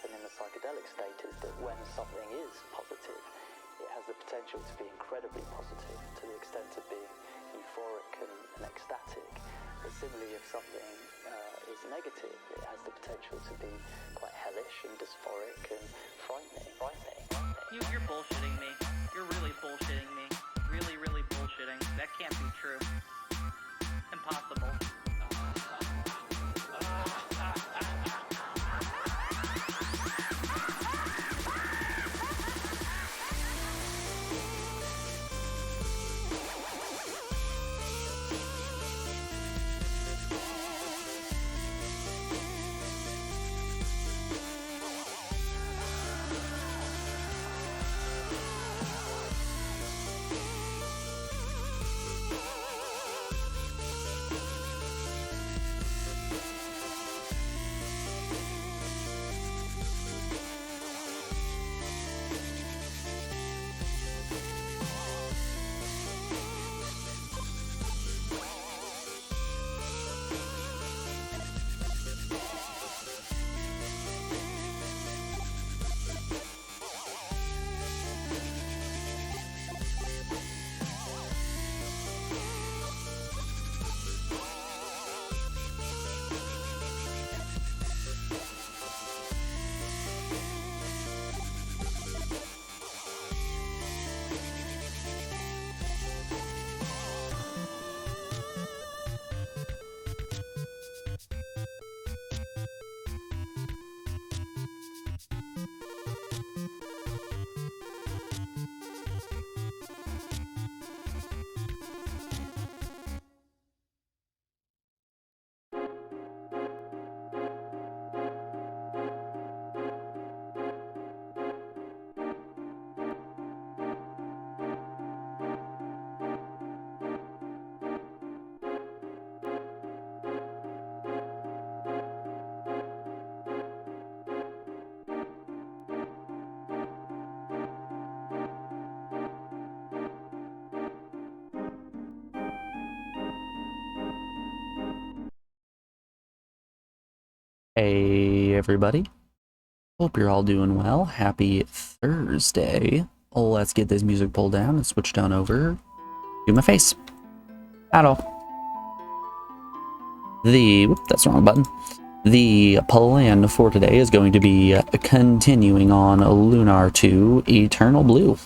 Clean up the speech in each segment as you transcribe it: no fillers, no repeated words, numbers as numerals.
happen in the psychedelic state is that when something is positive, it has the potential to be incredibly positive to the extent of being euphoric and ecstatic. But similarly, if something is negative, it has the potential to be quite hellish and dysphoric and frightening. You're bullshitting me. You're really bullshitting me. Really bullshitting. That can't be true. Impossible. Hey everybody, hope you're all doing well. Happy Thursday. Let's get this music pulled down and switch down over to my face. Whoop, that's the wrong button. The plan for today is going to be continuing on Lunar 2 Eternal Blue.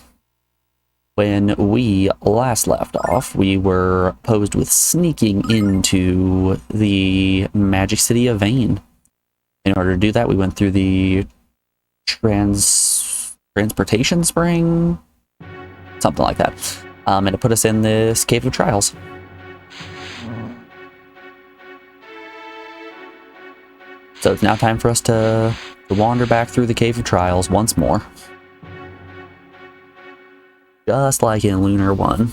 When we last left off, we were posed with sneaking into the Magic City of Vane. In order to do that, we went through the transportation spring, something like that, and it put us in this Cave of Trials. So it's now time for us to wander back through the Cave of Trials once more, just like in Lunar 1.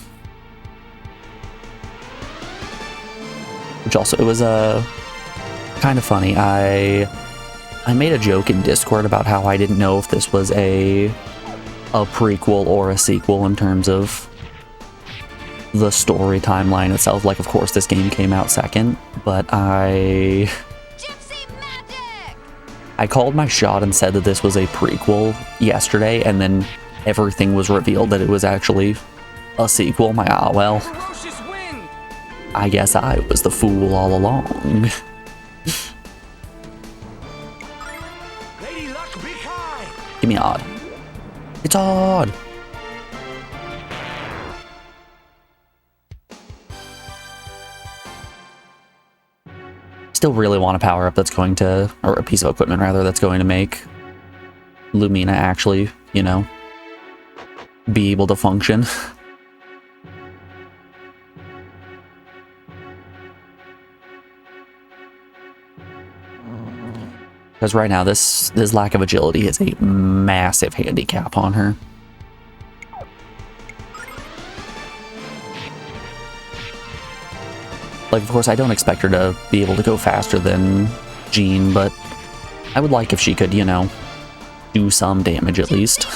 Which also, it was kind of funny. I made a joke in Discord about how I didn't know if this was a prequel or a sequel in terms of the story timeline itself. Like, of course, this game came out second, but I called my shot and said that this was a prequel yesterday, and then everything was revealed that it was actually a sequel. Well, I guess I was the fool all along. Give me odd. It's odd. Still really want a power up that's going to, or a piece of equipment rather, that's going to make Lumina actually, you know, be able to function. Because right now, this lack of agility is a massive handicap on her. Like, of course, I don't expect her to be able to go faster than Jean, but I would like if she could, you know, do some damage at least.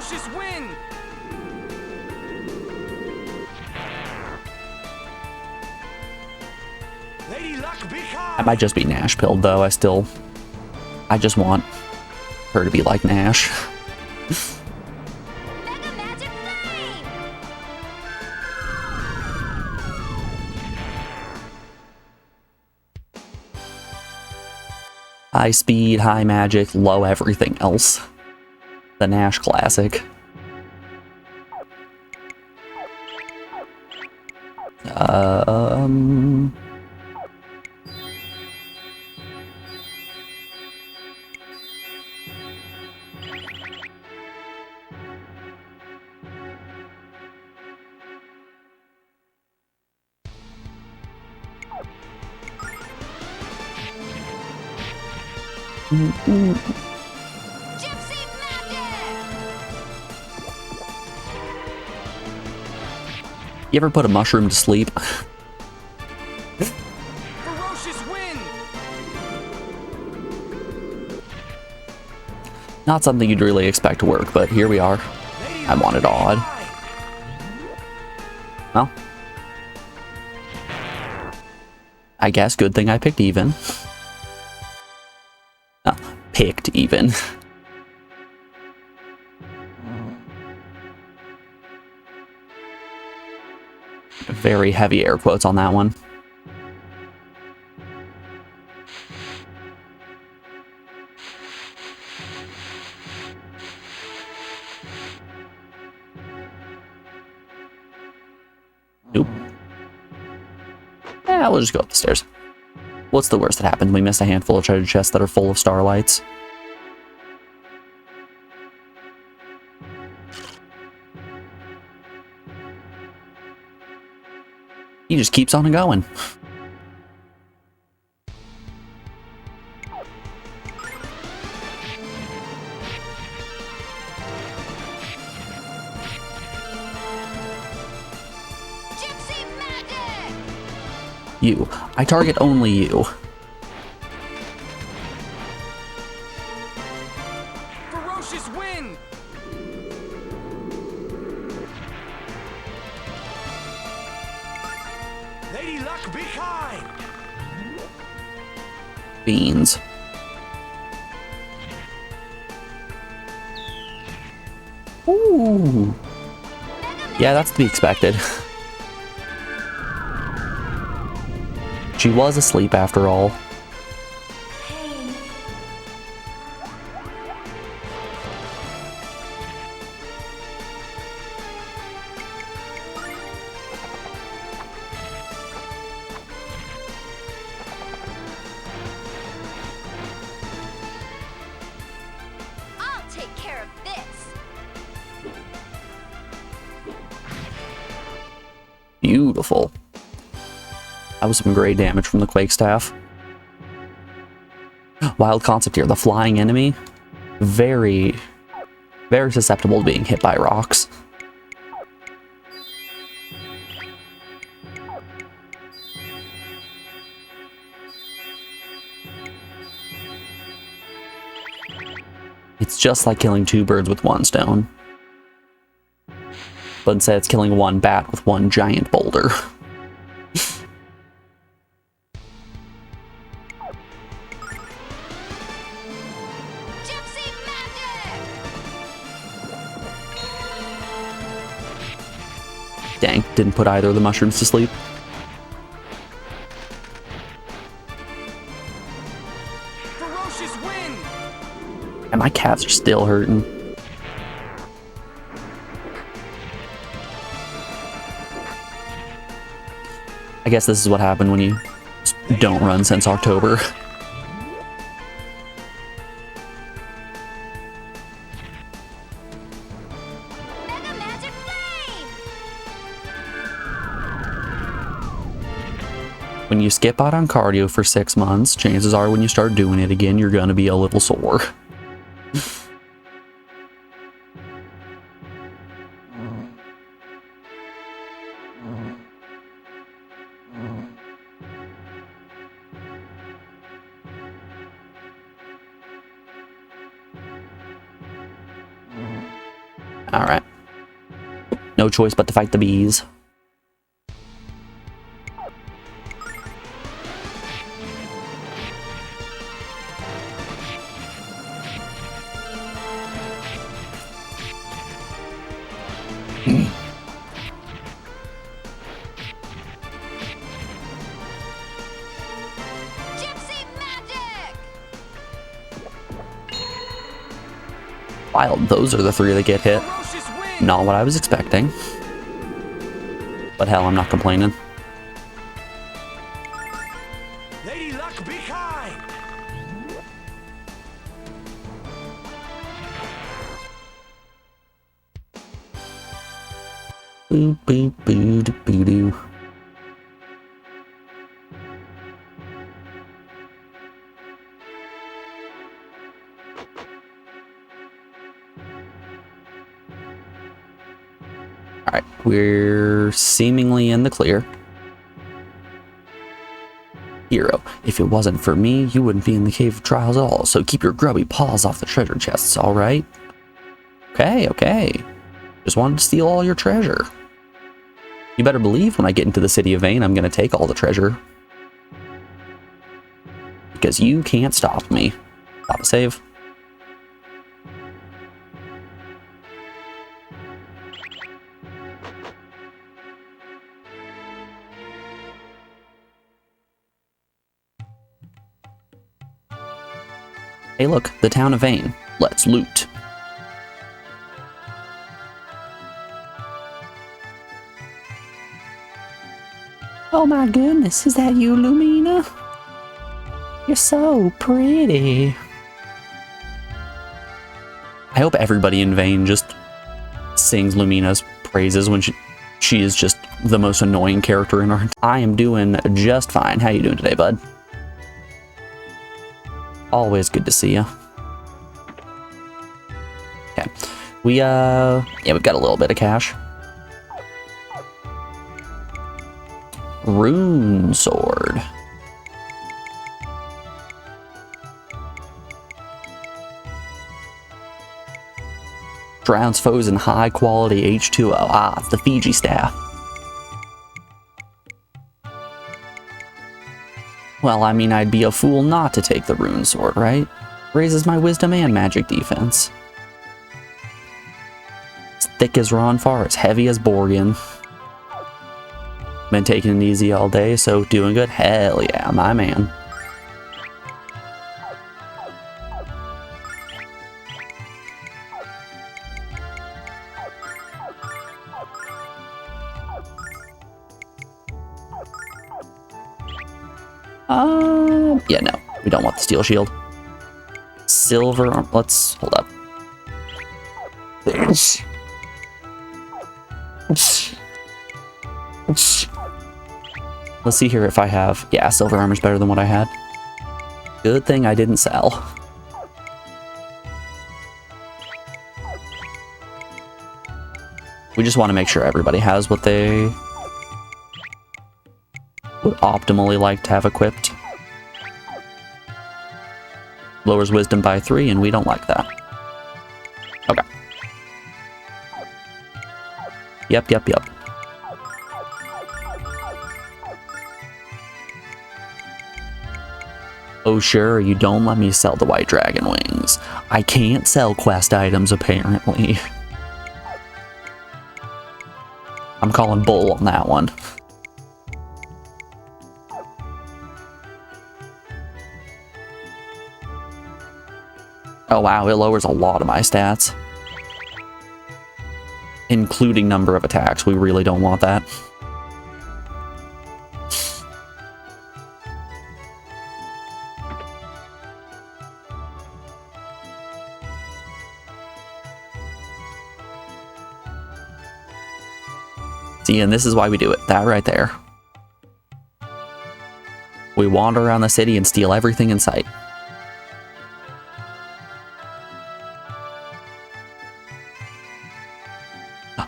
Ferocious wind! Lady Luck be I kind! might just be Nash pilled though. I just want her to be like Nash. Mega Magic Flame! High speed, high magic, low everything else. The Nash classic. Um... Gypsy Magic! You ever put a mushroom to sleep? Ferocious wind! Not something you'd really expect to work, but here we are. Lady I want it Luck be odd. kind! Well, I guess good thing I picked even. Picked even. Very heavy air quotes on that one. Nope. Yeah, we'll just go up the stairs. What's the worst that happened? We missed a handful of treasure chests that are full of starlights. He just keeps on going. Gypsy Magic! You. I target only you. Ferocious wind! Lady Luck be kind! Beans. Ooh. Yeah, that's to be expected. She was asleep after all. I'll take care of this! Beautiful. That was some great damage from the Quake Staff. Wild concept here. The flying enemy, very susceptible to being hit by rocks. It's just like killing two birds with one stone. But instead it's killing one bat with one giant boulder. Gypsy Magic! Dang, didn't put either of the mushrooms to sleep. Ferocious wind! And my cats are still hurting. I guess this is what happened when you don't run since October. Mega Magic Flame! When you skip out on cardio for 6 months, chances are when you start doing it again, you're gonna be a little sore. Alright. No choice but to fight the bees. Gypsy magic! Wild, those are the three that get hit. Ferocious wind! Not what I was expecting. But hell, I'm not complaining. Lady Luck behind! Boo boo boo doo boo doo. Alright, we're seemingly in the clear. Hero, if it wasn't for me, you wouldn't be in the Cave of Trials at all, so keep your grubby paws off the treasure chests, alright? Okay, okay. Just wanted to steal all your treasure. You better believe when I get into the City of Vane, I'm gonna take all the treasure. Because you can't stop me. Stop a save. Hey look, the town of Vane. Let's loot. Oh my goodness, is that you, Lumina? You're so pretty. I hope everybody in Vane just sings Lumina's praises when she is just the most annoying character in our... I am doing just fine. How you doing today, bud? Always good to see you. Okay. Yeah, we've got a little bit of cash. Rune sword. Drowns foes in high quality H2O. Ah, it's the Fiji staff. Well, I mean, I'd be a fool not to take the rune sword, right? Raises my wisdom and magic defense. It's thick as Ronfar, it's heavy as Borgin. Been taking it easy all day, so doing good. Hell yeah, my man. Yeah, no, we don't want the steel shield. Silver arm, let's hold up. Let's see here if I have... Yeah, silver armor's better than what I had. Good thing I didn't sell. We just want to make sure everybody has what they would optimally like to have equipped. Lowers wisdom by 3, and we don't like that. Okay. Yep. Oh sure, you don't let me sell the white dragon wings. I can't sell quest items, apparently. I'm calling bull on that one. Oh wow, it lowers a lot of my stats. Including number of attacks. We really don't want that. See, and this is why we do it. That right there. We wander around the city and steal everything in sight.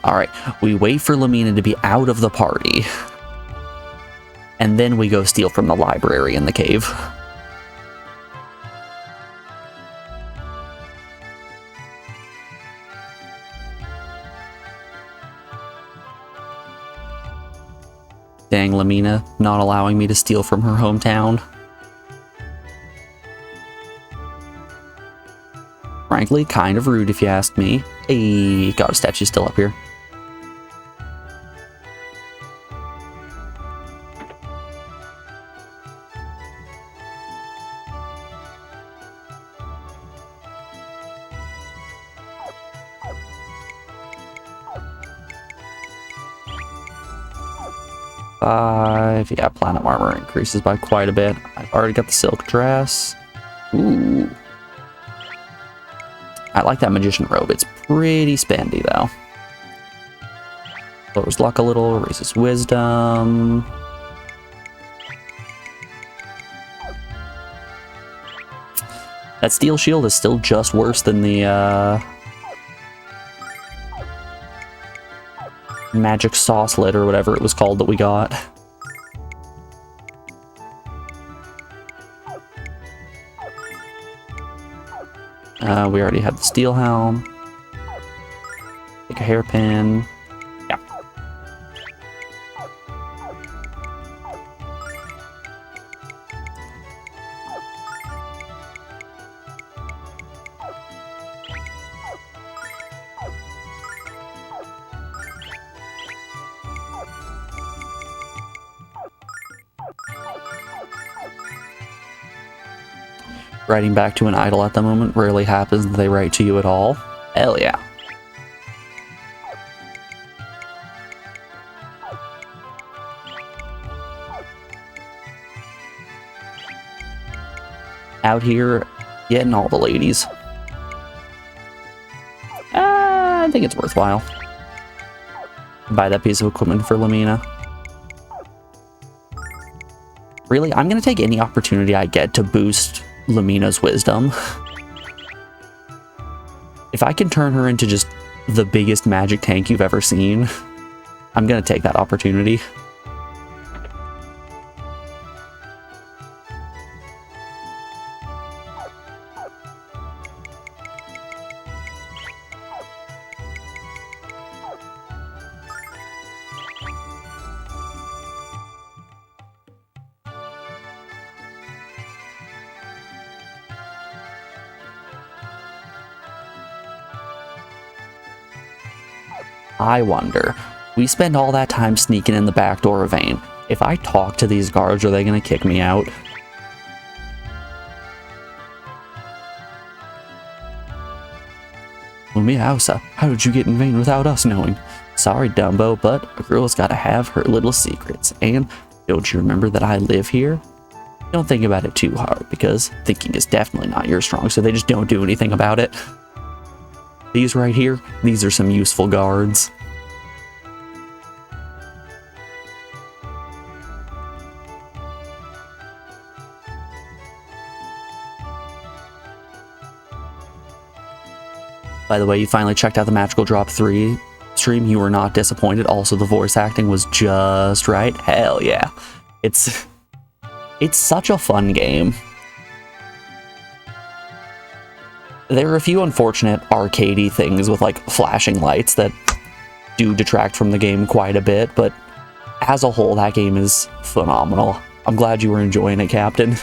Alright, we wait for Lumina to be out of the party. And then we go steal from the library in the cave. Dang, Lamina, not allowing me to steal from her hometown. Frankly, kind of rude if you ask me. Hey, got a statue still up here. Yeah, planet armor increases by quite a bit. I've already got the silk dress. Ooh. I like that magician robe. It's pretty spendy, though. Lowers luck a little, raises wisdom. That steel shield is still just worse than the, magic saucelet or whatever it was called that we got. We already had the steel helm. Take a hairpin. Yeah. Writing back to an idol at the moment rarely happens that they write to you at all. Hell yeah. Out here, getting all the ladies. I think it's worthwhile. Buy that piece of equipment for Lamina. Really, I'm gonna take any opportunity I get to boost Lamina's wisdom. If I can turn her into just the biggest magic tank you've ever seen, I'm gonna take that opportunity. I wonder, we spend all that time sneaking in the back door of Vane. If I talk to these guards, are they gonna kick me out? Lumia, how did you get in Vane without us knowing? Sorry, Dumbo, but a girl's gotta have her little secrets. And don't you remember that I live here? Don't think about it too hard, because thinking is definitely not your strong, so they just don't do anything about it. These right here, these are some useful guards. By the way, you finally checked out the Magical Drop 3 stream. You were not disappointed. Also, the voice acting was just right. Hell yeah. It's such a fun game. There are a few unfortunate arcadey things with like flashing lights that do detract from the game quite a bit, but as a whole, that game is phenomenal. I'm glad you were enjoying it, Captain.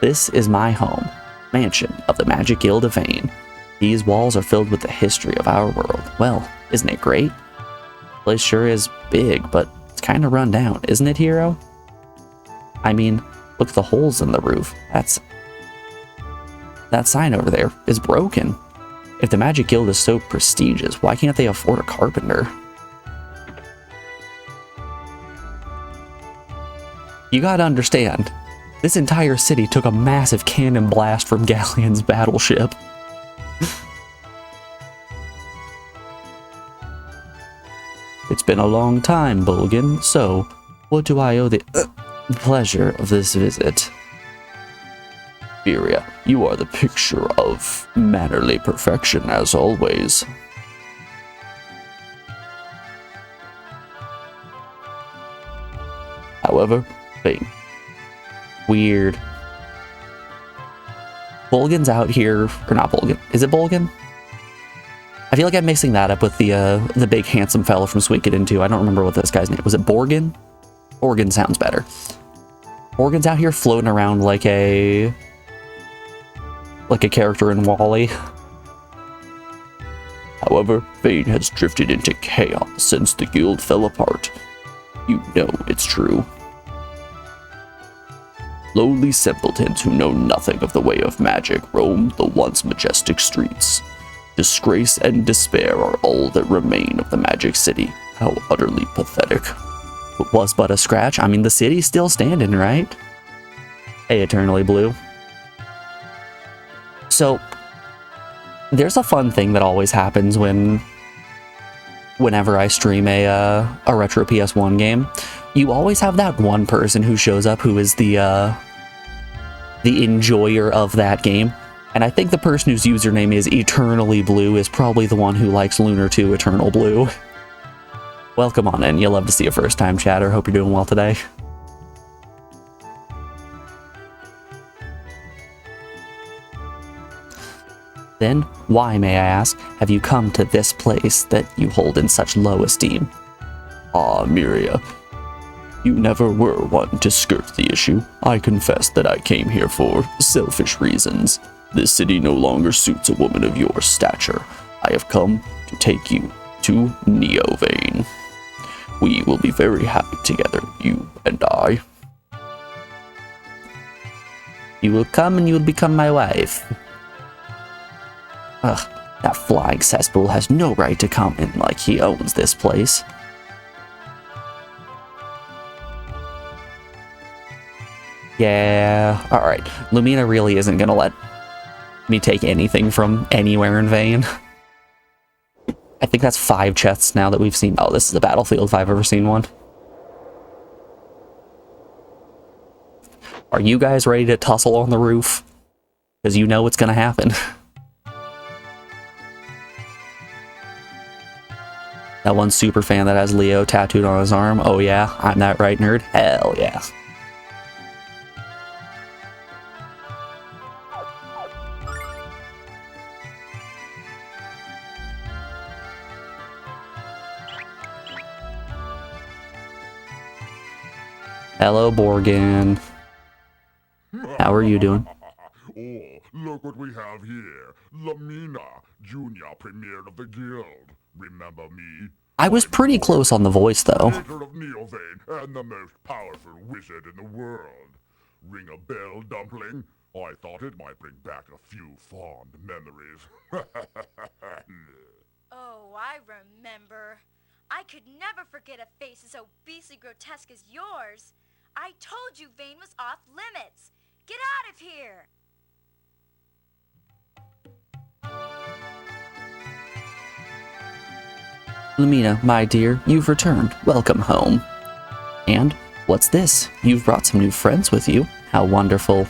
This is my home, mansion of the Magic Guild of Vane. These walls are filled with the history of our world. Well, isn't it great? The place sure is big, but it's kind of run down, isn't it, Hero? I mean, look at the holes in the roof. That sign over there is broken. If the Magic Guild is so prestigious, why can't they afford a carpenter? You gotta understand, this entire city took a massive cannon blast from Galleon's battleship. It's been a long time, Bulgan, so what do I owe the pleasure of this visit? Furia, you are the picture of mannerly perfection as always. However, wait. Weird. Bulgan's out here, or not Bulgan. Is it Bulgan? I feel like I'm mixing that up with the big handsome fellow from Suikoden 2. I don't remember what this guy's name was. It Borgin? Borgin sounds better. Borgin's out here floating around like a character in Wall-E. However, Vane has drifted into chaos since the guild fell apart. You know it's true. Lowly simpletons who know nothing of the way of magic roam the once majestic streets. Disgrace and despair are all that remain of the Magic City. How utterly pathetic. It was but a scratch. I mean, the city's still standing, right? Hey, Eternally Blue. So, there's a fun thing that always happens whenever I stream a retro PS1 game. You always have that one person who shows up who is the enjoyer of that game. And I think the person whose username is Eternally Blue is probably the one who likes Lunar 2 Eternal Blue. Welcome on in. You'll love to see a first-time chatter. Hope you're doing well today. Then, why, may I ask, have you come to this place that you hold in such low esteem? Ah, Miria. You never were one to skirt the issue. I confess that I came here for selfish reasons. This city no longer suits a woman of your stature. I have come to take you to Neovane. We will be very happy together, you and I. You will come and you will become my wife. Ugh, that flying cesspool has no right to come in like he owns this place. Yeah, alright. Lumina really isn't gonna let me take anything from anywhere in Vane. I think that's 5 chests now that we've seen. Oh, this is a battlefield if I've ever seen one. Are you guys ready to tussle on the roof? Because you know what's gonna happen. That one super fan that has Leo tattooed on his arm. Oh yeah, I'm that right nerd? Hell yeah. Hello, Borgin. How are you doing? Oh, look what we have here. Lamina, junior premier of the guild. Remember me? I was pretty close on the voice, though. Maker of Neovane and the most powerful wizard in the world. Ring a bell, Dumpling? I thought it might bring back a few fond memories. Oh, I remember. I could never forget a face as obesely grotesque as yours. I told you Vane was off limits. Get out of here! Lumina, my dear, you've returned. Welcome home. And what's this? You've brought some new friends with you. How wonderful.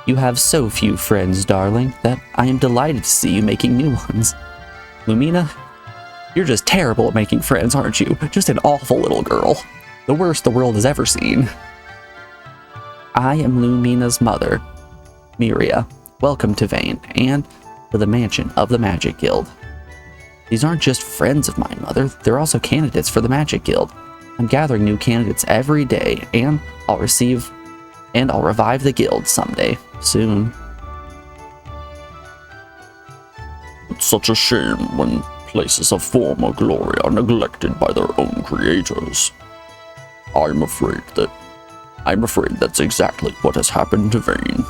You have so few friends, darling, that I am delighted to see you making new ones. Lumina, you're just terrible at making friends, aren't you? Just an awful little girl. The worst the world has ever seen. I am Lumina's mother, Miria. Welcome to Vane, and to the mansion of the Magic Guild. These aren't just friends of mine, Mother. They're also candidates for the Magic Guild. I'm gathering new candidates every day, and I'll revive the guild someday, soon. It's such a shame when places of former glory are neglected by their own creators. I'm afraid that's exactly what has happened to Vane.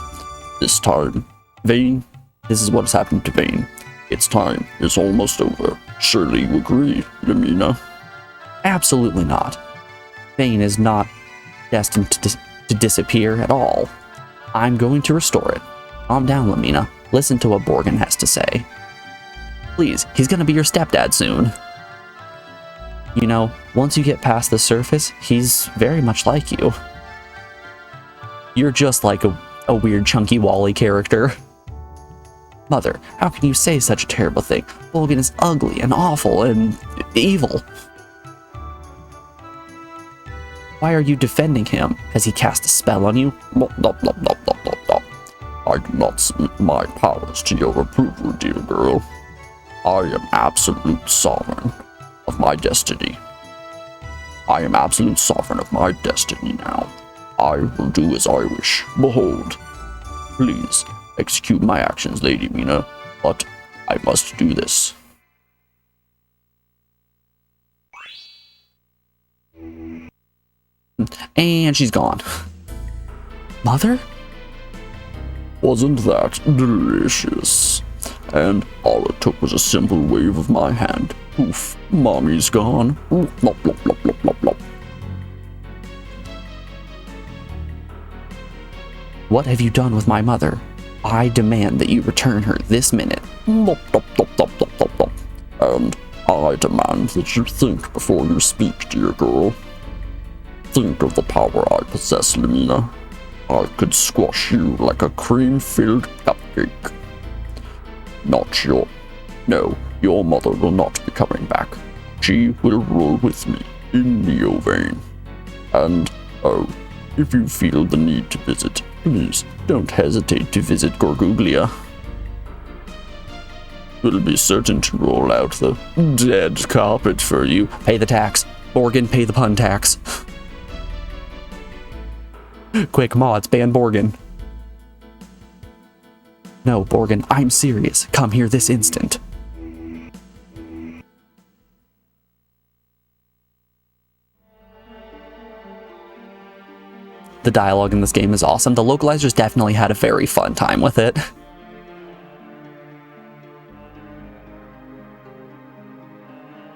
This time, Vane, this is what has happened to Vane. Its time is almost over. Surely you agree, Lamina? Absolutely not. Vane is not destined to disappear at all. I'm going to restore it. Calm down, Lamina. Listen to what Borgin has to say. Please, he's gonna be your stepdad soon. You know, once you get past the surface, he's very much like you. You're just like a weird chunky Wall-E character. Mother, how can you say such a terrible thing? Borgin is ugly and awful and evil. Why are you defending him? Has he cast a spell on you? I do not submit my powers to your approval, dear girl. I am absolute sovereign of my destiny. I am absolute sovereign of my destiny now. I will do as I wish. Behold. Please, execute my actions, Lady Mina, but I must do this. And she's gone. Mother? Wasn't that delicious? And all it took was a simple wave of my hand. Poof, Mommy's gone. Blop, blop, blop, blop, blop, blop. What have you done with my mother? I demand that you return her this minute. Blop, blop, blop, blop, blop, blop, blop. And I demand that you think before you speak, dear girl. Think of the power I possess, Lumina. I could squash you like a cream-filled cupcake. No, your mother will not be coming back. She will roll with me in Neovane. And, oh, if you feel the need to visit, please don't hesitate to visit Gorguglia. We'll be certain to roll out the dead carpet for you. Pay the tax. Borgin, pay the pun tax. Quick, mods, ban Borgin. No, Borgin, I'm serious. Come here this instant. The dialogue in this game is awesome. The localizers definitely had a very fun time with it.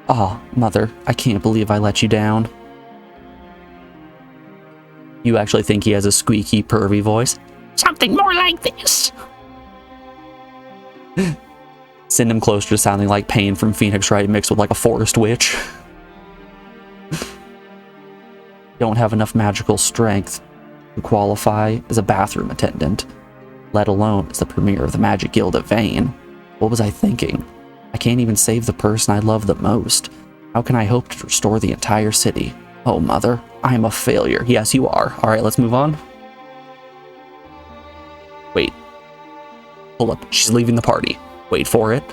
Oh, Mother, I can't believe I let you down. You actually think he has a squeaky, pervy voice? Something more like this. Send him closer to sounding like Pain from Phoenix Wright mixed with like a forest witch. Don't have enough magical strength to qualify as a bathroom attendant, let alone as the premier of the Magic Guild at Vane. What was I thinking? I can't even save the person I love the most. How can I hope to restore the entire city? Oh, Mother, I am a failure. Yes, you are. All right, let's move on. Wait. Hold up. She's leaving the party. Wait for it.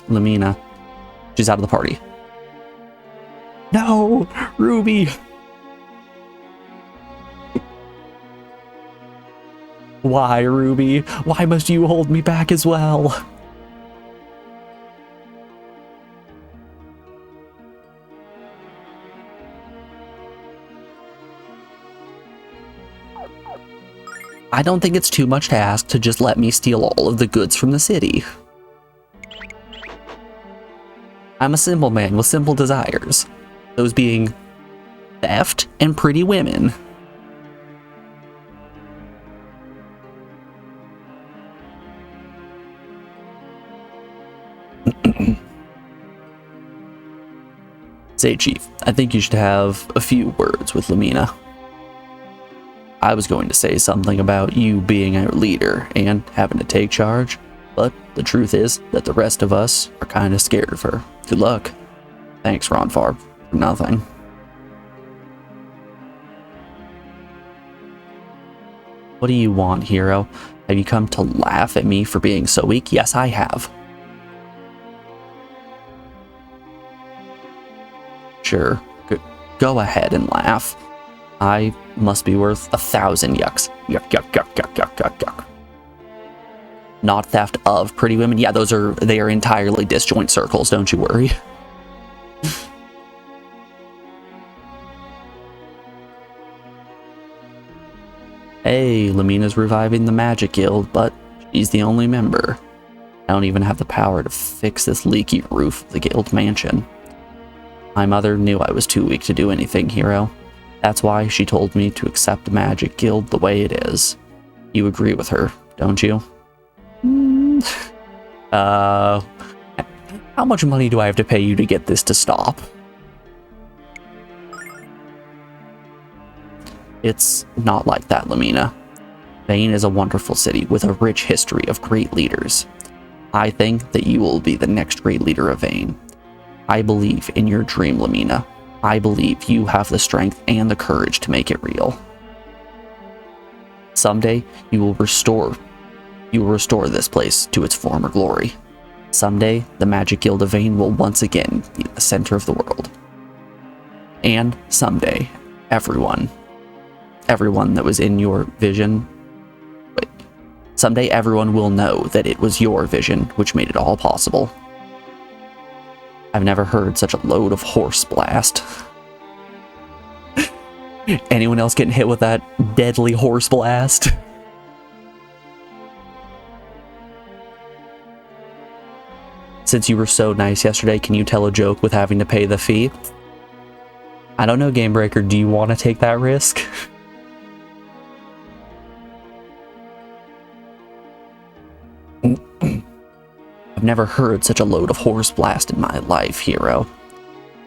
Lumina. She's out of the party. No! Ruby! Why, Ruby? Why must you hold me back as well? I don't think it's too much to ask to just let me steal all of the goods from the city. I'm a simple man with simple desires. Those being theft and pretty women. Say, Chief, I think you should have a few words with Lumina. I was going to say something about you being our leader and having to take charge, but the truth is that the rest of us are kind of scared of her. Good luck. Thanks, Ronfarb, for nothing. What do you want, hero? Have you come to laugh at me for being so weak? Yes, I have. Sure, go ahead and laugh. I must be worth 1,000 yucks. Yuck, yuck, yuck, yuck, yuck, yuck, yuck. Not theft of pretty women. Yeah, they are entirely disjoint circles, don't you worry. Hey, Lumina's reviving the Magic Guild, but she's the only member. I don't even have the power to fix this leaky roof of the guild mansion. My mother knew I was too weak to do anything, hero. That's why she told me to accept the Magic Guild the way it is. You agree with her, don't you? How much money do I have to pay you to get this to stop? It's not like that, Lumina. Vane is a wonderful city with a rich history of great leaders. I think that you will be the next great leader of Vane. I believe in your dream, Lumina. I believe you have the strength and the courage to make it real. Someday, you will restore You will restore this place to its former glory. Someday, the Magic Guild of Vane will once again be the center of the world. And someday, everyone that was in your vision, someday everyone will know that it was your vision which made it all possible. I've never heard such a load of horse blast. Anyone else getting hit with that deadly horse blast? Since you were so nice yesterday, can you tell a joke with having to pay the fee? I don't know, Gamebreaker, do you want to take that risk? I've never heard such a load of horse blast in my life, hero.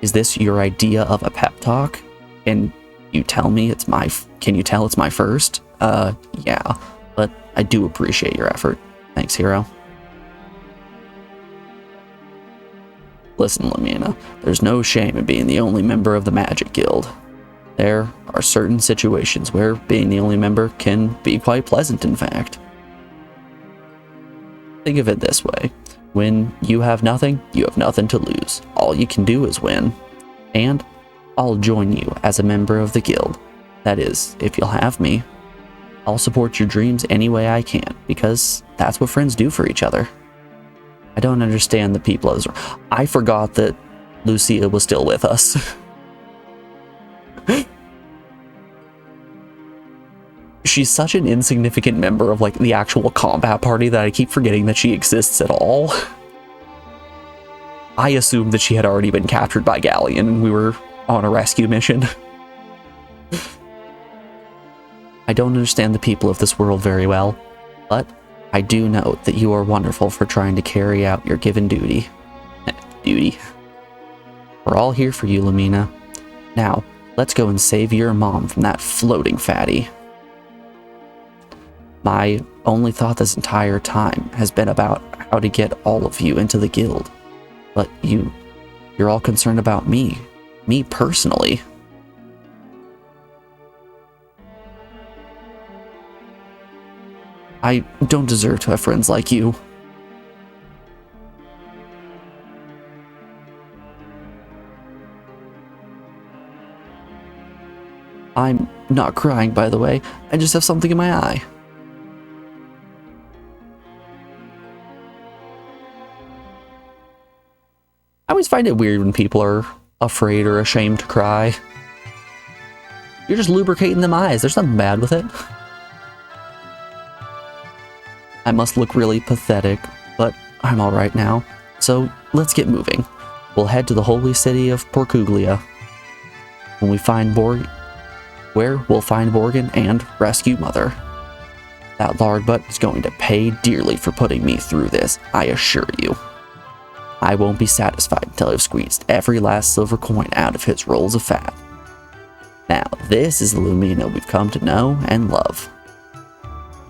Is this your idea of a pep talk? Can you tell it's my first? Yeah, but I do appreciate your effort. Thanks, hero. Listen, Lumina, there's no shame in being the only member of the Magic Guild. There are certain situations where being the only member can be quite pleasant, in fact. Think of it this way. When you have nothing to lose. All you can do is win. And I'll join you as a member of the guild. That is, if you'll have me. I'll support your dreams any way I can, because that's what friends do for each other. I don't understand the people as... I forgot that Lucia was still with us. She's such an insignificant member of, like, the actual combat party that I keep forgetting that she exists at all. I assumed that she had already been captured by Galleon and we were on a rescue mission. I don't understand the people of this world very well, but I do know that you are wonderful for trying to carry out your given duty. We're all here for you, Lumina. Now, let's go and save your mom from that floating fatty. My only thought this entire time has been about how to get all of you into the guild. But you're all concerned about me personally. I don't deserve to have friends like you. I'm not crying, by the way. I just have something in my eye. I always find it weird when people are afraid or ashamed to cry. You're just lubricating them eyes. There's nothing bad with it. I must look really pathetic, but I'm alright now. So let's get moving. We'll head to the holy city of Porcuglia. We'll find Borgin and rescue Mother. That lard butt is going to pay dearly for putting me through this, I assure you. I won't be satisfied until I've squeezed every last silver coin out of his rolls of fat. Now, this is the Lumina we've come to know and love.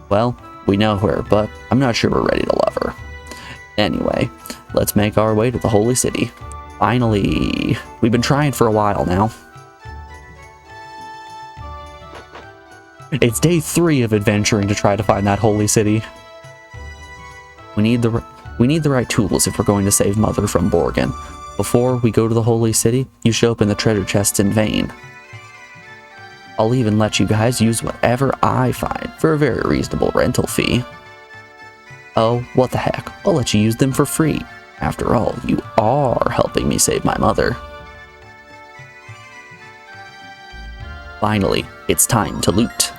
Well, we know her, but I'm not sure we're ready to love her. Anyway, let's make our way to the holy city. Finally, we've been trying for a while now. It's day 3 of adventuring to try to find that holy city. We need the right tools if we're going to save Mother from Borgin. Before we go to the holy city, you show up in the treasure chests in Vane. I'll even let you guys use whatever I find for a very reasonable rental fee. Oh, what the heck, I'll let you use them for free. After all, you are helping me save my mother. Finally, it's time to loot.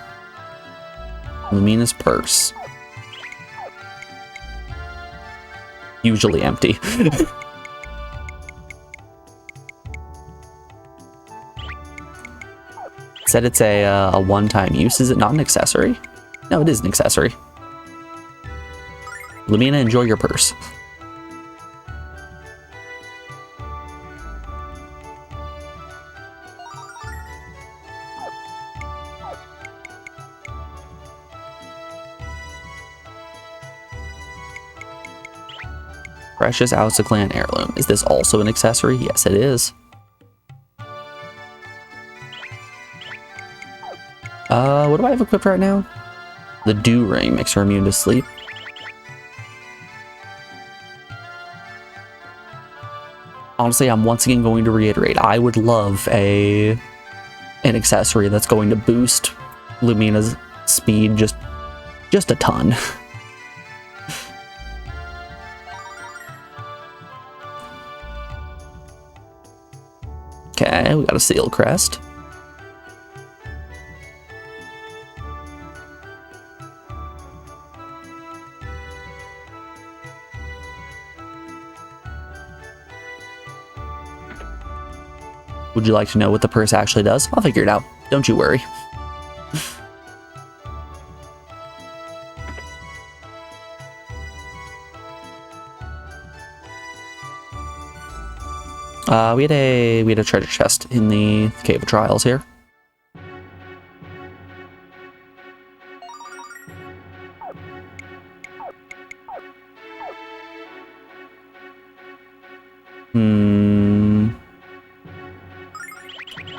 Lumina's purse. Usually empty. Said it's a one-time use. Is it not an accessory? No, it is an accessory. Lumina, enjoy your purse. Precious Clan heirloom. Is this also an accessory? Yes, it is. What do I have equipped right now? The Dew Ring makes her immune to sleep. Honestly, I'm once again going to reiterate, I would love an accessory that's going to boost Lumina's speed just a ton. Okay, we got a seal crest. Would you like to know what the purse actually does? I'll figure it out. Don't you worry. We had a treasure chest in the Cave of Trials here.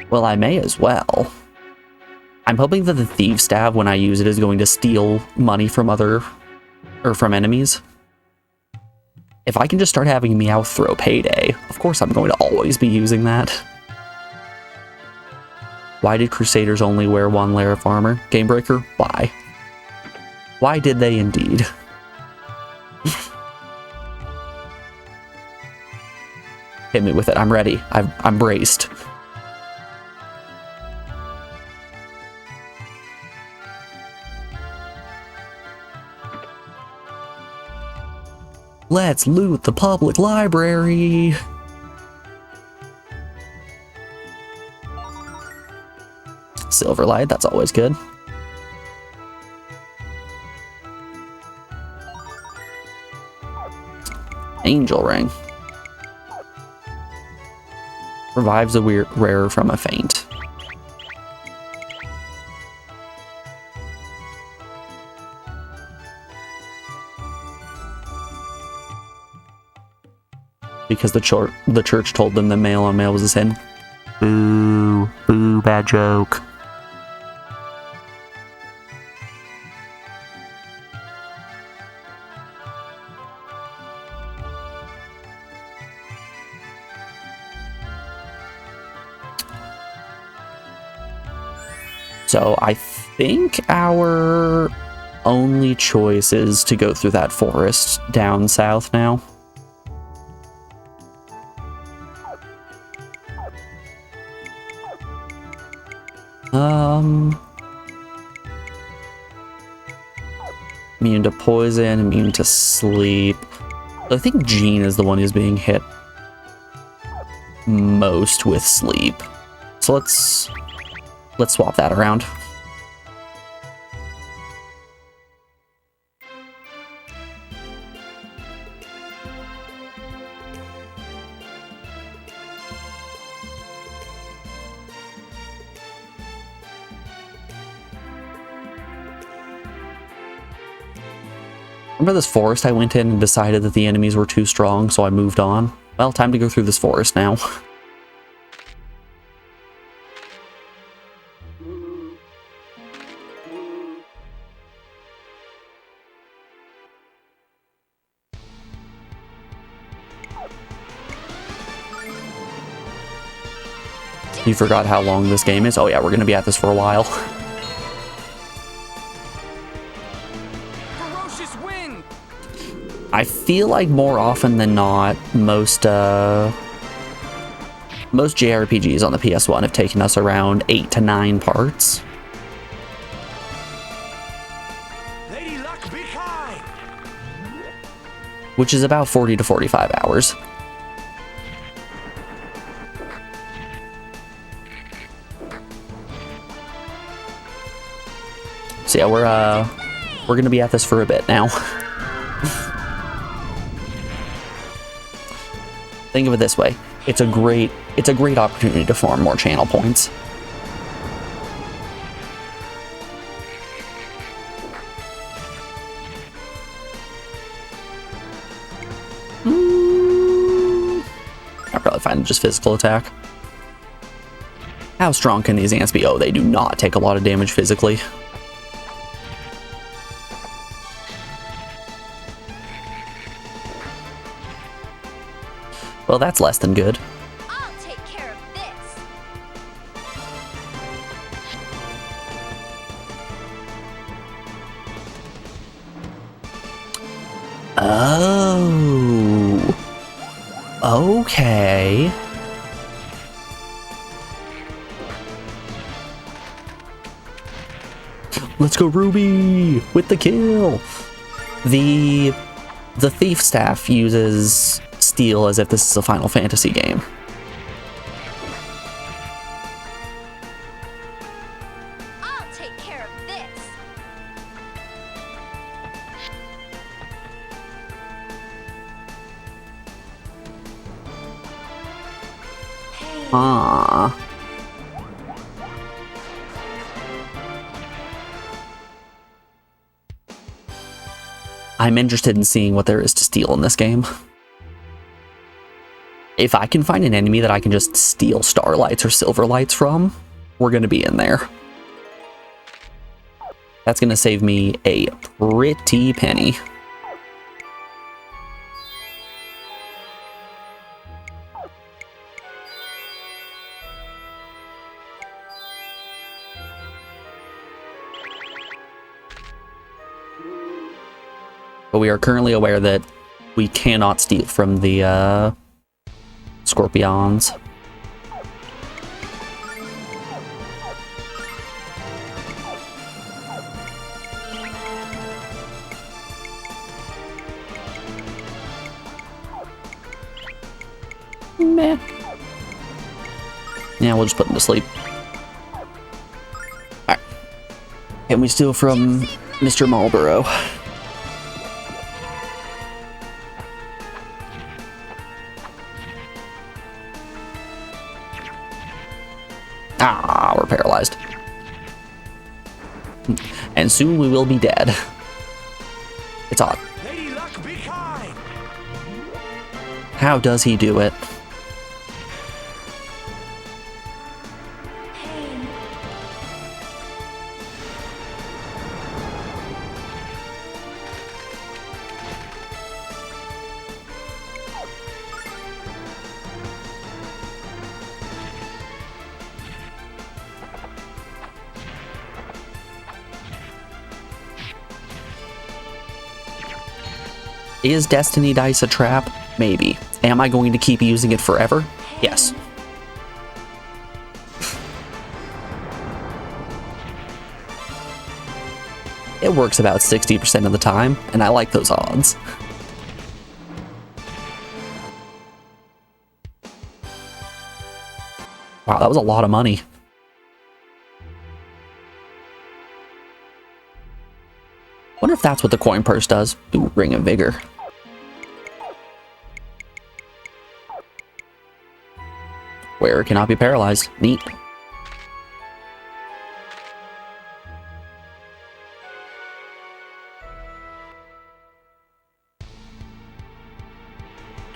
Well, I may as well. I'm hoping that the Thieves' Staff, when I use it, is going to steal money from from enemies. If I can just start having Meowth throw payday, of course I'm going to always be using that. Why did Crusaders only wear one layer of armor? Gamebreaker? Why? Why did they indeed? Hit me with it. I'm ready. I'm braced. Let's loot the public library. Silverlight, that's always good. Angel Ring. Revives a rare from a faint. Because the church told them that male on male was a sin. Boo. Boo, bad joke. So I think our only choice is to go through that forest down south now. Immune to poison, immune to sleep. I think Jean is the one who's being hit most with sleep. So let's swap that around. Remember this forest I went in and decided that the enemies were too strong, so I moved on? Well, time to go through this forest now. You forgot how long this game is? Oh yeah, we're gonna be at this for a while. Ferocious wind. I feel like more often than not, most JRPGs on the PS1 have taken us around 8 to 9 parts. Lady Luck, be kind. Which is about 40 to 45 hours. So yeah, we're gonna be at this for a bit now. Think of it this way. It's a great opportunity to farm more channel points. I'd probably find just physical attack. How strong can these ants be? Oh, they do not take a lot of damage physically. Well, that's less than good. I'll take care of this. Oh. Okay. Let's go, Ruby, with the kill. The thief staff uses steel as if this is a Final Fantasy game. I'll take care of this. Ah. I'm interested in seeing what there is to steal in this game. If I can find an enemy that I can just steal starlights or silver lights from, we're gonna be in there. That's gonna save me a pretty penny. But we are currently aware that we cannot steal from the scorpions. Meh. Yeah, we'll just put him to sleep. Alright. Can we steal from Mr. Marlboro? Ah, we're paralyzed. And soon we will be dead. It's odd. Lady Luck, be kind. How does he do it? Is Destiny Dice a trap? Maybe. Am I going to keep using it forever? Yes. It works about 60% of the time, and I like those odds. Wow, that was a lot of money. Wonder if that's what the coin purse does. Ooh, Ring of Vigor. Wearer cannot be paralyzed. Neat.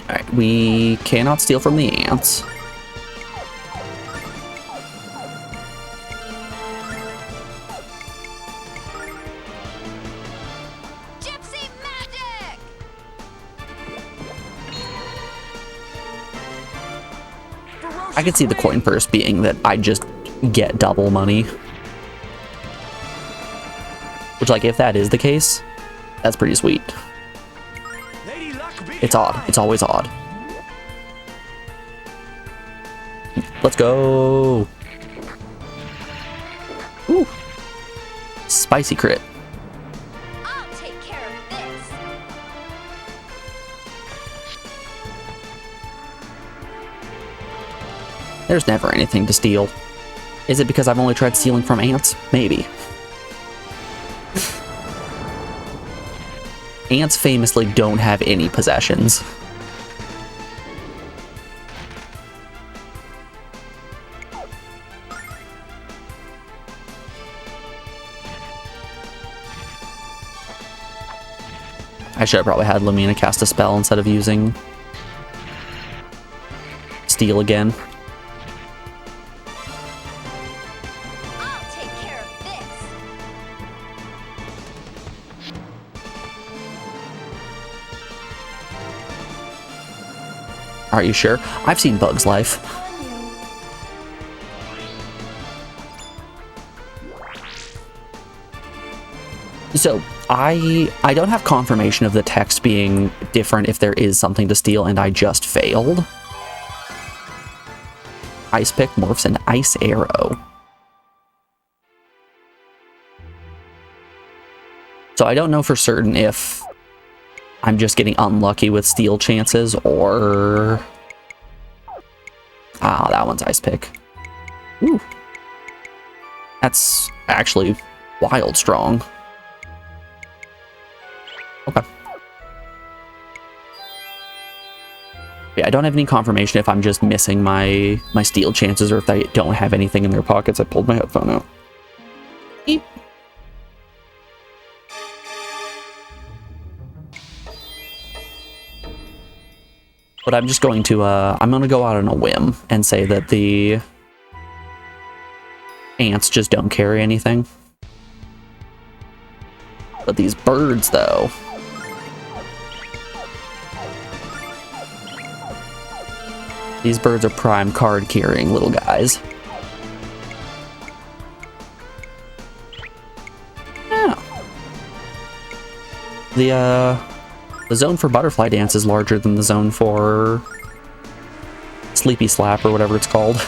Alright, we cannot steal from the ants. Gypsy magic! I could see the coin purse being that I just get double money. Which, like, if that is the case, that's pretty sweet. Lady Luck, be It's odd. kind. It's always odd. Let's go. Ooh. Spicy crit. I'll take care of this. There's never anything to steal. Is it because I've only tried stealing from ants? Maybe. Ants famously don't have any possessions. I should have probably had Lumina cast a spell instead of using Steel again. I'll take care of this. Are you sure? I've seen Bug's Life. So, I don't have confirmation of the text being different if there is something to steal and I just failed. Ice Pick morphs an Ice Arrow. So I don't know for certain if I'm just getting unlucky with steal chances or... Ah, that one's Ice Pick. Ooh. That's actually wild strong. Okay. Yeah, I don't have any confirmation if I'm just missing my steal chances or if they don't have anything in their pockets. I pulled my headphone out. Eep. But I'm just going to, I'm going to go out on a whim and say that the ants just don't carry anything. But these birds, though. These birds are prime card carrying little guys. Yeah. The zone for Butterfly Dance is larger than the zone for Sleepy Slap or whatever it's called.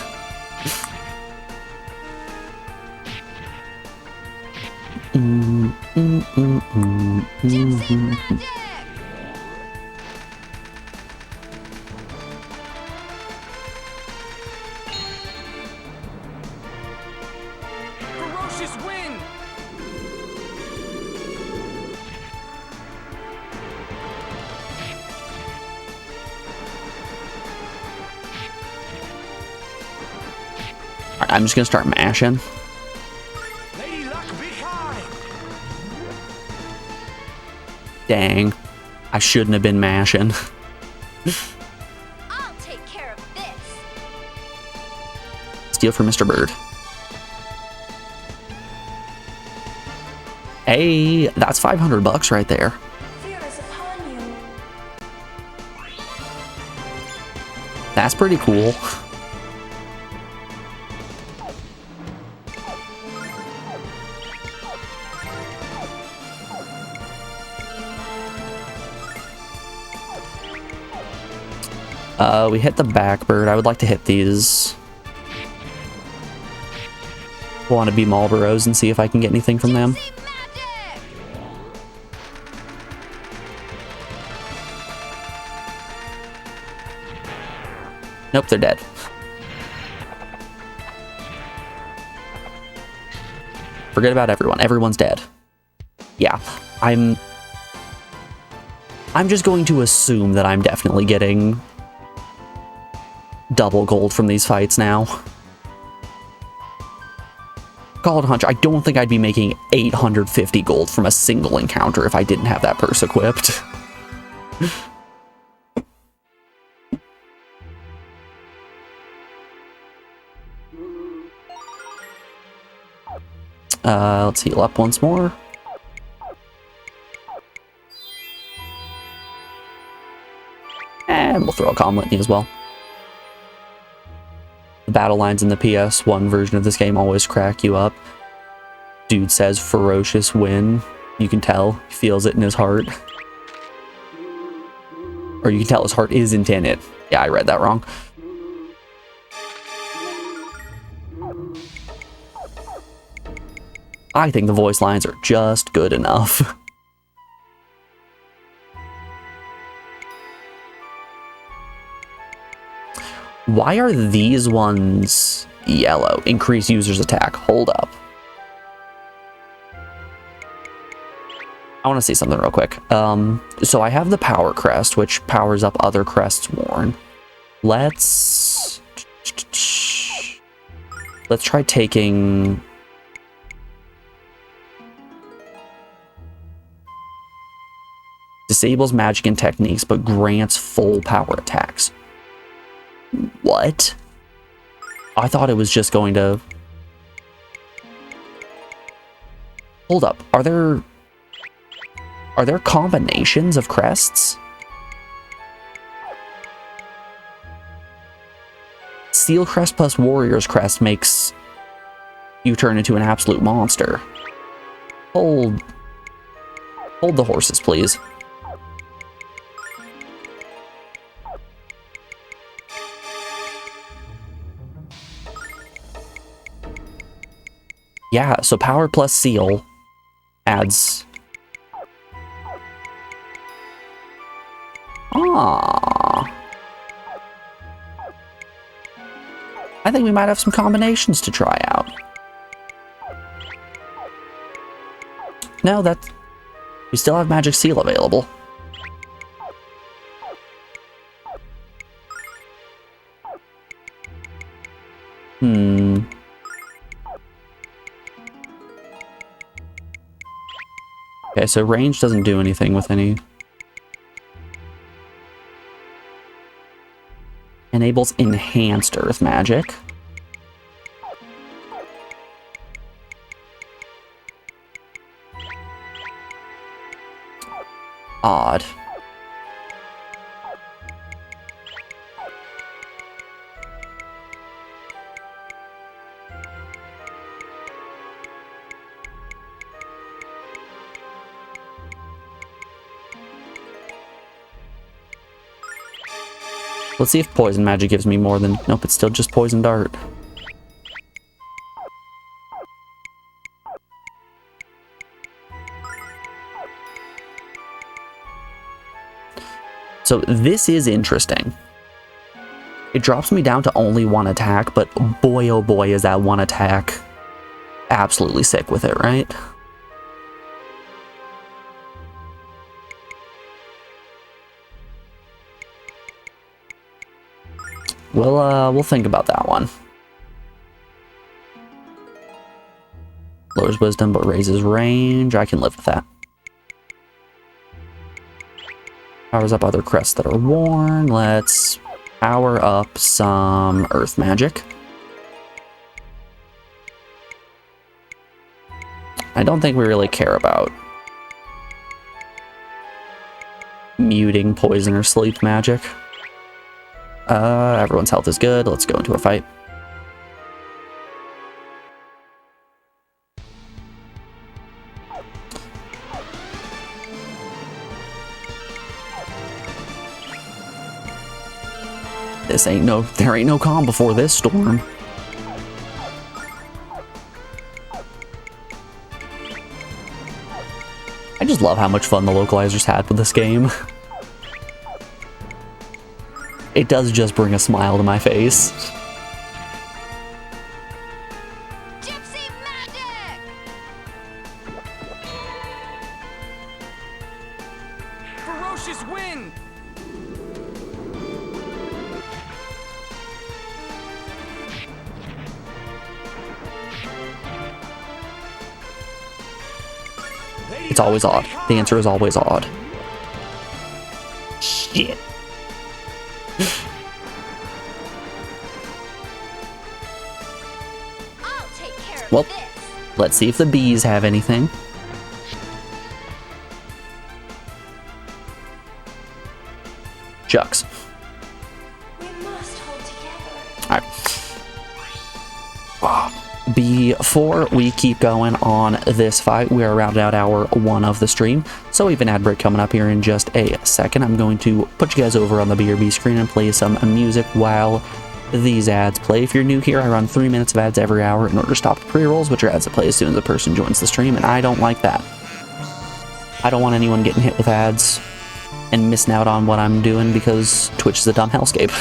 Ferocious wind! Alright, I'm just gonna start mashing. Lady Luck, be kind! Dang. I shouldn't have been mashing. I'll take care of this. Steal for Mr. Bird. Hey, that's $500 right there. Fear is upon you. That's pretty cool. We hit the back bird. I would like to hit these wannabe Marlboros and see if I can get anything from them. Gypsy magic! Nope, they're dead. Forget about everyone. Everyone's dead. Yeah, I'm just going to assume that I'm definitely getting double gold from these fights now. Call it a hunch. I don't think I'd be making 850 gold from a single encounter if I didn't have that purse equipped. Let's heal up once more. And we'll throw a Calm Litany as well. The battle lines in the PS1 version of this game always crack you up. Dude says ferocious win. You can tell. He feels it in his heart. Or you can tell his heart isn't in it. Yeah, I read that wrong. I think the voice lines are just good enough. Why are these ones yellow? Increase user's attack. Hold up. I want to see something real quick. So I have the power crest, which powers up other crests worn. Let's try taking... Disables magic and techniques, but grants full power attacks. What? I thought it was just going to... Hold up. Are there combinations of crests? Steel Crest plus Warrior's Crest makes you turn into an absolute monster. Hold the horses, please. Yeah, so power plus seal adds... Ah. I think we might have some combinations to try out. No, we still have Magic Seal available. Okay, so range doesn't do anything with any... Enables enhanced earth magic. Odd. Let's see if poison magic gives me more than... Nope, it's still just poison dart. So this is interesting. It drops me down to only one attack, but boy oh boy is that one attack absolutely sick with it, right? We'll think about that one. Lowers wisdom but raises range. I can live with that. Powers up other crests that are worn. Let's power up some earth magic. I don't think we really care about muting poison or sleep magic. Everyone's health is good. Let's go into a fight. There ain't no calm before this storm. I just love how much fun the localizers had with this game. It does just bring a smile to my face. Gypsy magic! Ferocious wind! It's always odd. The answer is always odd. Shit. I'll take care of Well, this. let's see if the bees have anything. Shucks. We must hold together. Alright. Before we keep going on this fight, we are rounding out hour 1 of the stream. So we have an ad break coming up here in just a second. I'm going to put you guys over on the BRB screen and play some music while these ads play. If you're new here, I run 3 minutes of ads every hour in order to stop the pre-rolls, which are ads that play as soon as a person joins the stream, and I don't like that. I don't want anyone getting hit with ads and missing out on what I'm doing because Twitch is a dumb hellscape.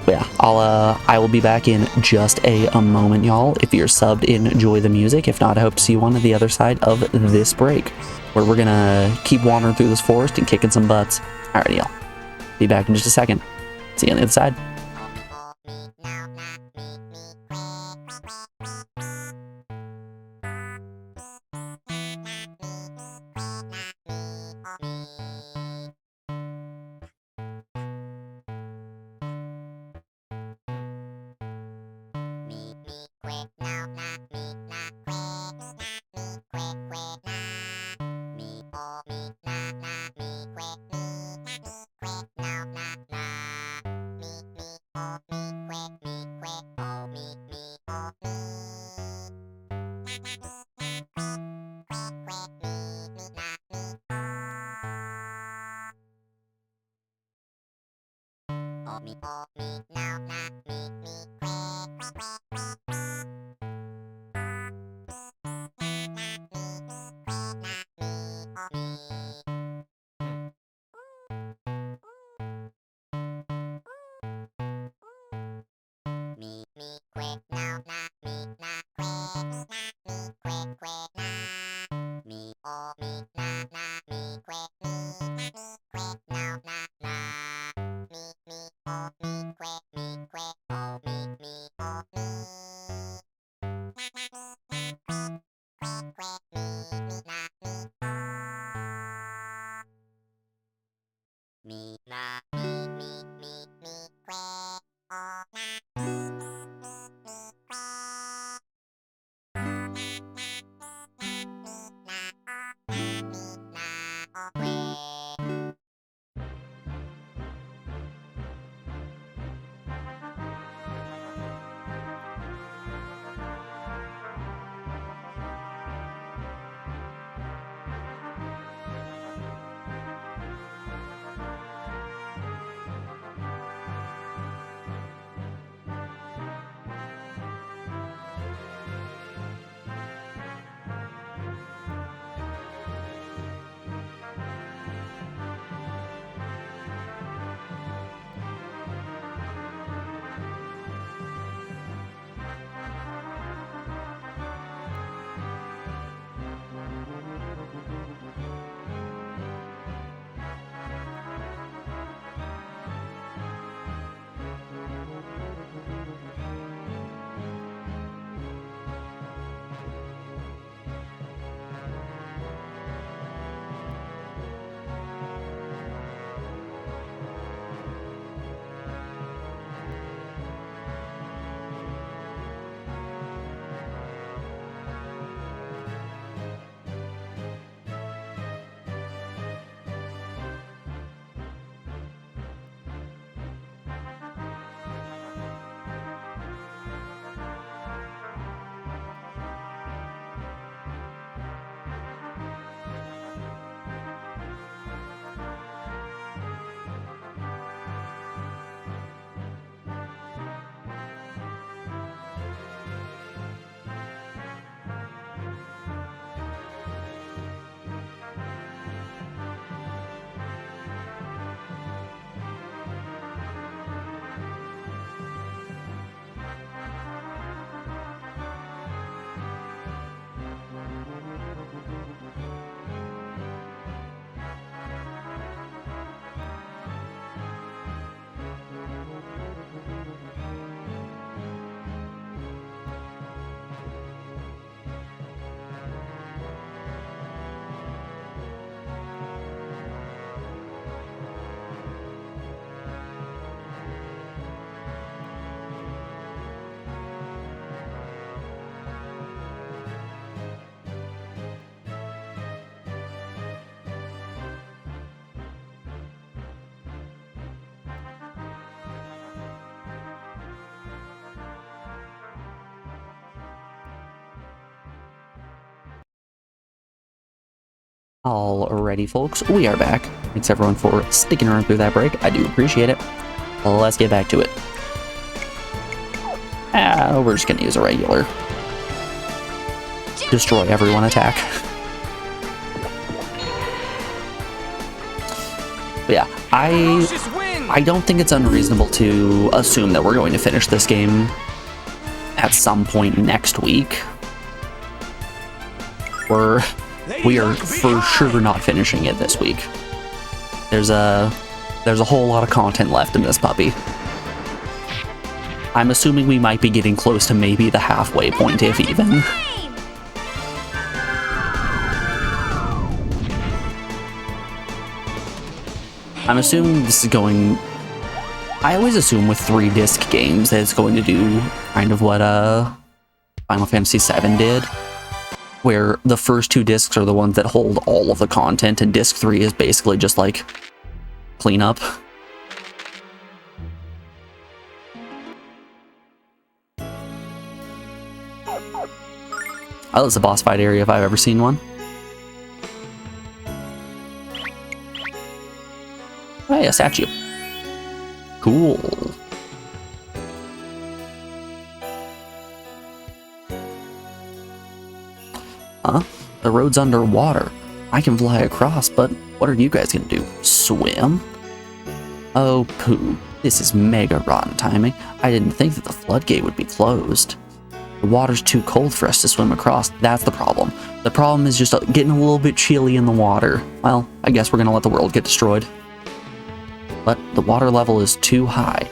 But yeah, I will be back in just a moment, y'all. If you're subbed, enjoy the music. If not, I hope to see you on the other side of this break, where we're gonna keep wandering through this forest and kicking some butts. Alrighty, y'all. Be back in just a second. See you on the other side. Me Alrighty, folks, we are back. Thanks everyone for sticking around through that break. I do appreciate it. Let's get back to it. We're just gonna use a regular destroy everyone attack. But yeah, I don't think it's unreasonable to assume that we're going to finish this game at some point next week. We are for sure not finishing it this week. There's a whole lot of content left in this puppy. I'm assuming we might be getting close to maybe the halfway point, if even. I'm assuming this is going... I always assume with 3-disc games that it's going to do kind of what Final Fantasy VII did, where the first 2 discs are the ones that hold all of the content, and disc 3 is basically just like cleanup. Oh, that's a boss fight area if I've ever seen one. Oh yeah, statue. Cool. Huh? The road's underwater. I can fly across, but what are you guys gonna do? Swim? Oh, poo. This is mega rotten timing. I didn't think that the floodgate would be closed. The water's too cold for us to swim across. That's the problem. The problem is just getting a little bit chilly in the water. Well, I guess we're gonna let the world get destroyed. But the water level is too high.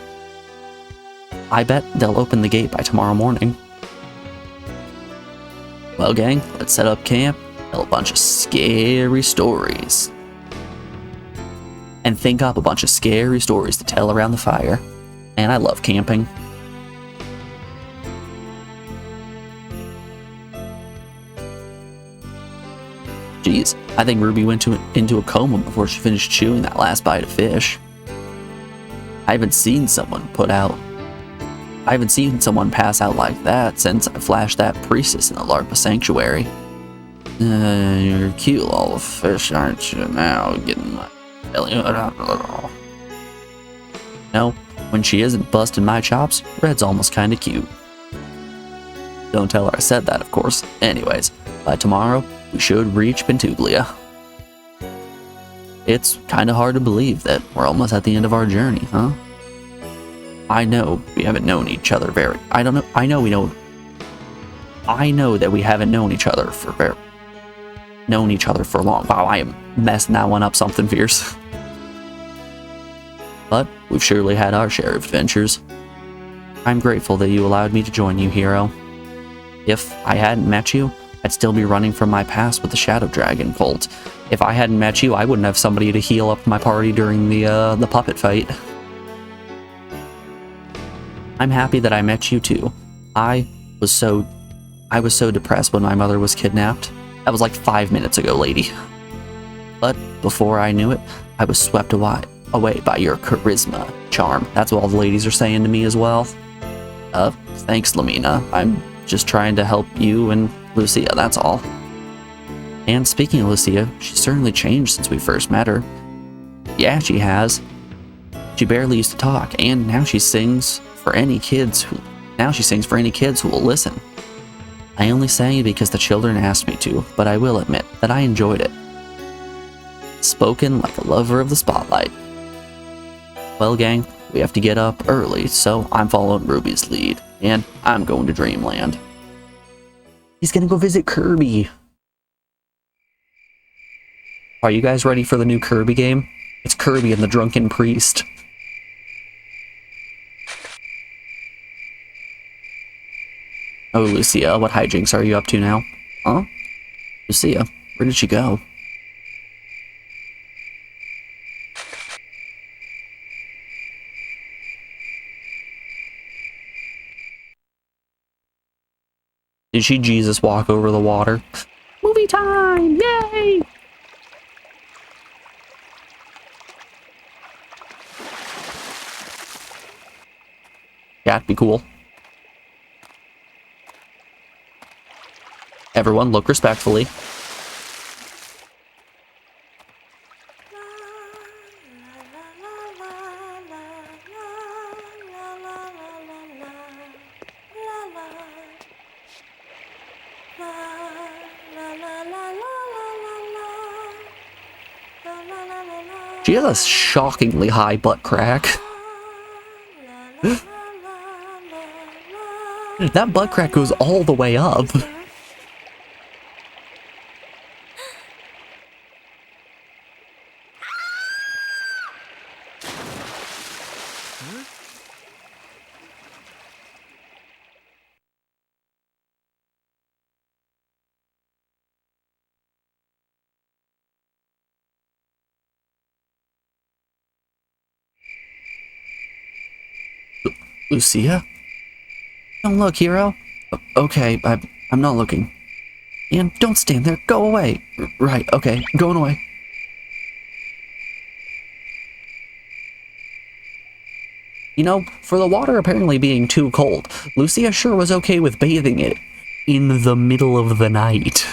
I bet they'll open the gate by tomorrow morning. Well, gang, let's set up camp, tell a bunch of scary stories. And think up a bunch of scary stories to tell around the fire. And I love camping. Jeez, I think Ruby went into a coma before she finished chewing that last bite of fish. I haven't seen someone pass out like that since I flashed that priestess in the LARPA sanctuary. You're a cute little fish, aren't you? Now getting my belly. No, when she isn't busting my chops, Red's almost kinda cute. Don't tell her I said that, of course. Anyways, by tomorrow, we should reach Pentuglia. It's kinda hard to believe that we're almost at the end of our journey, huh? I know we haven't known each other I know that we haven't known each other for long. Wow, I am messing that one up something fierce. But we've surely had our share of adventures. I'm grateful that you allowed me to join you, hero. If I hadn't met you, I'd still be running from my past with the Shadow Dragon cult. If I hadn't met you, I wouldn't have somebody to heal up my party during the puppet fight. I'm happy that I met you too. I was so depressed when my mother was kidnapped. That was like 5 minutes ago, lady. But before I knew it, I was swept away by your charisma, charm. That's what all the ladies are saying to me as well. Thanks, Lamina. I'm just trying to help you and Lucia, that's all. And speaking of Lucia, she's certainly changed since we first met her. Yeah, she has. She barely used to talk, and now she sings for any kids who will listen. I only sang because the children asked me to, but I will admit that I enjoyed it. Spoken like a lover of the spotlight. Well, gang, we have to get up early, so I'm following Ruby's lead, and I'm going to Dreamland. He's gonna go visit Kirby. Are you guys ready for the new Kirby game? It's Kirby and the Drunken Priest. Oh, Lucia, what hijinks are you up to now? Huh? Lucia, where did she go? Did she Jesus walk over the water? Movie time! Yay! Yeah, it'd be cool. Everyone, look respectfully. She has a shockingly high butt crack. That butt crack goes all the way up. Lucia? Don't look, hero. Okay, I'm not looking. And don't stand there. Go away. Right, okay. I'm going away. You know, for the water apparently being too cold, Lucia sure was okay with bathing it in the middle of the night.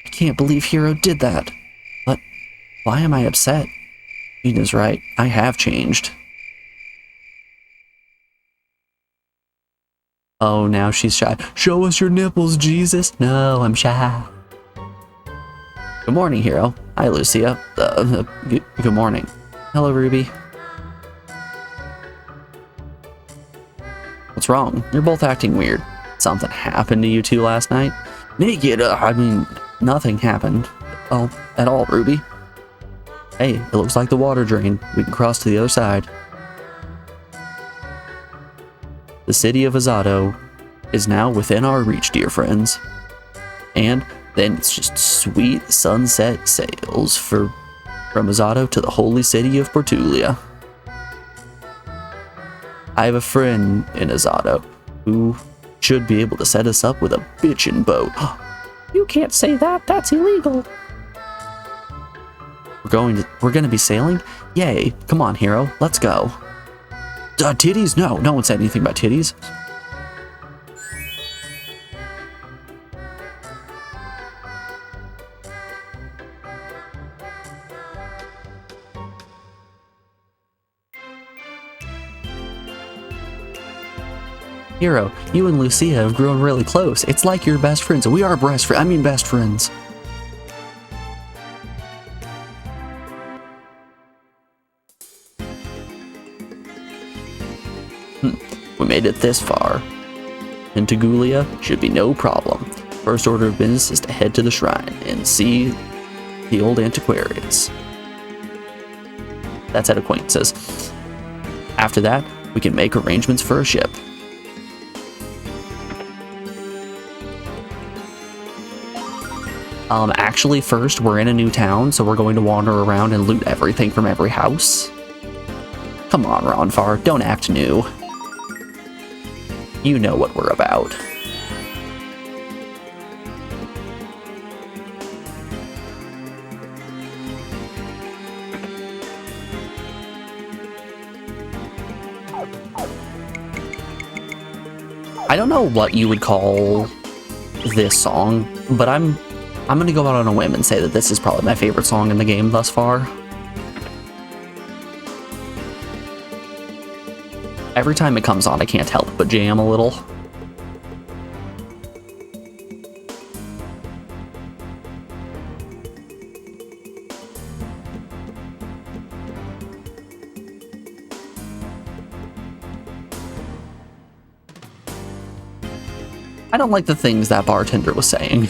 I can't believe Hero did that. But why am I upset? Gina's right. I have changed. Oh, now she's shy. Show us your nipples, Jesus. No, I'm shy. Good morning, hero. Hi, Lucia. Good morning. Hello, Ruby. What's wrong? You're both acting weird. Something happened to you two last night? Naked, I mean, nothing happened. Oh, at all, Ruby. Hey, it looks like the water drain. We can cross to the other side. The city of Azado is now within our reach, dear friends. And then it's just sweet sunset sails from Azado to the holy city of Portulia. I have a friend in Azado who should be able to set us up with a bitchin' boat. You can't say that. That's illegal. We're gonna be sailing? Yay. Come on, hero. Let's go. Titties? No, no one said anything about titties. Hero, you and Lucia have grown really close. It's like you're best friends. We are best friends. We made it this far. And Tagulia should be no problem. First order of business is to head to the shrine and see the old antiquarians. That's at acquaintances. After that, we can make arrangements for a ship. Actually, first, we're in a new town, so we're going to wander around and loot everything from every house. Come on, Ronfar, don't act new. You know what we're about. I don't know what you would call this song, but I'm gonna go out on a whim and say that this is probably my favorite song in the game thus far. Every time it comes on, I can't help but jam a little. I don't like the things that bartender was saying.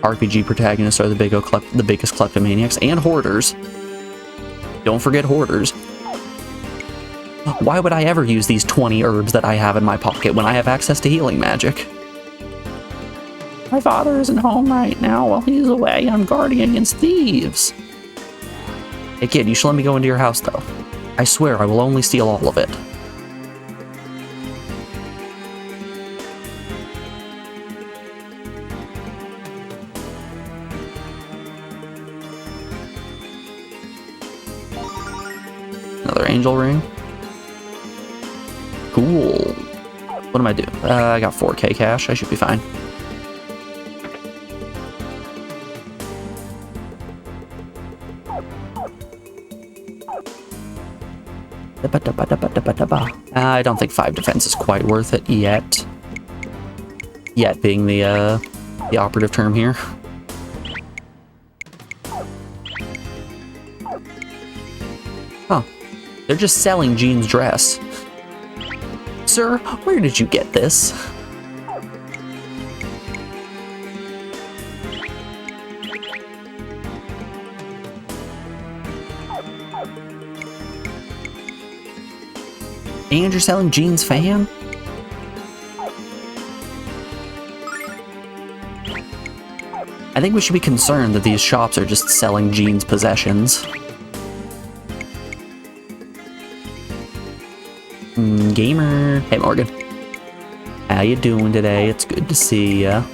RPG protagonists are the biggest kleptomaniacs and hoarders. Don't forget hoarders. Why would I ever use these 20 herbs that I have in my pocket when I have access to healing magic? My father isn't home right now while he's away on guarding against thieves. Hey kid, you should let me go into your house though. I swear I will only steal all of it. Another angel ring. Cool. What am I doing? I got 4K cash. I should be fine. I don't think 5 defense is quite worth it yet. Yet being the operative term here. Huh. They're just selling Jean's dress. Sir, where did you get this? And you're selling Jean's fan? I think we should be concerned that these shops are just selling Jean's possessions. Gamer. Hey, Morgan. How you doing today? It's good to see ya.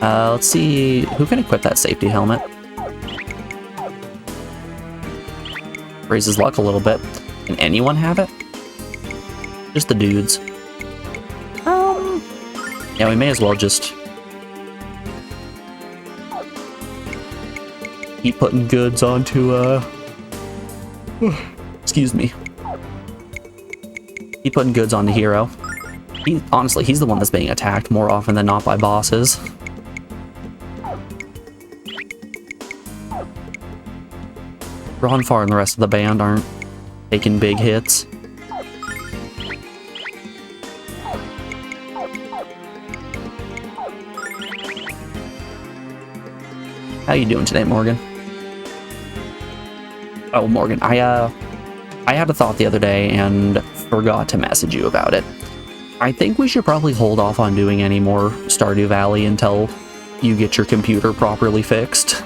Let's see. Who can equip that safety helmet? Raises luck a little bit. Can anyone have it? Just the dudes. Yeah, we may as well just keep putting goods onto, excuse me. Keep putting goods onto Hero. Honestly, he's the one that's being attacked more often than not by bosses. Ronfar and the rest of the band aren't taking big hits. How you doing today, Morgan? Oh, Morgan, I had a thought the other day and forgot to message you about it. I think we should probably hold off on doing any more Stardew Valley until you get your computer properly fixed.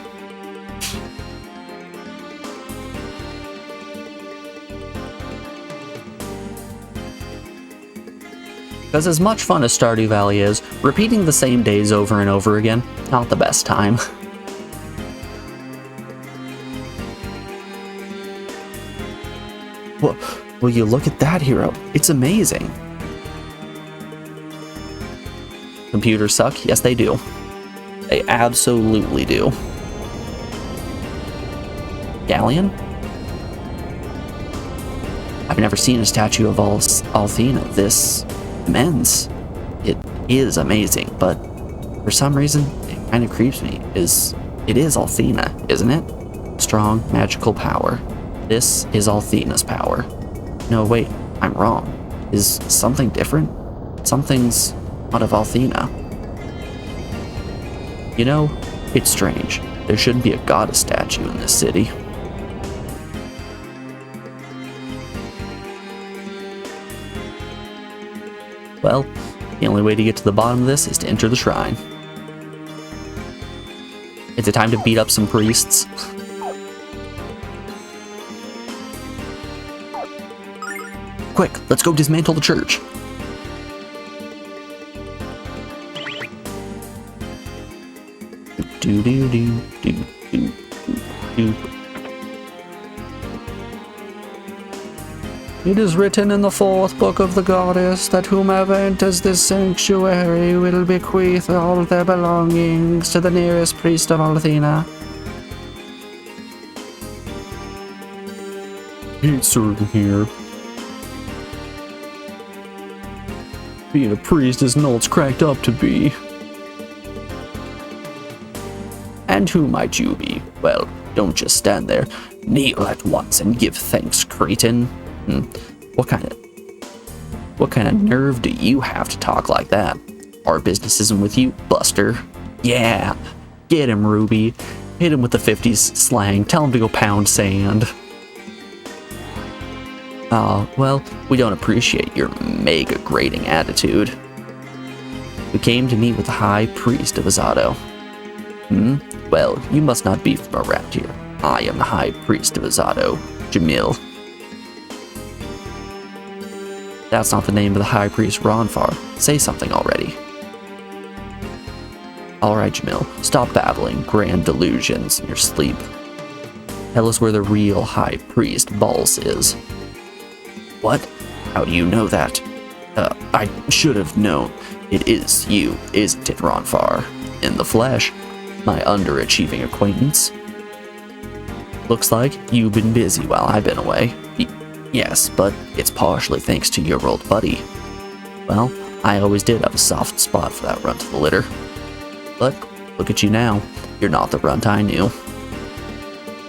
Because as much fun as Stardew Valley is, repeating the same days over and over again, not the best time. Well, will you look at that, Hero? It's amazing. Computers suck? Yes, they do. They absolutely do. Galleon? I've never seen a statue of Althena this immense. It is amazing, but for some reason, it kind of creeps me. It is Althena, isn't it? Strong, magical power. This is Althena's power. No, wait, I'm wrong. Is something different? Something's not of Althena. You know, it's strange. There shouldn't be a goddess statue in this city. Well, the only way to get to the bottom of this is to enter the shrine. Is it time to beat up some priests? Quick, let's go dismantle the church. Do do do do do do. It is written in the 4th book of the goddess that whomever enters this sanctuary will bequeath all their belongings to the nearest priest of Althena. Hate serving here. Being a priest isn't all it's cracked up to be. And who might you be? Well, don't just stand there. Kneel at once and give thanks, Cretan. What kind of nerve do you have to talk like that? Our business isn't with you, Buster. Yeah, get him, Ruby. Hit him with the 50s slang. Tell him to go pound sand. Well, we don't appreciate your mega grating attitude. We came to meet with the High Priest of Azado. Well, you must not be from around here. I am the High Priest of Azado, Jamil. That's not the name of the High Priest Ronfar. Say something already. Alright, Jamil, stop babbling grand delusions in your sleep. Tell us where the real High Priest Balls is. What? How do you know that? I should have known. It is you, isn't it, Ronfar? In the flesh, my underachieving acquaintance. Looks like you've been busy while I've been away. Yes, but it's partially thanks to your old buddy. Well, I always did have a soft spot for that runt of the litter. But look at you now. You're not the runt I knew.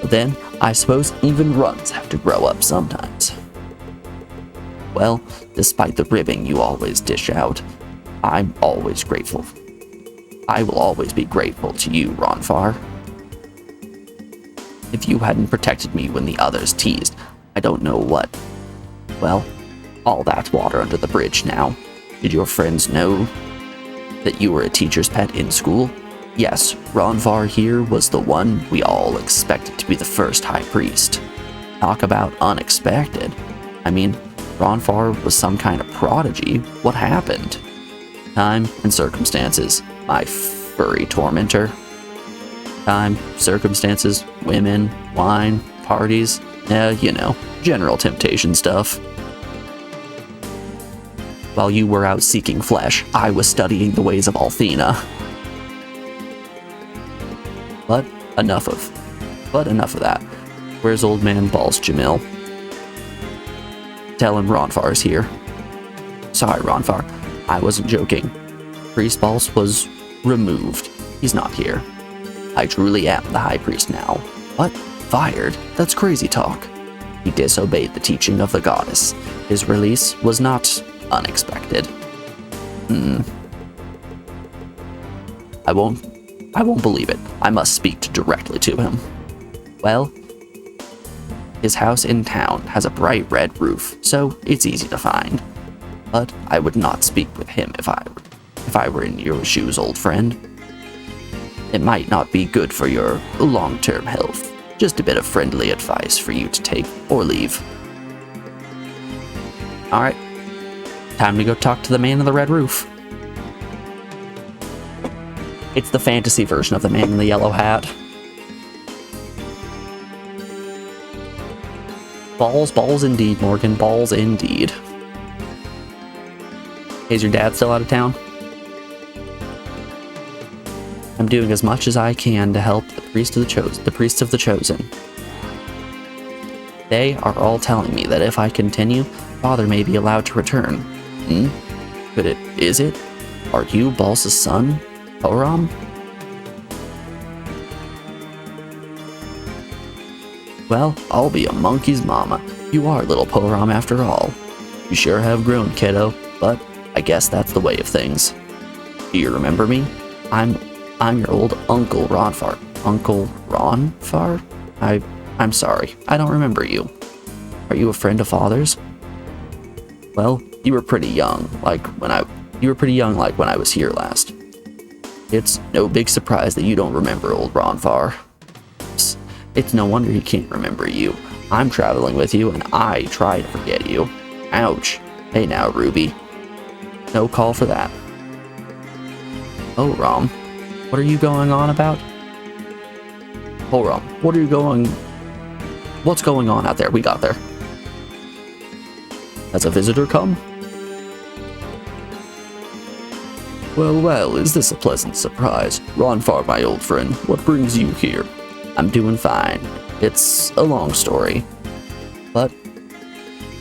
But then, I suppose even runts have to grow up sometimes. Well, despite the ribbing you always dish out, I'm always grateful. I will always be grateful to you, Ronfar. If you hadn't protected me when the others teased, I don't know what. Well, all that's water under the bridge now. Did your friends know that you were a teacher's pet in school? Yes, Ronfar here was the one we all expected to be the first High Priest. Talk about unexpected. I mean, Ronfar was some kind of prodigy. What happened? Time and circumstances, my furry tormentor. Time, circumstances, women, wine, parties, you know, general temptation stuff. While you were out seeking flesh, I was studying the ways of Althena. But enough of that. Where's old man Balls Jamil? Tell him Ronfar's here. Sorry, Ronfar. I wasn't joking. Priest Balls was removed. He's not here. I truly am the High Priest now. What? Fired? That's crazy talk. He disobeyed the teaching of the goddess. His release was not unexpected. I won't believe it. I must speak directly to him. Well, his house in town has a bright red roof, so it's easy to find. But I would not speak with him if I were in your shoes, old friend. It might not be good for your long-term health. Just a bit of friendly advice for you to take or leave. Alright. Time to go talk to the man in the red roof. It's the fantasy version of the man in the yellow hat. Balls indeed, Morgan. Balls indeed. Is your dad still out of town? I'm doing as much as I can to help the priests of the chosen. They are all telling me that if I continue, Father may be allowed to return. Is it? Are you Balls' son, Poram? Well, I'll be a monkey's mama. You are little Poram after all. You sure have grown, kiddo, but I guess that's the way of things. Do you remember me? I'm your old Uncle Ronfar. Uncle Ronfar? I'm sorry, I don't remember you. Are you a friend of Father's? Well, you were pretty young, like when I was here last. It's no big surprise that you don't remember old Ronfar. It's no wonder he can't remember you. I'm traveling with you, and I try to forget you. Ouch. Hey now, Ruby. No call for that. Oh, Rom. What are you going on about? Oh, Rom. What's going on out there? We got there. Has a visitor come? Well, is this a pleasant surprise? Ronfar, my old friend, what brings you here? I'm doing fine. It's a long story, but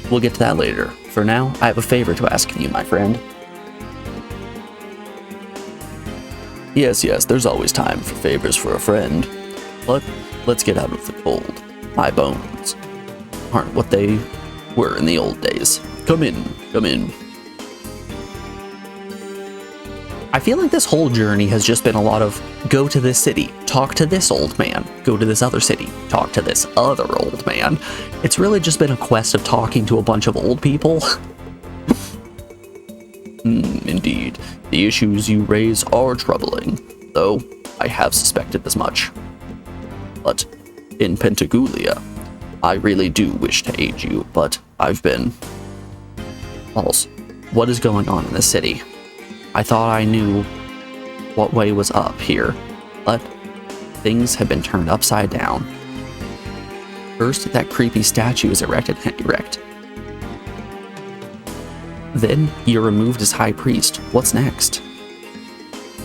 we'll get to that later. For now, I have a favor to ask of you, my friend. Yes, there's always time for favors for a friend. But let's get out of the cold. My bones aren't what they were in the old days. Come in. I feel like this whole journey has just been a lot of go to this city, talk to this old man, go to this other city, talk to this other old man. It's really just been a quest of talking to a bunch of old people. Indeed. The issues you raise are troubling, though I have suspected as much. But in Pentagulia, I really do wish to aid you, but I've been... Balls, what is going on in this city? I thought I knew what way was up here, but things have been turned upside down. First, that creepy statue is erect. Then, you're removed as High Priest. What's next?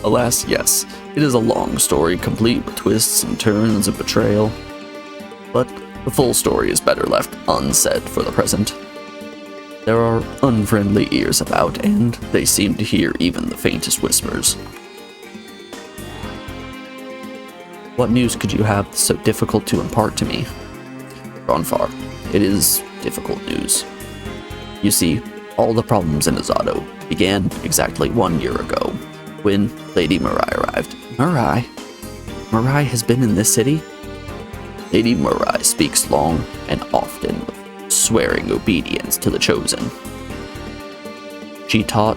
Alas, yes. It is a long story, complete with twists and turns and betrayal. But the full story is better left unsaid for the present. There are unfriendly ears about, and they seem to hear even the faintest whispers. What news could you have so difficult to impart to me? Ronfar, it is difficult news. You see, all the problems in Azado began exactly 1 year ago, when Lady Mirai arrived. Mirai has been in this city? Lady Mirai speaks long and often with swearing obedience to the Chosen. She taught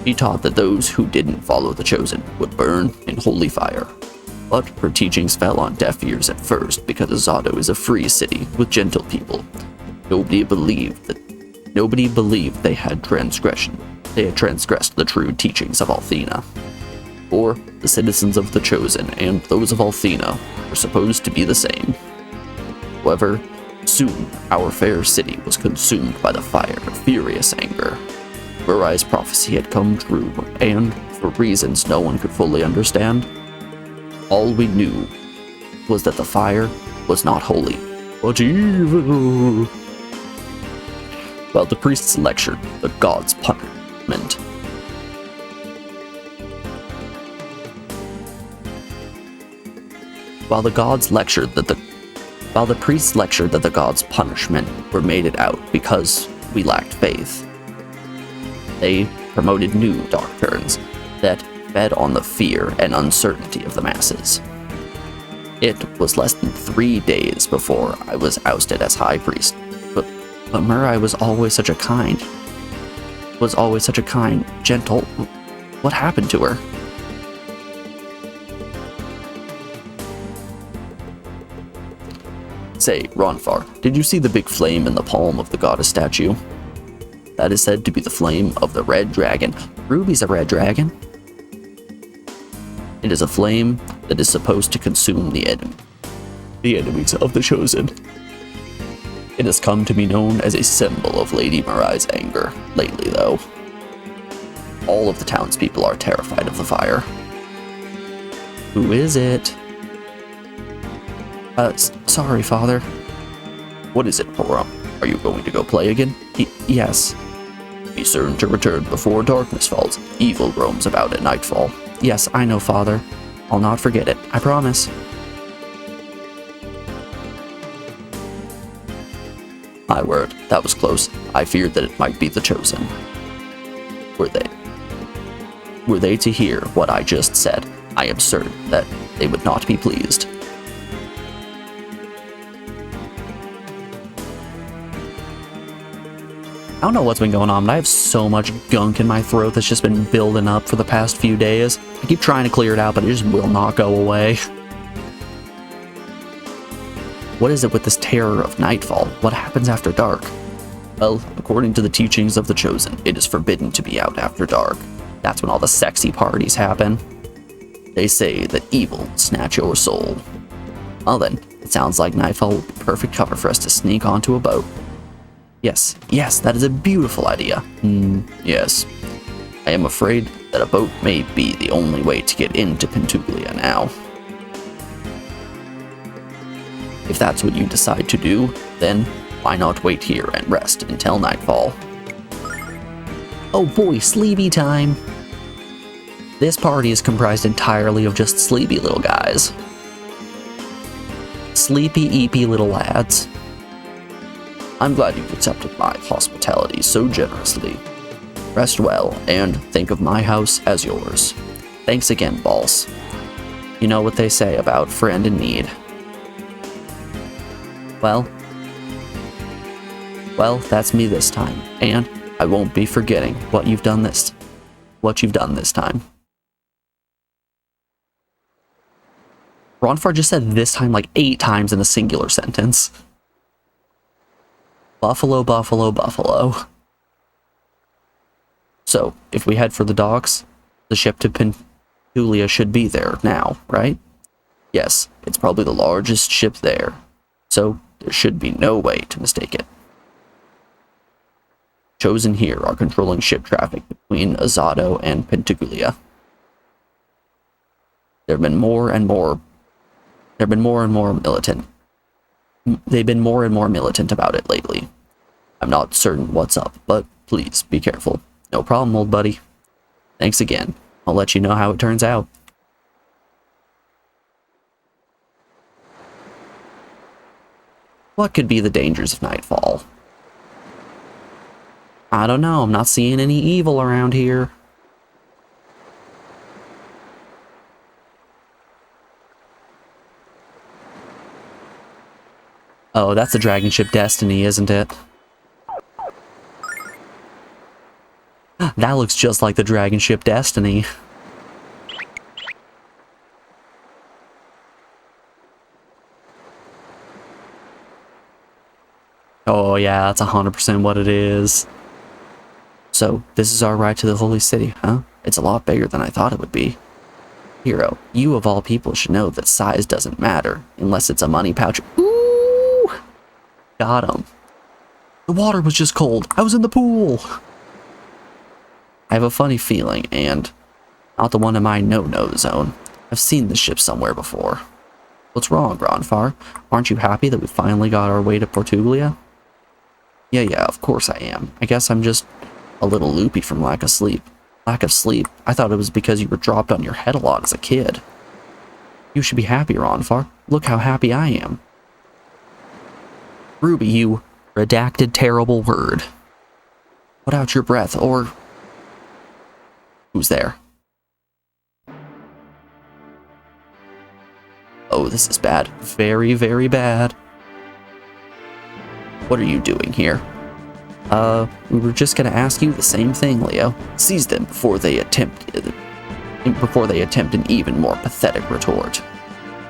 that those who didn't follow the Chosen would burn in holy fire. But her teachings fell on deaf ears at first because Azado is a free city with gentle people. Nobody believed they had transgressed the true teachings of Althena. For the citizens of the Chosen and those of Althena were supposed to be the same. However, Soon, our fair city was consumed by the fire of furious anger. Mirai's prophecy had come true, and, for reasons no one could fully understand, all we knew was that the fire was not holy, but evil. While the priests lectured the gods' punishment, while the priests lectured that the gods' punishment were meted out because we lacked faith, they promoted new doctrines that fed on the fear and uncertainty of the masses. It was less than 3 days before I was ousted as high priest, but Mirai was always such a kind, gentle. What happened to her? Say, Ronfar, did you see the big flame in the palm of the goddess statue? That is said to be the flame of the red dragon. Ruby's a red dragon. It is a flame that is supposed to consume the enemies of the Chosen. It has come to be known as a symbol of Lady Mirai's anger lately, though. All of the townspeople are terrified of the fire. Who is it? Sorry, Father. What is it, Porum? Are you going to go play again? Yes. Be certain to return before darkness falls. Evil roams about at nightfall. Yes, I know, Father. I'll not forget it. I promise. My word, that was close. I feared that it might be the Chosen. Were they to hear what I just said, I am certain that they would not be pleased. I don't know what's been going on, but I have so much gunk in my throat that's just been building up for the past few days. I keep trying to clear it out, but it just will not go away. What is it with this terror of nightfall? What happens after dark? Well, according to the teachings of the Chosen, it is forbidden to be out after dark. That's when all the sexy parties happen. They say that evil will snatch your soul. Well then, it sounds like nightfall will be perfect cover for us to sneak onto a boat. Yes, that is a beautiful idea. Yes. I am afraid that a boat may be the only way to get into Pentuglia now. If that's what you decide to do, then why not wait here and rest until nightfall? Oh boy, sleepy time! This party is comprised entirely of just sleepy little guys. Sleepy, eepy little lads. I'm glad you've accepted my hospitality so generously. Rest well, and think of my house as yours. Thanks again, boss. You know what they say about friend in need. Well, that's me this time, and I won't be forgetting what you've done this time. Ronfar just said this time like 8 times in a singular sentence. Buffalo, buffalo, buffalo. So, if we head for the docks, the ship to Pentuglia should be there now, right? Yes, it's probably the largest ship there, so there should be no way to mistake it. Chosen here are controlling ship traffic between Azado and Pentuglia. They've been more and more militant about it lately. I'm not certain what's up, but please be careful. No problem, old buddy. Thanks again. I'll let you know how it turns out. What could be the dangers of nightfall? I don't know. I'm not seeing any evil around here. Oh, that's the dragon ship Destiny, isn't it? That looks just like the dragon ship Destiny. Oh yeah, that's 100% what it is. So, this is our ride to the Holy City, huh? It's a lot bigger than I thought it would be. Hero, you of all people should know that size doesn't matter, unless it's a money pouch. Ooh! Got him. The water was just cold. I was in the pool. I have a funny feeling, and not the one in my no-no zone. I've seen this ship somewhere before. What's wrong, Gronfar? Aren't you happy that we finally got our way to Portuglia? Yeah, of course I am. I guess I'm just a little loopy from lack of sleep. Lack of sleep? I thought it was because you were dropped on your head a lot as a kid. You should be happy, Ronfar. Look how happy I am. Ruby, you redacted terrible word. Put out your breath, or... Who's there? Oh, this is bad. Very, very bad. What are you doing here? We were just gonna ask you the same thing, Leo. Seize them before they attempt an even more pathetic retort.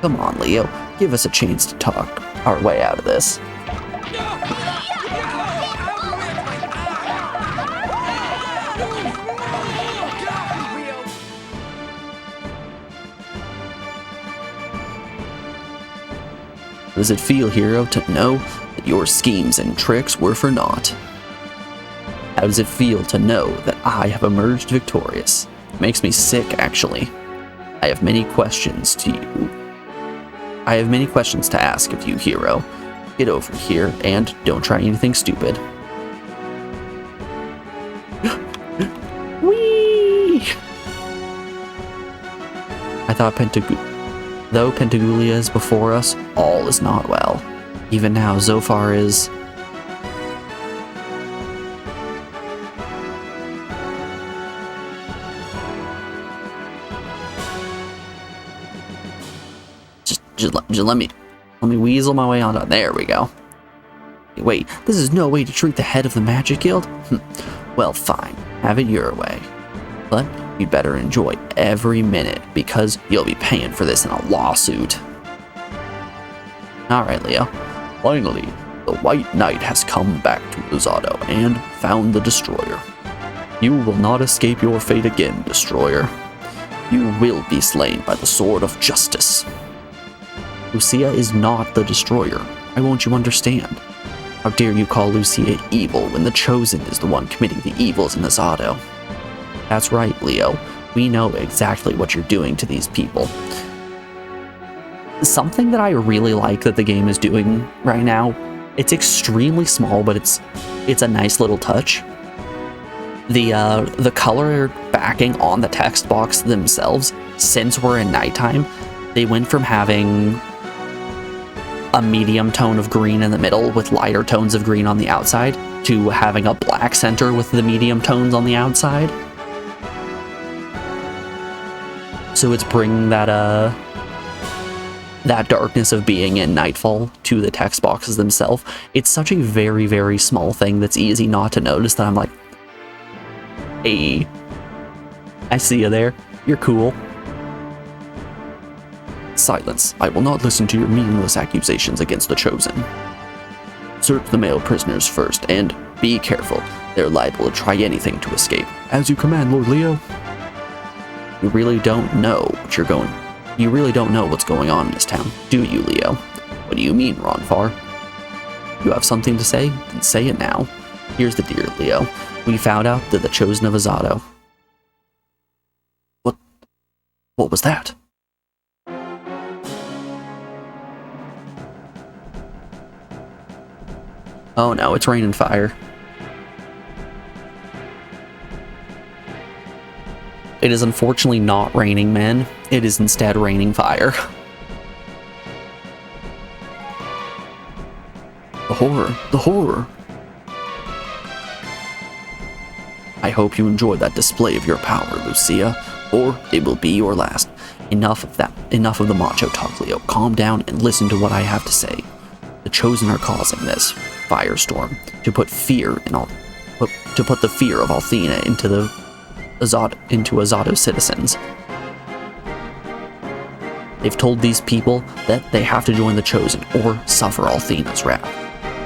Come on, Leo. Give us a chance to talk our way out of this. How does it feel, hero, to know that your schemes and tricks were for naught? How does it feel to know that I have emerged victorious? It makes me sick, actually. I have many questions to ask of you, hero. Get over here and don't try anything stupid. Whee! I thought Though Pentagulia is before us, all is not well. Even now, Zophar is... Just let me weasel my way on down. There we go. Wait, this is no way to treat the head of the Magic Guild? Well, fine. Have it your way. But you'd better enjoy every minute, because you'll be paying for this in a lawsuit. Alright, Leo. Finally, the White Knight has come back to Azado and found the Destroyer. You will not escape your fate again, Destroyer. You will be slain by the sword of justice. Lucia is not the Destroyer. Why won't you understand? How dare you call Lucia evil when the Chosen is the one committing the evils in Azado? That's right, Leo. We know exactly what you're doing to these people. Something that I really like that the game is doing right now, it's extremely small, but it's a nice little touch. The color backing on the text box themselves, since we're in nighttime, they went from having a medium tone of green in the middle with lighter tones of green on the outside to having a black center with the medium tones on the outside. So it's bringing that darkness of being in Nightfall to the text boxes themselves. It's such a very, very small thing that's easy not to notice that I'm like, hey, I see you there. You're cool. Silence. I will not listen to your meaningless accusations against the Chosen. Search the male prisoners first, and be careful. They're liable to try anything to escape. As you command, Lord Leo. You really don't know what's going on in this town, do you, Leo? What do you mean, Ronfar? You have something to say? Then say it now. Here's the deal, Leo. We found out that the Chosen of Azado. What was that? Oh no, it's raining fire. It is unfortunately not raining men. It is instead raining fire. The horror, the horror. I hope you enjoy that display of your power, Lucia, or it will be your last. Enough of that. Enough of the macho talk, Leo. Calm down and listen to what I have to say. The Chosen are causing this firestorm to put the fear of Althena into Azado citizens. They've told these people that they have to join the Chosen or suffer Althena's wrath.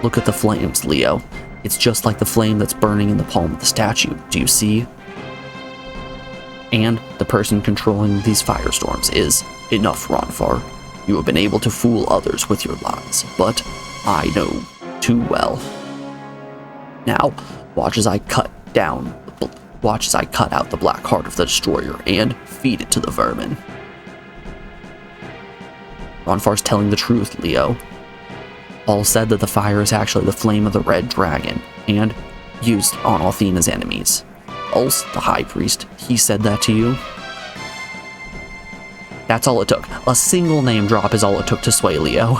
Look at the flames, Leo. It's just like the flame that's burning in the palm of the statue. Do you see? And the person controlling these firestorms is enough, Ronfar. You have been able to fool others with your lies, but I know too well. Now, watch as I cut out the black heart of the destroyer and feed it to the vermin. Ronfar's telling the truth, Leo. Paul said that the fire is actually the flame of the red dragon, and used on Athena's enemies. Ulse, the high priest, he said that to you? That's all it took. A single name drop is all it took to sway Leo.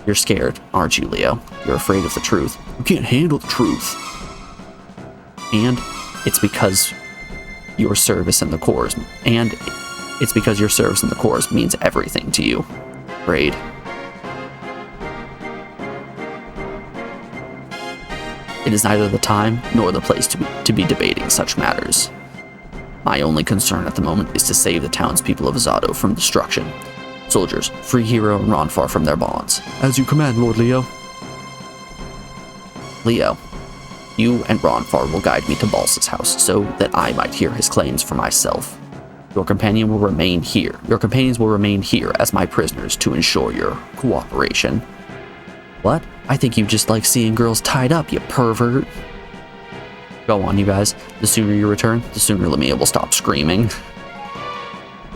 You're scared, aren't you, Leo? You're afraid of the truth. You can't handle the truth. And it's because your service in the Corps, means everything to you. Afraid. It is neither the time nor the place to be debating such matters. My only concern at the moment is to save the townspeople of Azado from destruction. Soldiers, free Hero and Ronfar from their bonds. As you command, Lord Leo. Leo, you and Ronfar will guide me to Balsa's house so that I might hear his claims for myself. Your companions will remain here as my prisoners to ensure your cooperation. What? I think you just like seeing girls tied up, you pervert. Go on, you guys. The sooner you return, the sooner Lamia will stop screaming.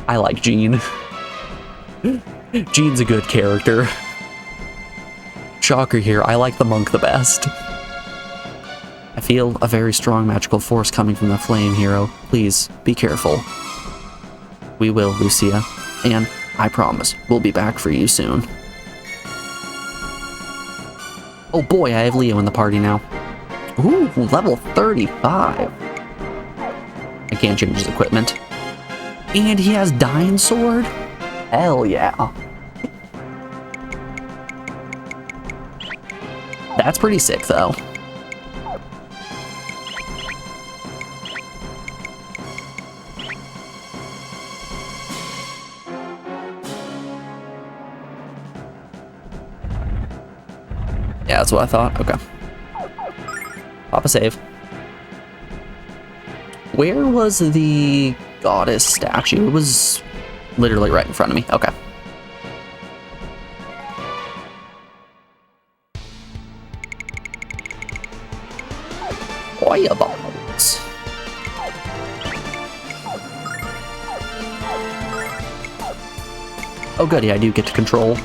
I like Jean. Jean's a good character. Shocker here, I like the monk the best. I feel a very strong magical force coming from the flame, Hero. Please, be careful. We will, Lucia. And I promise, we'll be back for you soon. Oh boy, I have Leo in the party now. Ooh, level 35. I can't change his equipment. And he has Dying Sword? Hell yeah. That's pretty sick, though. Yeah, that's what I thought. Okay. Pop a save. Where was the goddess statue? It was literally right in front of me. Okay. Fire balls. Oh goody, I do get to control.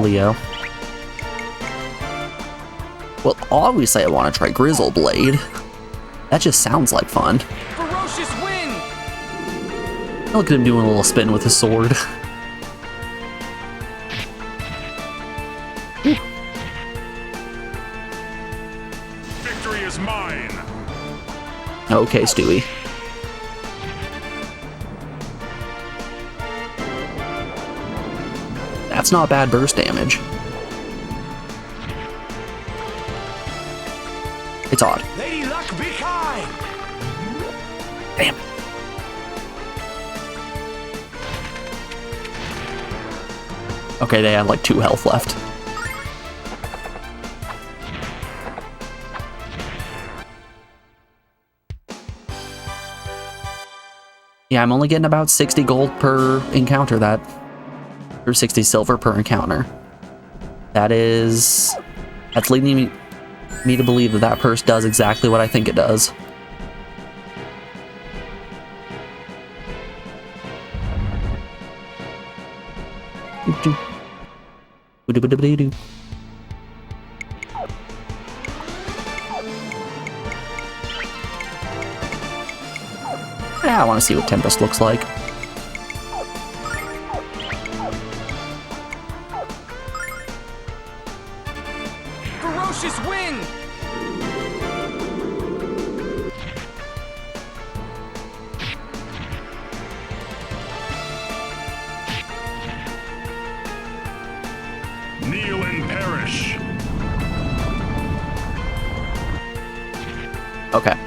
Leo. Well, obviously I want to try Grizzle Blade. That just sounds like fun. Ferocious wind! Look at him doing a little spin with his sword. Victory is mine. Okay, Stewie. That's not bad burst damage. It's odd. Lady Luck, be kind! Damn. Okay, they have like 2 health left. Yeah, I'm only getting about 60 gold per encounter or 60 silver per encounter. That's leading me to believe that purse does exactly what I think it does. Yeah, I want to see what Tempest looks like. Ferocious wind! Kneel and perish. Okay.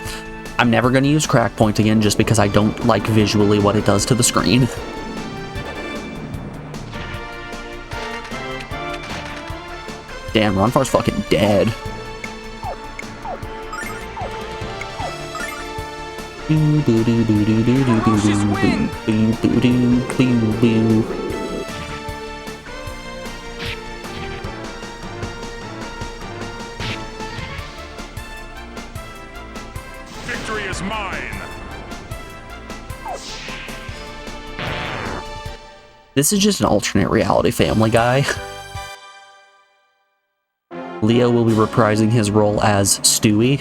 I'm never going to use Crack Point again just because I don't like visually what it does to the screen. Damn, Ronfar's fucking dead. This is just an alternate reality Family Guy. Leo will be reprising his role as Stewie.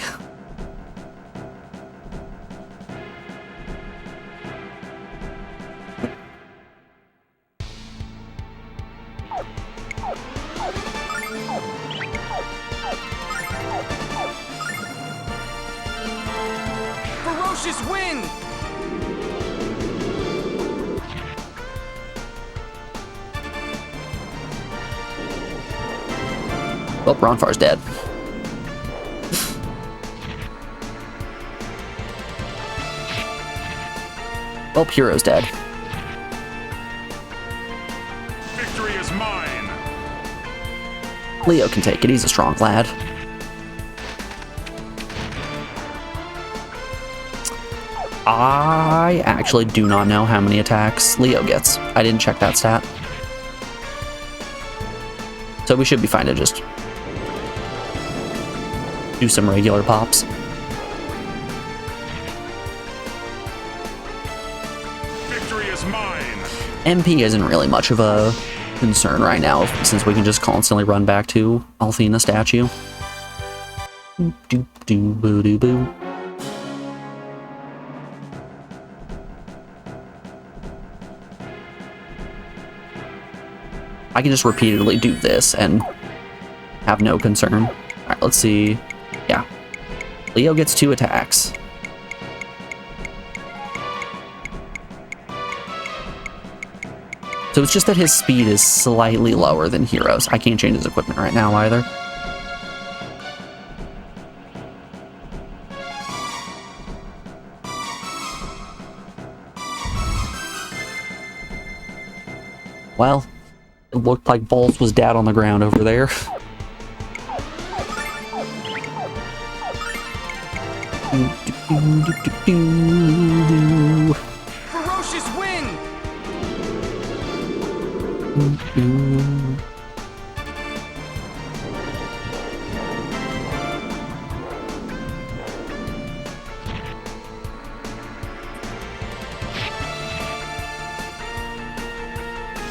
Ferocious wind! Well, Ronfar's dead. Well, Hero's dead. Victory is mine. Leo can take it, he's a strong lad. I actually do not know how many attacks Leo gets. I didn't check that stat. So we should be fine to just do some regular pops. Victory is mine. MP isn't really much of a concern right now, since we can just constantly run back to Althena statue. Boo-doo-boo-doo-boo. I can just repeatedly do this and have no concern. Alright, let's see. Yeah. Leo gets 2 attacks. So it's just that his speed is slightly lower than Hero's. I can't change his equipment right now either. Well, it looked like Balls was dead on the ground over there. Ferocious wind!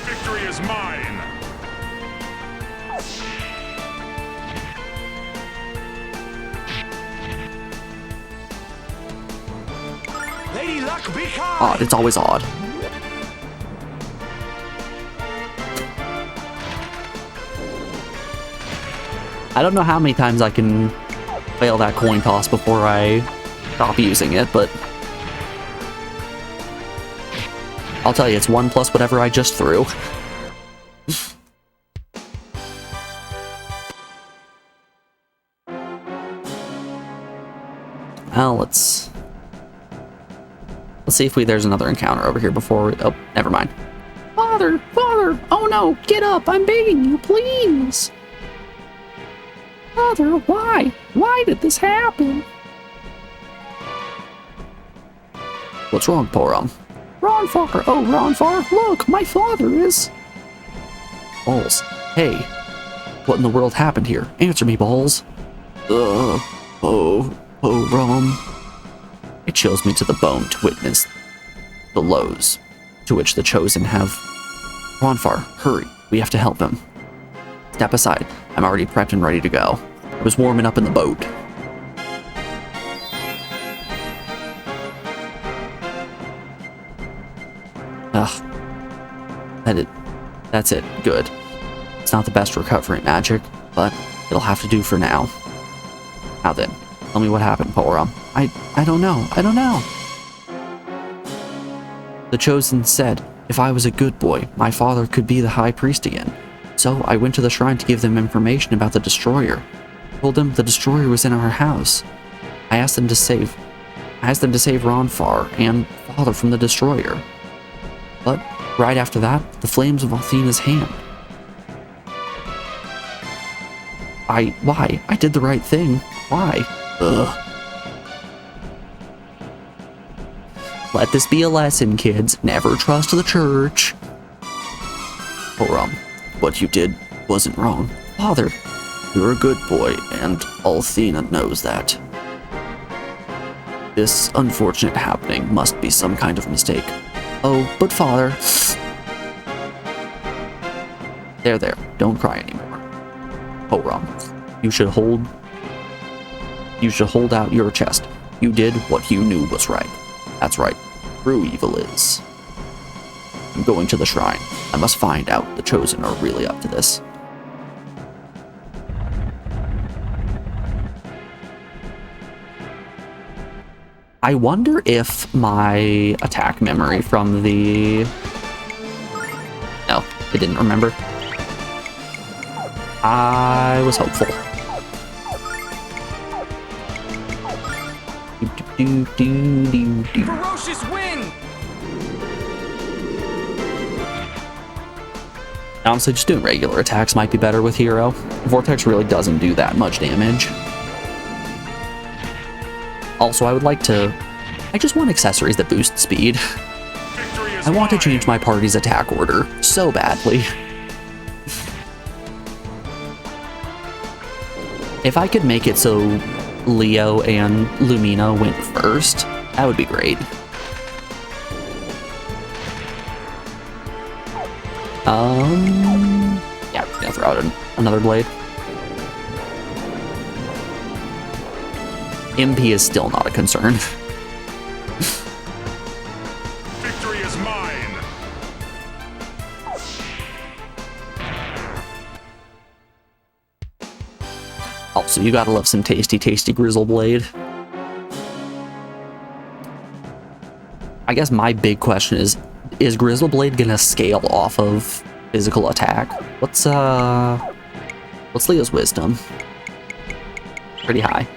Victory is mine. Lady Luck be kind! Odd, it's always odd. I don't know how many times I can fail that coin toss before I stop using it, but I'll tell you, it's 1 plus whatever I just threw. Well, let's see if there's another encounter over here before we, oh, never mind. Father! Father! Oh no! Get up! I'm begging you, please! Father, why? Why did this happen? What's wrong, Porum? Ronfar! Oh, Ronfar! Look! My father is... Balls. Hey, what in the world happened here? Answer me, Balls. Rom. It chills me to the bone to witness the lows to which the chosen have. Ronfar, hurry. We have to help him. Step aside. I'm already prepped and ready to go. I was warming up in the boat. Ugh. That's it. Good. It's not the best recovery magic, but it'll have to do for now. Now then, tell me what happened, Porum. I don't know. I don't know. The Chosen said, if I was a good boy, my father could be the High Priest again. So I went to the shrine to give them information about the Destroyer. I told them the Destroyer was in our house. I asked them to save Ronfar and Father from the Destroyer. But right after that, the flames of Althena's hand. Why? I did the right thing. Why? Ugh. Let this be a lesson, kids. Never trust the church. Porum, what you did wasn't wrong. Father, you're a good boy, and Althena knows that. This unfortunate happening must be some kind of mistake. Oh, but Father... There. Don't cry anymore. Horam, you should hold out your chest. You did what you knew was right. That's right. True evil is. I'm going to the shrine. I must find out the Chosen are really up to this. I wonder if my attack memory from the... No, it didn't remember. I was hopeful. Ferocious wind! Honestly, just doing regular attacks might be better with Hero. Vortex really doesn't do that much damage. Also, I would like to... I just want accessories that boost speed. I want to change my party's attack order so badly. If I could make it so Leo and Lumina went first, that would be great. Yeah, I'm just gonna throw out another blade. MP is still not a concern. Victory is mine. Also, you gotta love some tasty Grizzle Blade. I guess my big question is Grizzle Blade gonna scale off of physical attack? What's Leo's wisdom? Pretty high.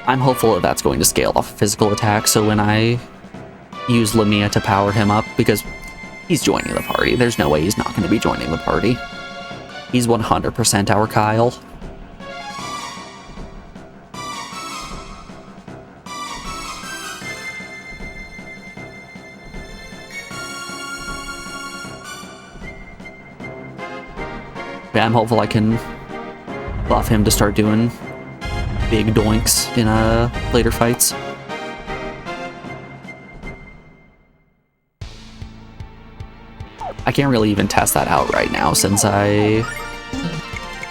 I'm hopeful that that's going to scale off physical attack, so when I use Lamia to power him up, because he's joining the party, there's no way he's not going to be joining the party. He's 100% our Kyle. Yeah, I'm hopeful I can buff him to start doing big doinks in later fights. I can't really even test that out right now since I'm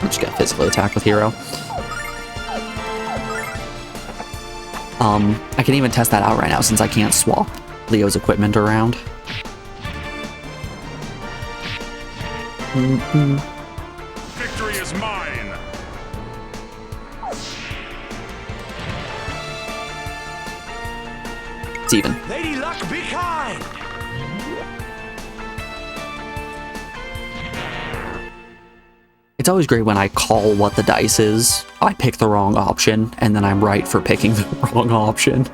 just gonna physically attack with Hero. I can even test that out right now since I can't swap Leo's equipment around. Victory is mine. It's even. Lady Luck, be kind! It's always great when I call what the dice is. I pick the wrong option, and then I'm right for picking the wrong option.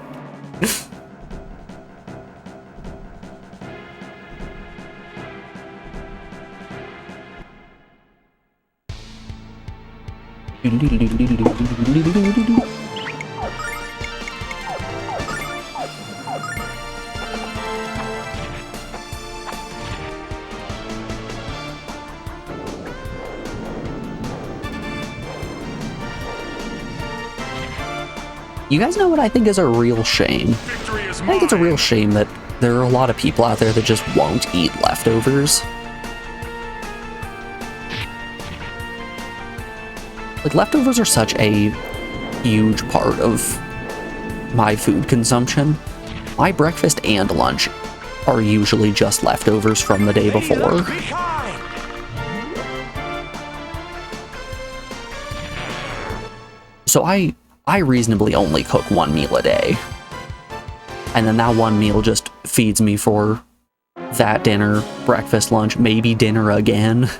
You guys know what I think is a real shame? I think it's a real shame that there are a lot of people out there that just won't eat leftovers. Like, leftovers are such a huge part of my food consumption. My breakfast and lunch are usually just leftovers from the day before. Be kind! So I reasonably only cook one meal a day. And then that one meal just feeds me for that dinner, breakfast, lunch, maybe dinner again.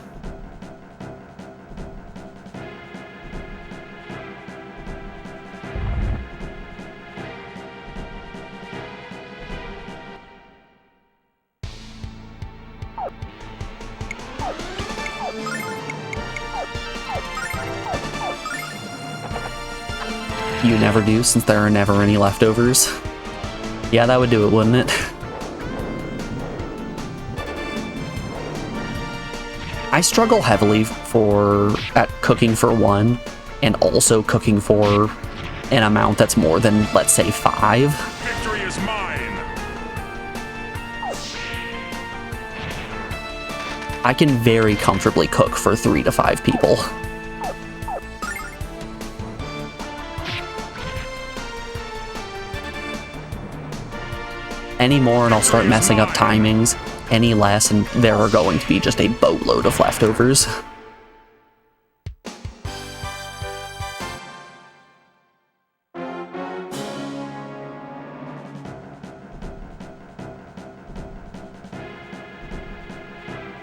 You never do, since there are never any leftovers. Yeah, that would do it, wouldn't it? I struggle heavily at cooking for one, and also cooking for an amount that's more than, let's say, 5. Victory is mine. I can very comfortably cook for 3 to 5 people. Any more and I'll start messing up timings. Any less and there are going to be just a boatload of leftovers.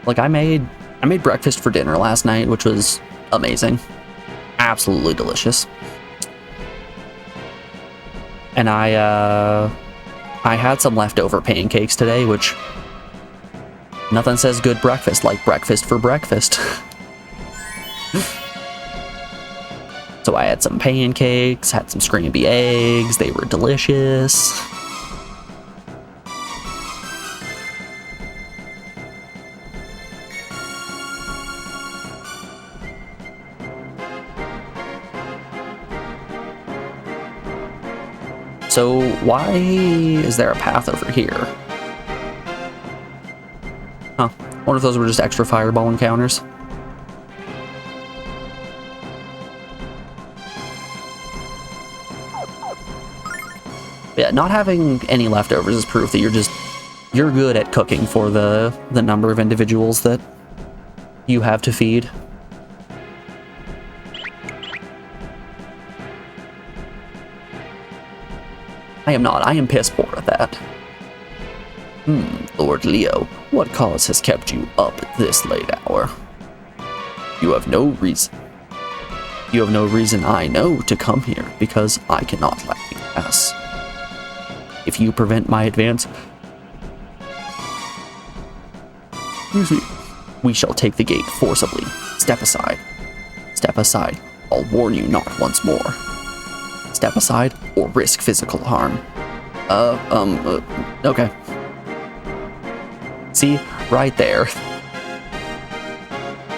Like I made breakfast for dinner last night, which was amazing. Absolutely delicious. And I had some leftover pancakes today, which nothing says good breakfast like breakfast for breakfast. So I had some pancakes, had some scrambled eggs, they were delicious. So why is there a path over here? Huh. Wonder if those were just extra fireball encounters. Yeah, not having any leftovers is proof that you're good at cooking for the number of individuals that you have to feed. I am not. I am piss poor at that. Lord Leo, what cause has kept you up at this late hour? You have no reason. You have no reason I know to come here, because I cannot let you pass. If you prevent my advance, we shall take the gate forcibly. Step aside. Step aside. I'll warn you not once more. Step aside or risk physical harm. Okay. See, right there.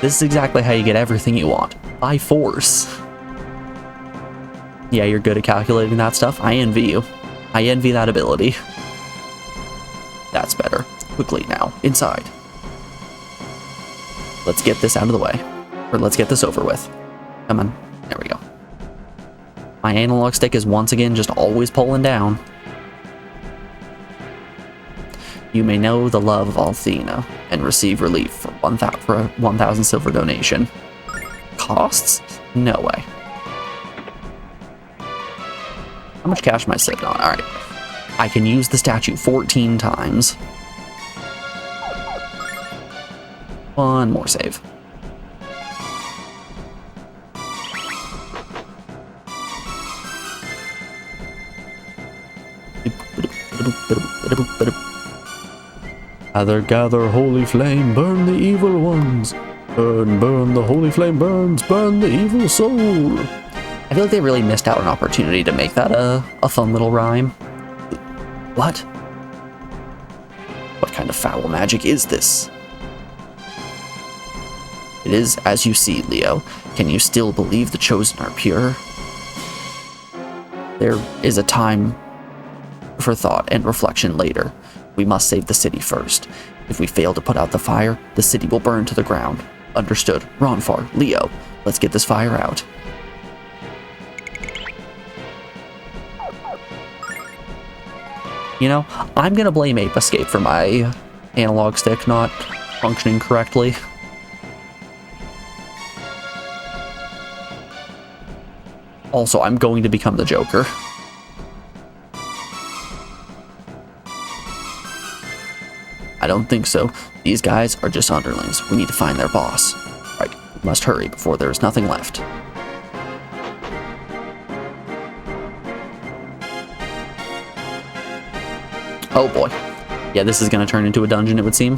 This is exactly how you get everything you want. By force. Yeah, you're good at calculating that stuff. I envy you. I envy that ability. That's better. Quickly now, inside. Let's get this out of the way. Or let's get this over with. Come on. There we go. My analog stick is once again just always pulling down. You may know the love of Althena and receive relief for a 1,000 silver donation. Costs? No way. How much cash am I sitting on? Alright. I can use the statue 14 times. One more save. Gather, holy flame, burn the evil ones. Burn, burn, the holy flame burns, burn the evil soul. I feel like they really missed out an opportunity to make that a fun little rhyme. What? What kind of foul magic is this? It is as you see, Leo. Can you still believe the chosen are pure? There is a time for thought and reflection later. We must save the city first. If we fail to put out the fire, the city will burn to the ground. Understood. Ronfar, Leo, let's get this fire out. You know, I'm gonna blame Ape Escape for my analog stick not functioning correctly. Also, I'm going to become the Joker. I don't think so. These guys are just underlings. We need to find their boss. Right, we must hurry before there is nothing left. Oh boy. Yeah, this is gonna turn into a dungeon, it would seem.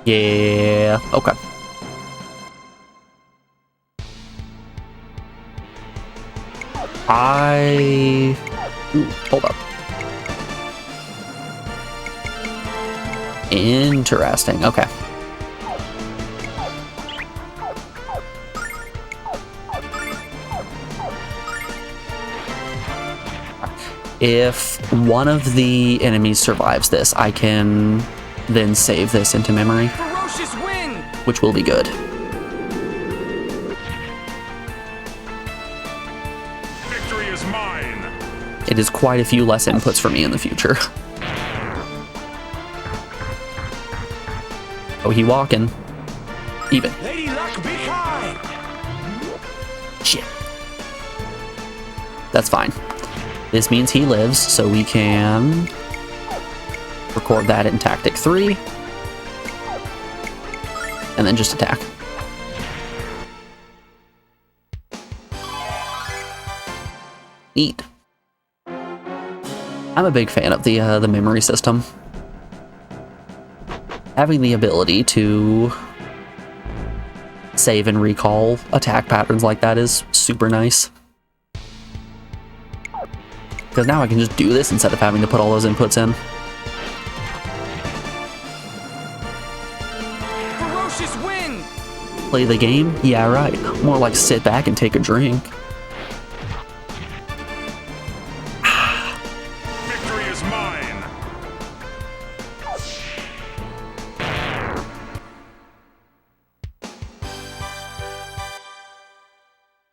Yeah, okay. Ooh, hold up. Interesting, okay. If one of the enemies survives this, I can then save this into memory, Ferocious wind! which will be good. Victory is mine. It is quite a few less inputs for me in the future. Oh, he walking. Even. Lady Luck be kind! Shit. That's fine. This means he lives, so we can record that in Tactic 3. And then just attack. Neat. I'm a big fan of the memory system. Having the ability to save and recall attack patterns like that is super nice. Because now I can just do this instead of having to put all those inputs in. Ferocious wind! Play the game? Yeah, right. More like sit back and take a drink. Victory is mine.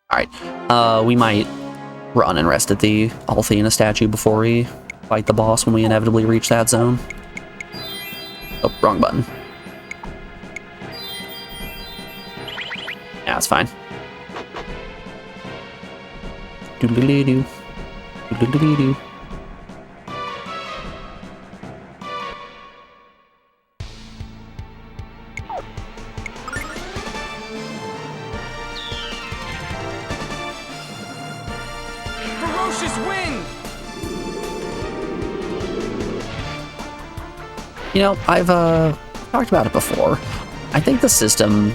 Alright, we might run and rest at the Althea statue before we fight the boss when we inevitably reach that zone. Oh, wrong button. Yeah, it's fine. Doodly-doo. Doodly-doo. Ferocious wind! You know, I've talked about it before. I think the system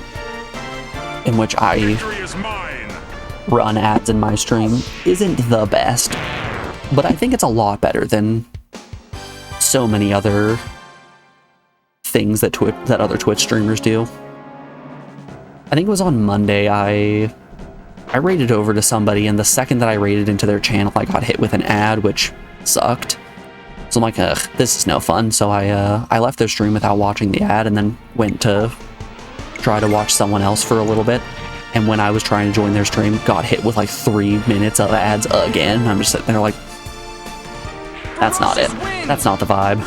in which I Victory is mine. run ads in my stream isn't the best, but I think it's a lot better than so many other things that other Twitch streamers do. I think it was on Monday I raided over to somebody, and the second that I raided into their channel, I got hit with an ad, which sucked. So I'm like, ugh, this is no fun. So I left their stream without watching the ad, and then went to try to watch someone else for a little bit. And when I was trying to join their stream, got hit with like 3 minutes of ads again. I'm just sitting there like, that's not it. That's not the vibe.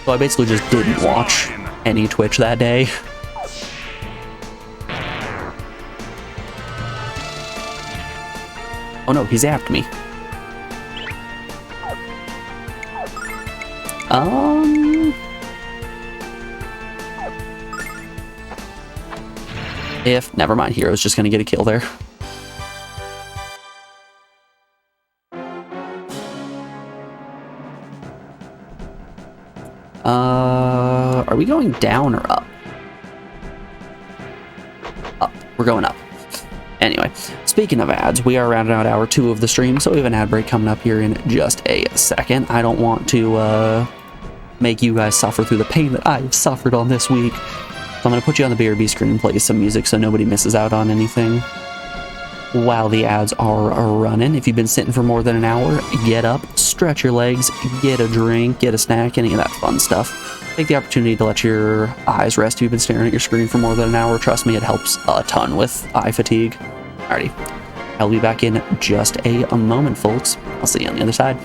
So I basically just didn't watch any Twitch that day. Oh no, he zapped me. Never mind, Hero's just gonna get a kill there. Are we going down or up? Up. We're going up. Anyway, speaking of ads, we are rounding out hour 2 of the stream, so we have an ad break coming up here in just a second. I don't want to make you guys suffer through the pain that I've suffered on this week. So I'm going to put you on the BRB screen and play some music so nobody misses out on anything while the ads are running. If you've been sitting for more than an hour, get up, stretch your legs, get a drink, get a snack, any of that fun stuff. Take the opportunity to let your eyes rest if you've been staring at your screen for more than an hour. Trust me, it helps a ton with eye fatigue. Alrighty, I'll be back in just a moment, folks. I'll see you on the other side.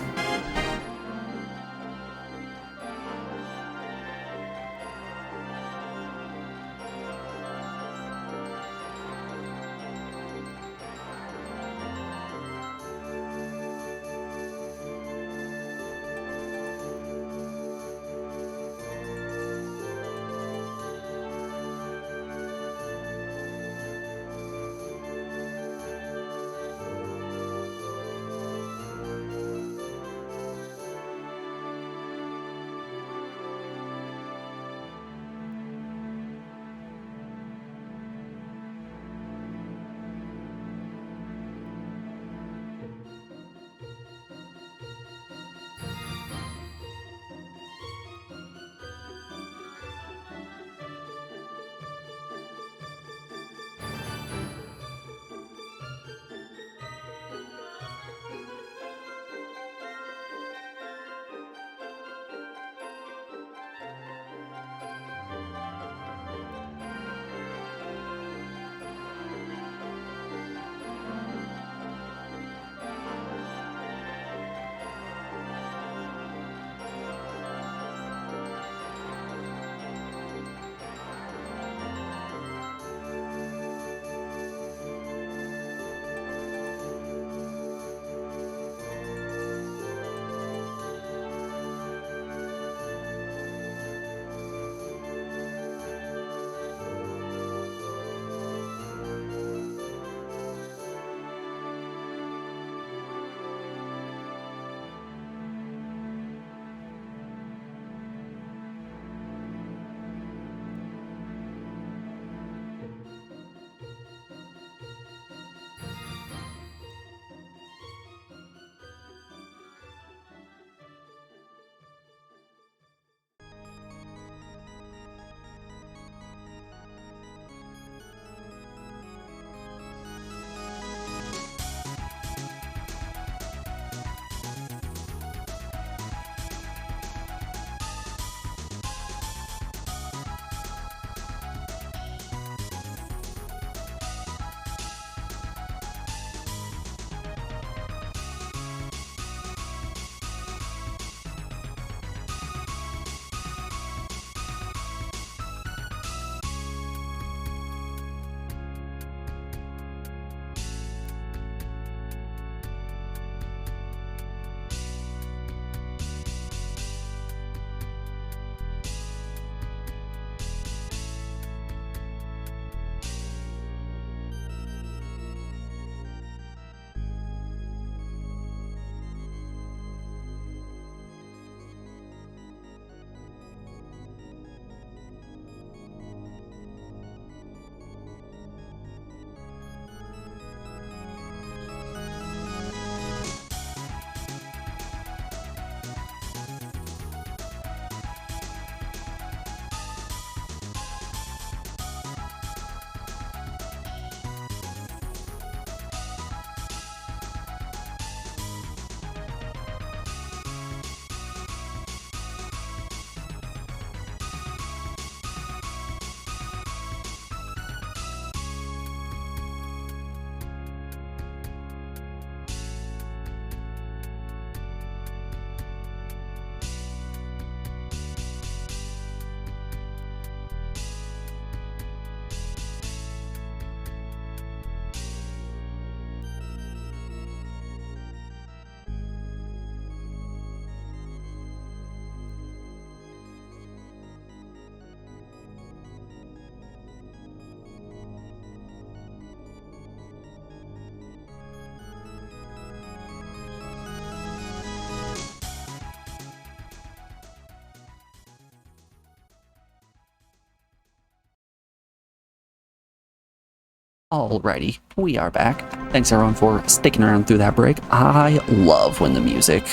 Alrighty, we are back. Thanks everyone for sticking around through that break. I love when the music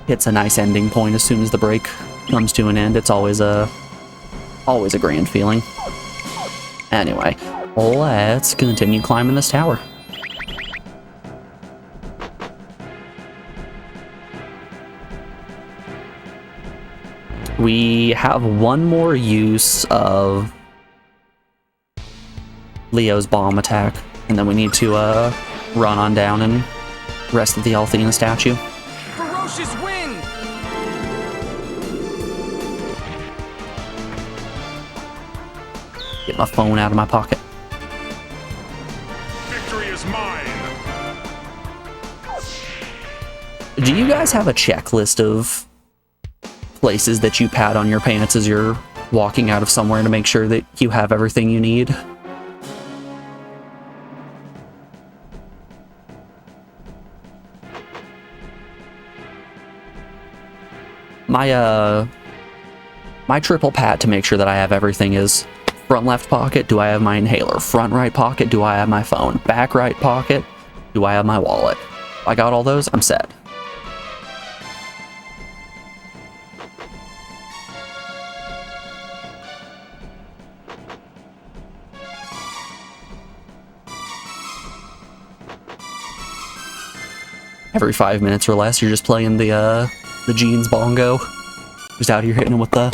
hits a nice ending point as soon as the break comes to an end. It's always a grand feeling. Anyway, let's continue climbing this tower. We have one more use of Leo's bomb attack, and then we need to run on down and rest of the Althena statue. Ferocious wind! Get my phone out of my pocket. Victory is mine. Do you guys have a checklist of places that you pat on your pants as you're walking out of somewhere to make sure that you have everything you need? My triple pat to make sure that I have everything is front left pocket, do I have my inhaler? Front right pocket, do I have my phone? Back right pocket, do I have my wallet? If I got all those, I'm set. Every 5 minutes or less, you're just playing the jeans bongo. Just out here hitting them with the...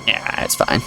Yeah, it's fine.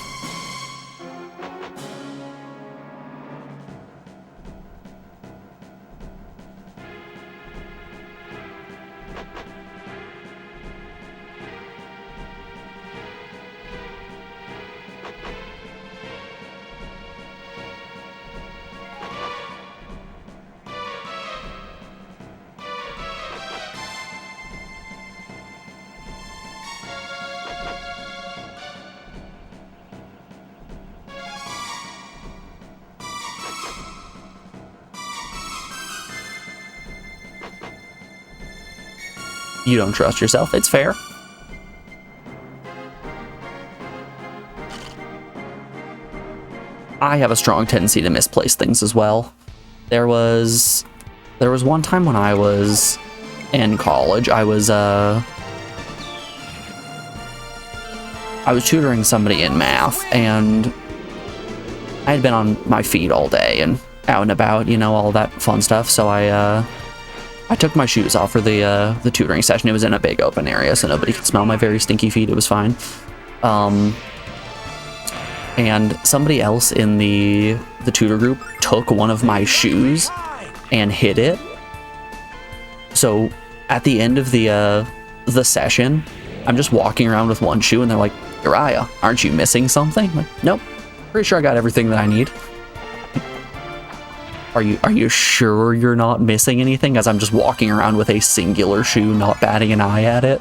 You don't trust yourself, it's fair. I have a strong tendency to misplace things as well. There was one time when I was in college, I was tutoring somebody in math, and I had been on my feet all day and out and about, you know, all that fun stuff, so I took my shoes off for the tutoring session. It was in a big open area, so nobody could smell my very stinky feet. It was fine. And somebody else in the tutor group took one of my shoes and hid it. So at the end of the session, I'm just walking around with one shoe, and they're like, "Uriah, aren't you missing something?" I'm like, nope, pretty sure I got everything that I need. Are you sure you're not missing anything? As I'm just walking around with a singular shoe, not batting an eye at it.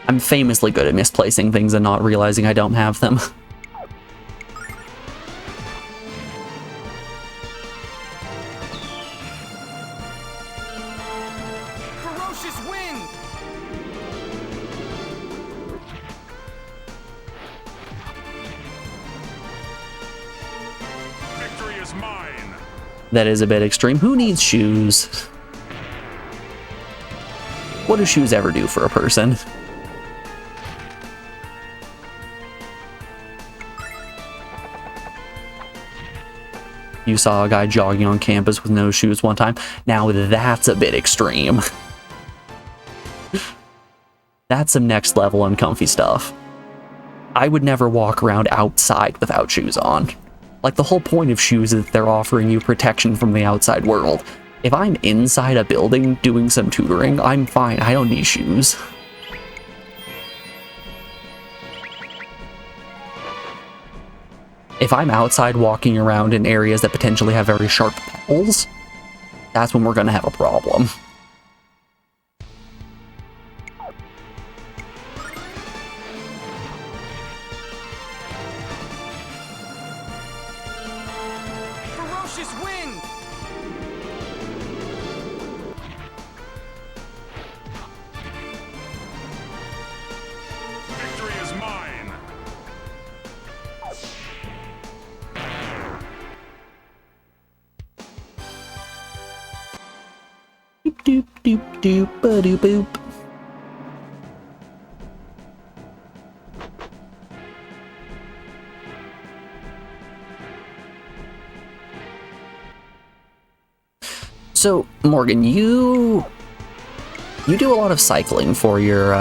I'm famously good at misplacing things and not realizing I don't have them. Ferocious wind! Victory is mine. That is a bit extreme. Who needs shoes? What do shoes ever do for a person? You saw a guy jogging on campus with no shoes one time. Now that's a bit extreme. That's some next level uncomfy stuff. I would never walk around outside without shoes on. Like, the whole point of shoes is that they're offering you protection from the outside world. If I'm inside a building doing some tutoring, I'm fine. I don't need shoes. If I'm outside walking around in areas that potentially have very sharp pebbles, that's when we're going to have a problem. Ferocious wind! Victory is mine. Doop doop doop doop ba doop boop. So, Morgan, you do a lot of cycling for your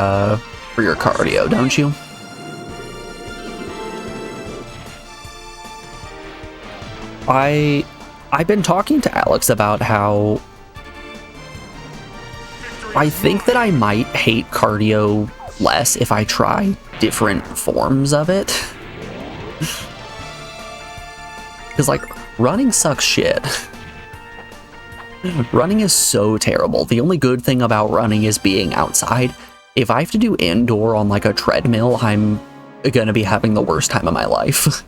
cardio, don't you? I've been talking to Alex about how I think that I might hate cardio less if I try different forms of it. Because, like, running sucks shit. Running is so terrible. The only good thing about running is being outside. If I have to do indoor on, like, a treadmill, I'm gonna be having the worst time of my life.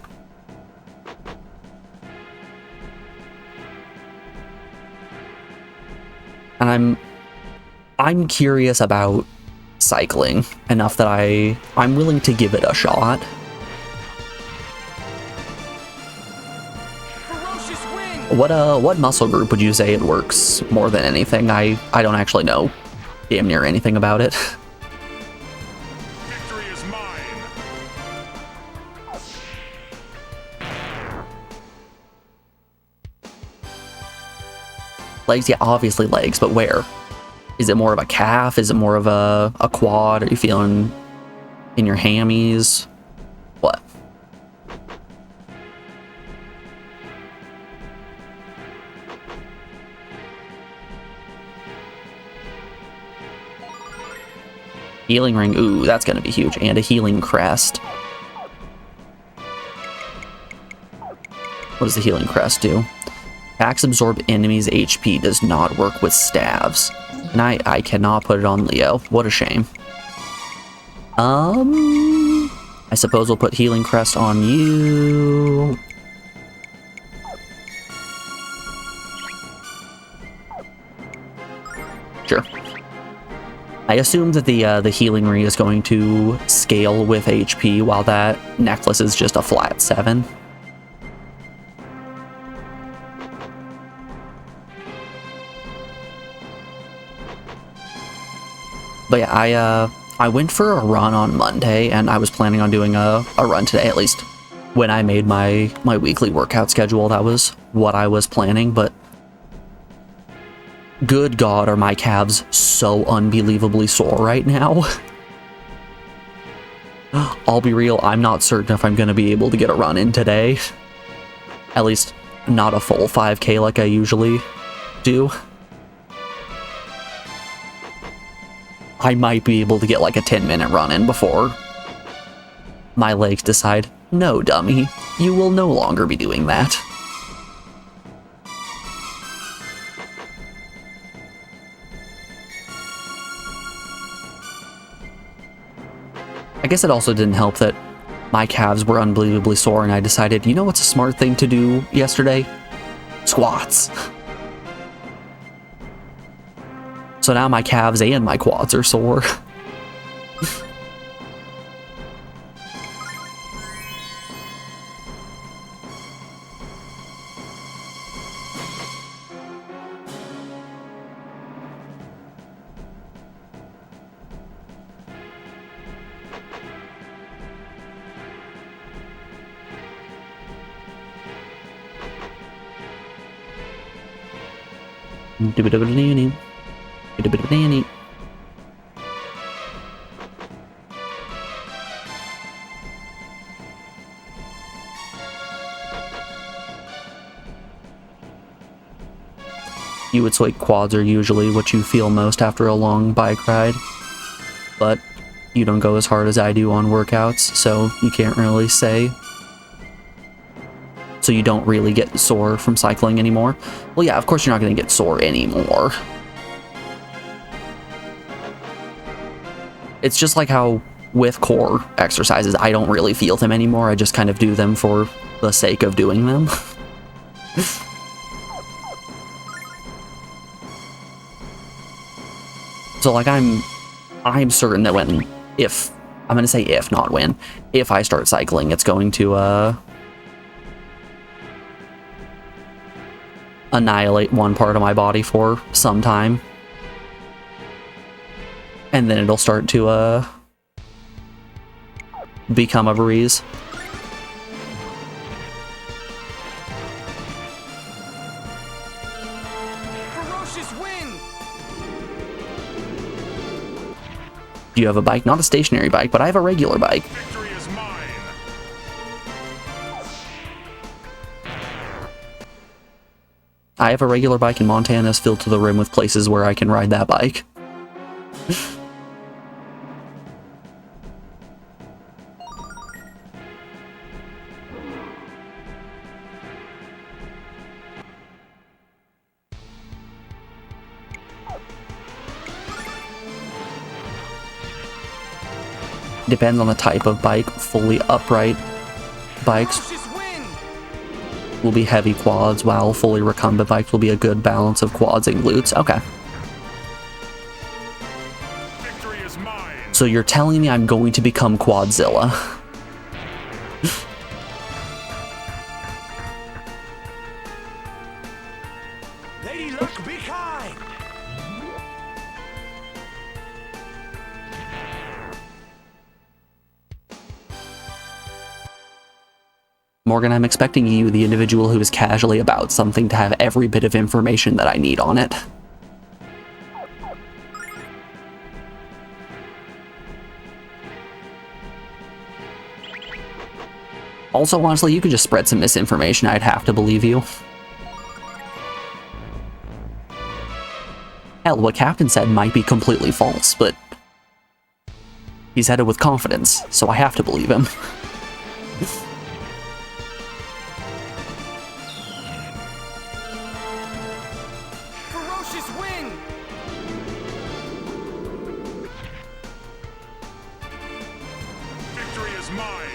And I'm curious about cycling enough that I'm willing to give it a shot. Ferocious wind! What muscle group would you say it works more than anything? I don't actually know damn near anything about it. Victory is mine. Legs, yeah, obviously legs, but where? Is it more of a calf? Is it more of a quad? Are you feeling in your hammies? What? Healing ring, ooh, that's gonna be huge. And a healing crest. What does the healing crest do? Attacks absorb enemies' HP, does not work with staves. And I cannot put it on Leo. What a shame. I suppose we'll put healing crest on you. Sure. I assume that the healing ring is going to scale with HP, while that necklace is just a flat 7. But yeah, I went for a run on Monday, and I was planning on doing a run today, at least when I made my weekly workout schedule. That was what I was planning, but good God, are my calves so unbelievably sore right now. I'll be real, I'm not certain if I'm going to be able to get a run in today. At least not a full 5K like I usually do. I might be able to get like a 10-minute run in before my legs decide, no, dummy, you will no longer be doing that. I guess it also didn't help that my calves were unbelievably sore, and I decided, you know what's a smart thing to do yesterday? Squats. So now my calves and my quads are sore. You would say quads are usually what you feel most after a long bike ride, but you don't go as hard as I do on workouts, so you can't really say. so you don't really get sore from cycling anymore. Well, yeah, of course you're not going to get sore anymore. It's just like how with core exercises, I don't really feel them anymore. I just kind of do them for the sake of doing them. So like I'm certain that I'm gonna say if, not when, if I start cycling, it's going to annihilate one part of my body for some time. And then it'll start to become a breeze. Ferocious wind! Do you have a bike? Not a stationary bike, but I have a regular bike. Victory is mine. I have a regular bike, and Montana's filled to the rim with places where I can ride that bike. Depends on the type of bike. Fully upright bikes Ferocious wind! will be heavy quads, while fully recumbent bikes will be a good balance of quads and glutes. Okay. Victory is mine. So you're telling me I'm going to become Quadzilla. Lady Luck, be kind! Morgan, I'm expecting you, the individual who is casually about something, to have every bit of information that I need on it. Also, honestly, you could just spread some misinformation. I'd have to believe you. Hell, what Captain said might be completely false, but he said it with confidence, so I have to believe him. Ferocious wind! Victory is mine.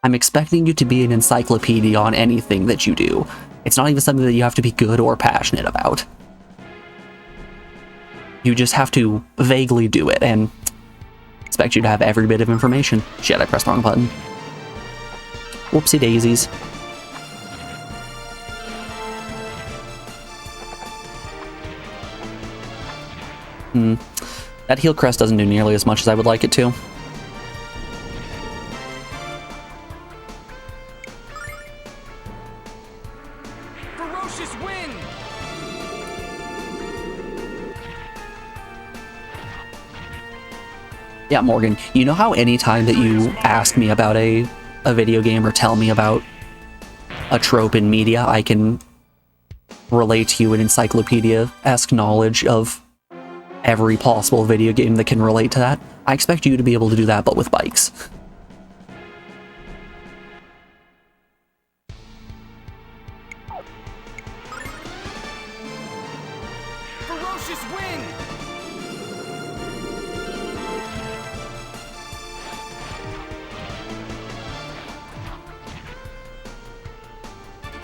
I'm expecting you to be an encyclopedia on anything that you do. It's not even something that you have to be good or passionate about. You just have to vaguely do it, and expect you to have every bit of information. Shit, I pressed the wrong button. Whoopsie daisies. That heal crest doesn't do nearly as much as I would like it to. Ferocious wind! Yeah, Morgan, you know how anytime that you ask me about a video game or tell me about a trope in media, I can relate to you an encyclopedia-esque knowledge of every possible video game that can relate to that? I expect you to be able to do that, but with bikes. Ferocious wind!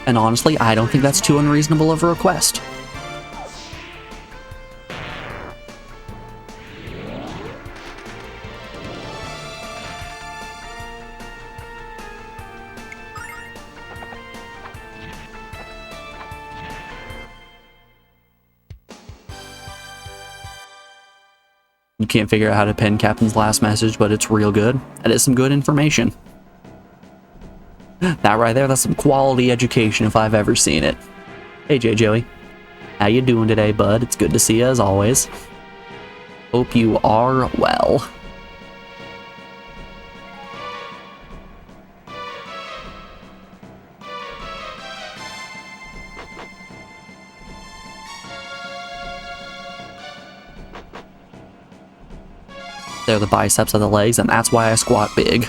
And honestly, I don't think that's too unreasonable of a request. You can't figure out how to pin Captain's last message, but it's real good. That is some good information. That right there, that's some quality education if I've ever seen it. Hey, Joey. How you doing today, bud? It's good to see you as always. Hope you are well. They're the biceps of the legs, and that's why I squat big.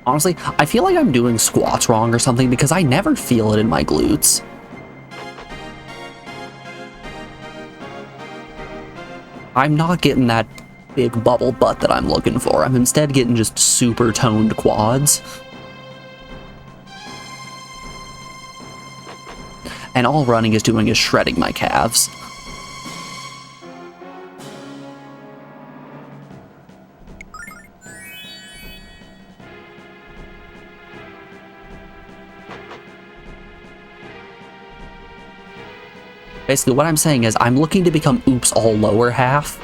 Honestly, I feel like I'm doing squats wrong or something because I never feel it in my glutes. I'm not getting that big bubble butt that I'm looking for. I'm instead getting just super toned quads. And all running is doing is shredding my calves. Basically, what I'm saying is I'm looking to become oops all lower half.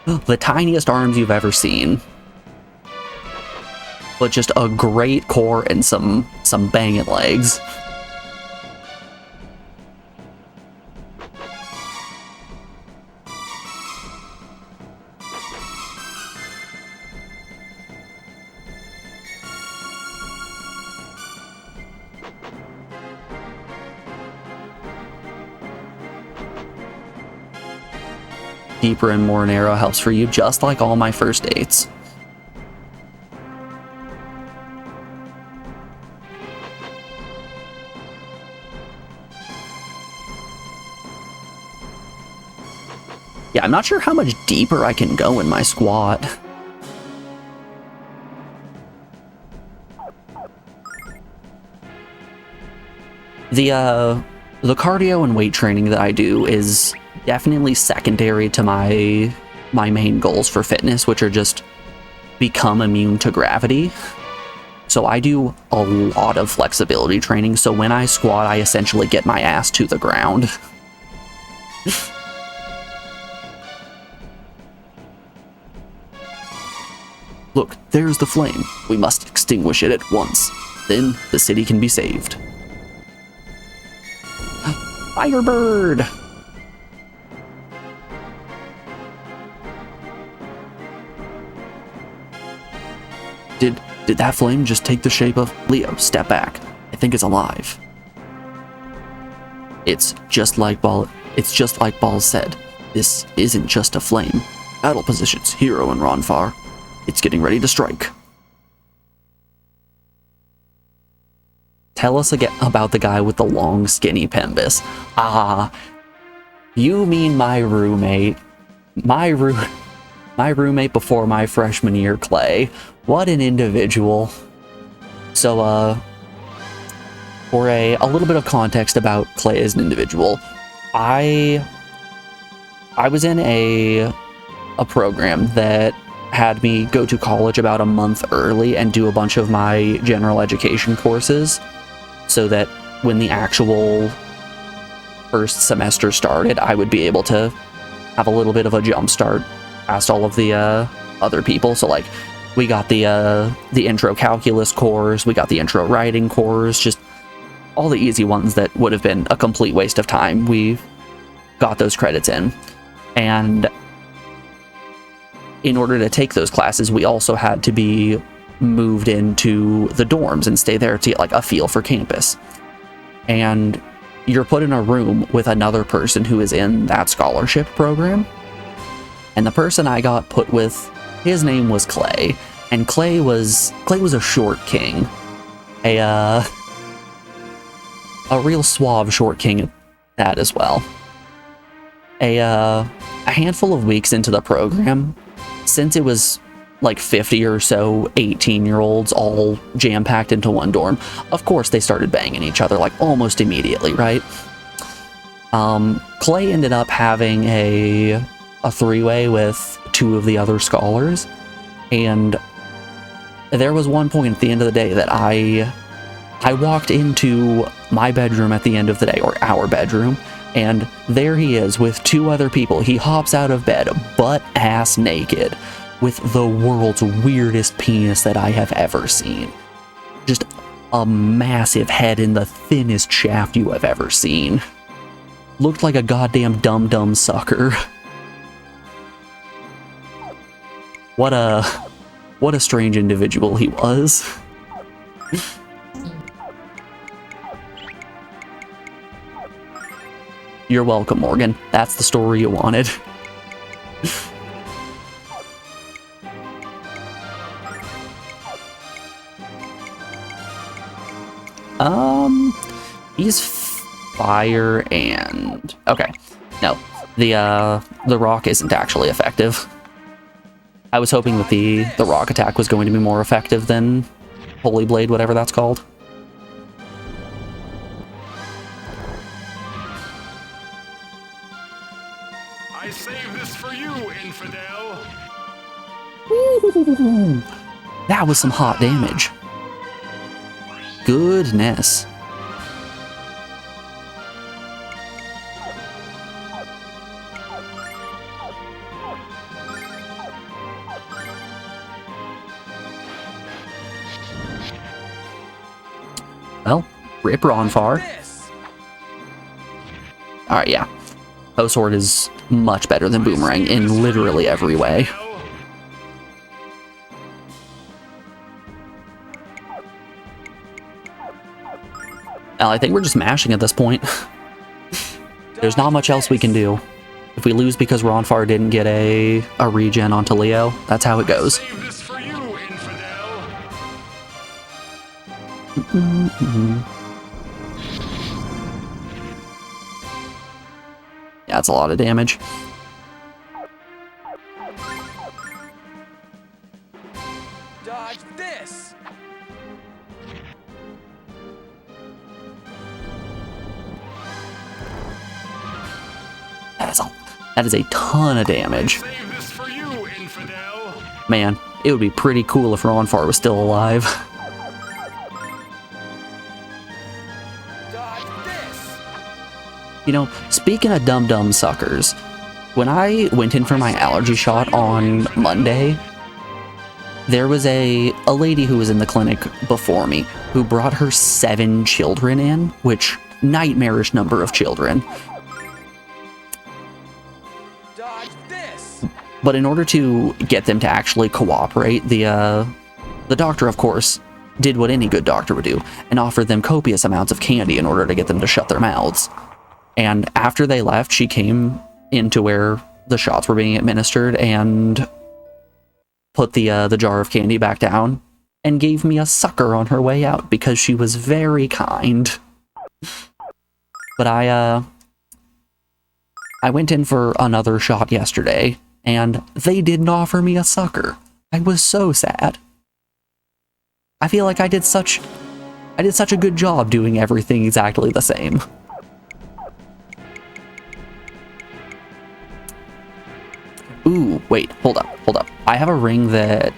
The tiniest arms you've ever seen. But just a great core and some banging legs. Deeper and more narrow helps for you, just like all my first dates. Yeah, I'm not sure how much deeper I can go in my squat. The cardio and weight training that I do is definitely secondary to my main goals for fitness, which are just become immune to gravity. So I do a lot of flexibility training, so when I squat, I essentially get my ass to the ground. Look, there's the flame. We must extinguish it at once. Then the city can be saved. Firebird! Did that flame just take the shape of Leo? Step back. I think it's alive. It's just like Ball said. This isn't just a flame. Battle positions, Hero and Ronfar. It's getting ready to strike. Tell us again about the guy with the long, skinny pembis. Ah, you mean my roommate. My roommate before my freshman year, Clay. What an individual. So, for a little bit of context about Clay as an individual, I was in a program that had me go to college about a month early and do a bunch of my general education courses so that when the actual first semester started, I would be able to have a little bit of a jump start past all of the other people. So like we got the intro calculus course, we got the intro writing course, just all the easy ones that would have been a complete waste of time. We got those credits in. And in order to take those classes, we also had to be moved into the dorms and stay there to get like a feel for campus. And you're put in a room with another person who is in that scholarship program. And the person I got put with, his name was Clay. And Clay was a short king. A real suave short king at that as well. A handful of weeks into the program, since it was like 50 or so 18-year-olds all jam-packed into one dorm, of course they started banging each other like almost immediately, right? Clay ended up having a three-way with two of the other scholars, and there was one point at the end of the day that I walked into my bedroom at the end of the day, or our bedroom, and there he is with two other people. He hops out of bed butt-ass naked with the world's weirdest penis that I have ever seen. Just a massive head in the thinnest shaft you have ever seen. Looked like a goddamn dum-dum sucker. What a strange individual he was. You're welcome, Morgan. That's the story you wanted. He's fire and... Okay. No. The rock isn't actually effective. I was hoping that the rock attack was going to be more effective than Holy Blade, whatever that's called. I save this for you, infidel. Ooh, that was some hot damage. Goodness. Well, rip Ronfar. Alright, yeah. Sword is much better than Boomerang in literally every way. Well, I think we're just mashing at this point. There's not much else we can do. If we lose because Ronfar didn't get a regen onto Leo, that's how it goes. Save this for you, infidel. Yeah, that's a lot of damage. Dodge this. That is a ton of damage. Save this for you, infidel. Man, it would be pretty cool if Ronfar was still alive. Dodge this. You know, speaking of dumb suckers, when I went in for my allergy shot on Monday, there was a lady who was in the clinic before me who brought her 7 children in, which nightmarish number of children. Dodge this. But in order to get them to actually cooperate, the doctor, of course, did what any good doctor would do and offered them copious amounts of candy in order to get them to shut their mouths. And after they left, she came into where the shots were being administered and put the jar of candy back down and gave me a sucker on her way out because she was very kind. But I went in for another shot yesterday and they didn't offer me a sucker. I was so sad. I feel like I did such a good job doing everything exactly the same. Ooh, wait, hold up. I have a ring that,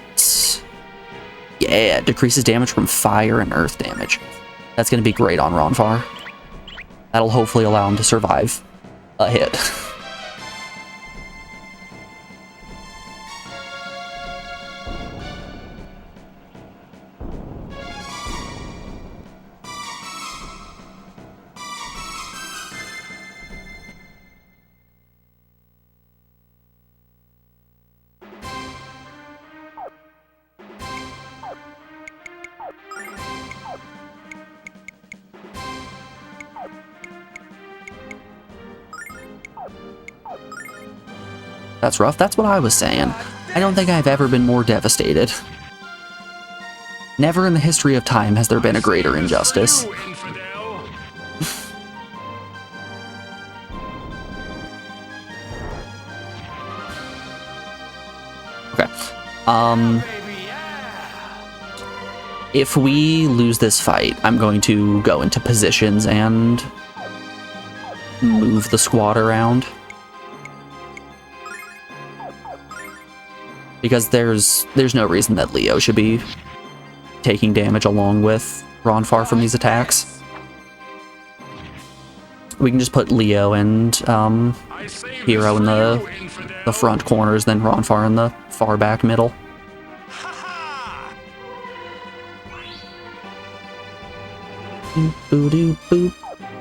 yeah, decreases damage from fire and earth damage. That's going to be great on Ronfar. That'll hopefully allow him to survive a hit. That's rough. That's what I was saying. I don't think I've ever been more devastated. Never in the history of time has there been a greater injustice. You, infidel. Okay. Baby, yeah. If we lose this fight, I'm going to go into positions and move the squad around. Because there's no reason that Leo should be taking damage along with Ronfar from these attacks. We can just put Leo and I save Hero in this for you, infidel. the front corners, then Ronfar in the far back middle. Ha ha! Boop, boo, doo, boop.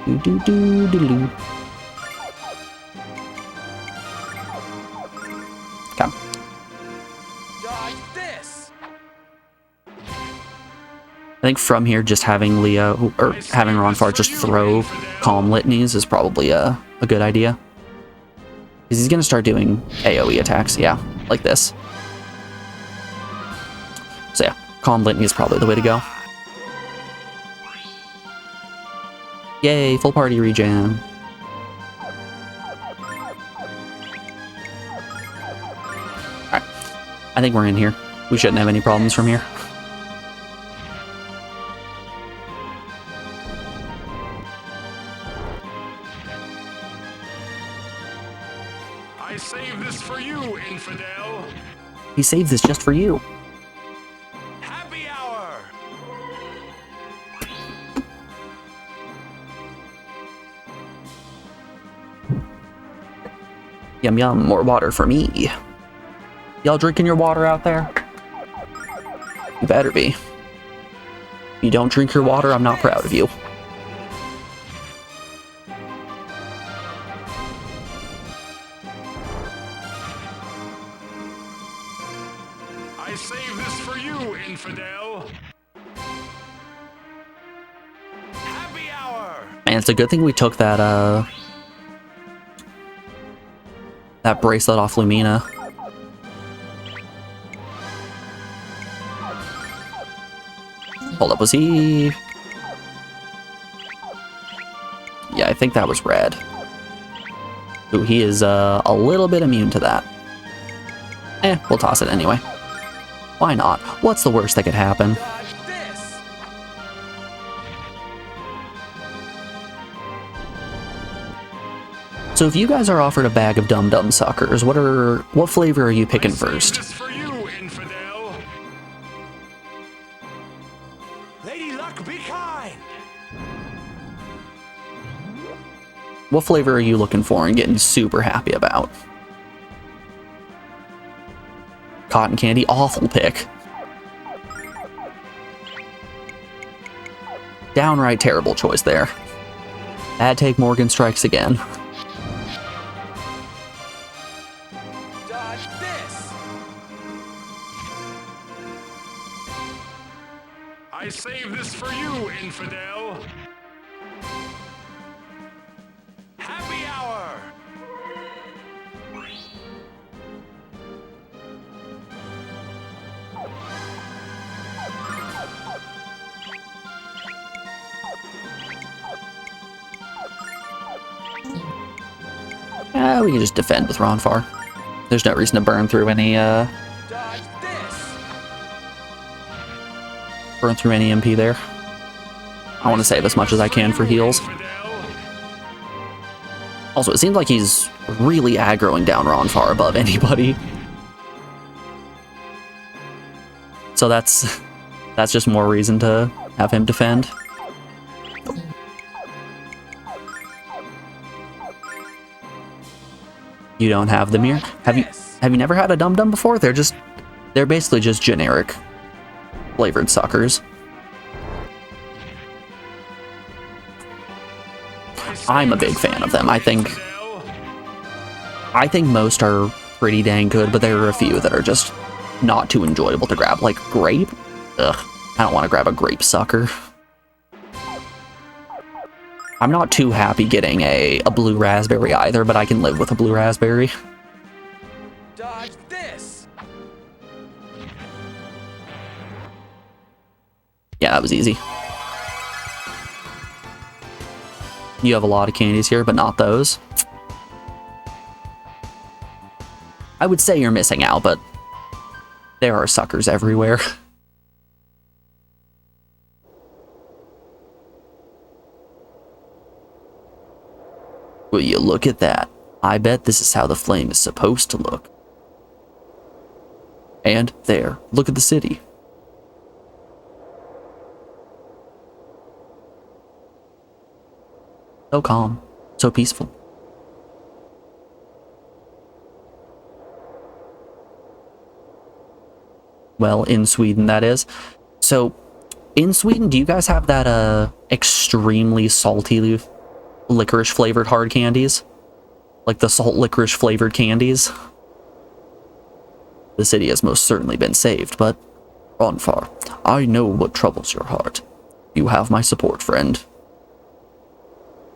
Doo, doo, doo, doo, doo. Come. Dodge this. I think from here, just having Leo, or having Ronfar just throw calm litanies is probably a good idea. Because he's going to start doing AoE attacks, yeah, like this. So yeah, Calm Litany is probably the way to go. Yay, full party regen. Alright, I think we're in here. We shouldn't have any problems from here. I saved this for you, infidel. He saved this just for you. Happy hour. Yum yum, more water for me. Y'all drinking your water out there? You better be. If you don't drink your water, I'm not proud of you. I saved this for you, infidel. Happy hour. Man, it's a good thing we took that, that bracelet off Lumina. Hold up, was he... Yeah, I think that was red. Ooh, he is, a little bit immune to that. We'll toss it anyway. Why not? What's the worst that could happen? Dodge this. So if you guys are offered a bag of Dum Dum Suckers, what flavor are you picking I saved first? this for you, infidel. Lady Luck, be kind. What flavor are you looking for and getting super happy about? Cotton candy, awful pick. Downright terrible choice there. Bad take, Morgan strikes again. Dodge this. I saved this for you, infidel. Happy hour. We can just defend with Ronfar. There's no reason to burn through any Dodge this. MP there. I want to save as much as I can for heals. Also, it seems like he's really aggroing down Ronfar above anybody. So that's just more reason to have him defend. You don't have them here? Have you never had a Dum Dum before? They're basically just generic flavored suckers. I'm a big fan of them. I think most are pretty dang good, but there are a few that are just not too enjoyable to grab. Like grape? Ugh, I don't want to grab a grape sucker. I'm not too happy getting a blue raspberry either, but I can live with a blue raspberry. Dodge this. Yeah, that was easy. You have a lot of candies here, but not those. I would say you're missing out, but there are suckers everywhere. Will you look at that? I bet this is how the flame is supposed to look. And there, look at the city. So calm, so peaceful. Well, in Sweden, that is. So, in Sweden, do you guys have that, extremely salty licorice flavored hard candies? Like the salt licorice flavored candies? The city has most certainly been saved, but Ronfar, I know what troubles your heart. You have my support, friend.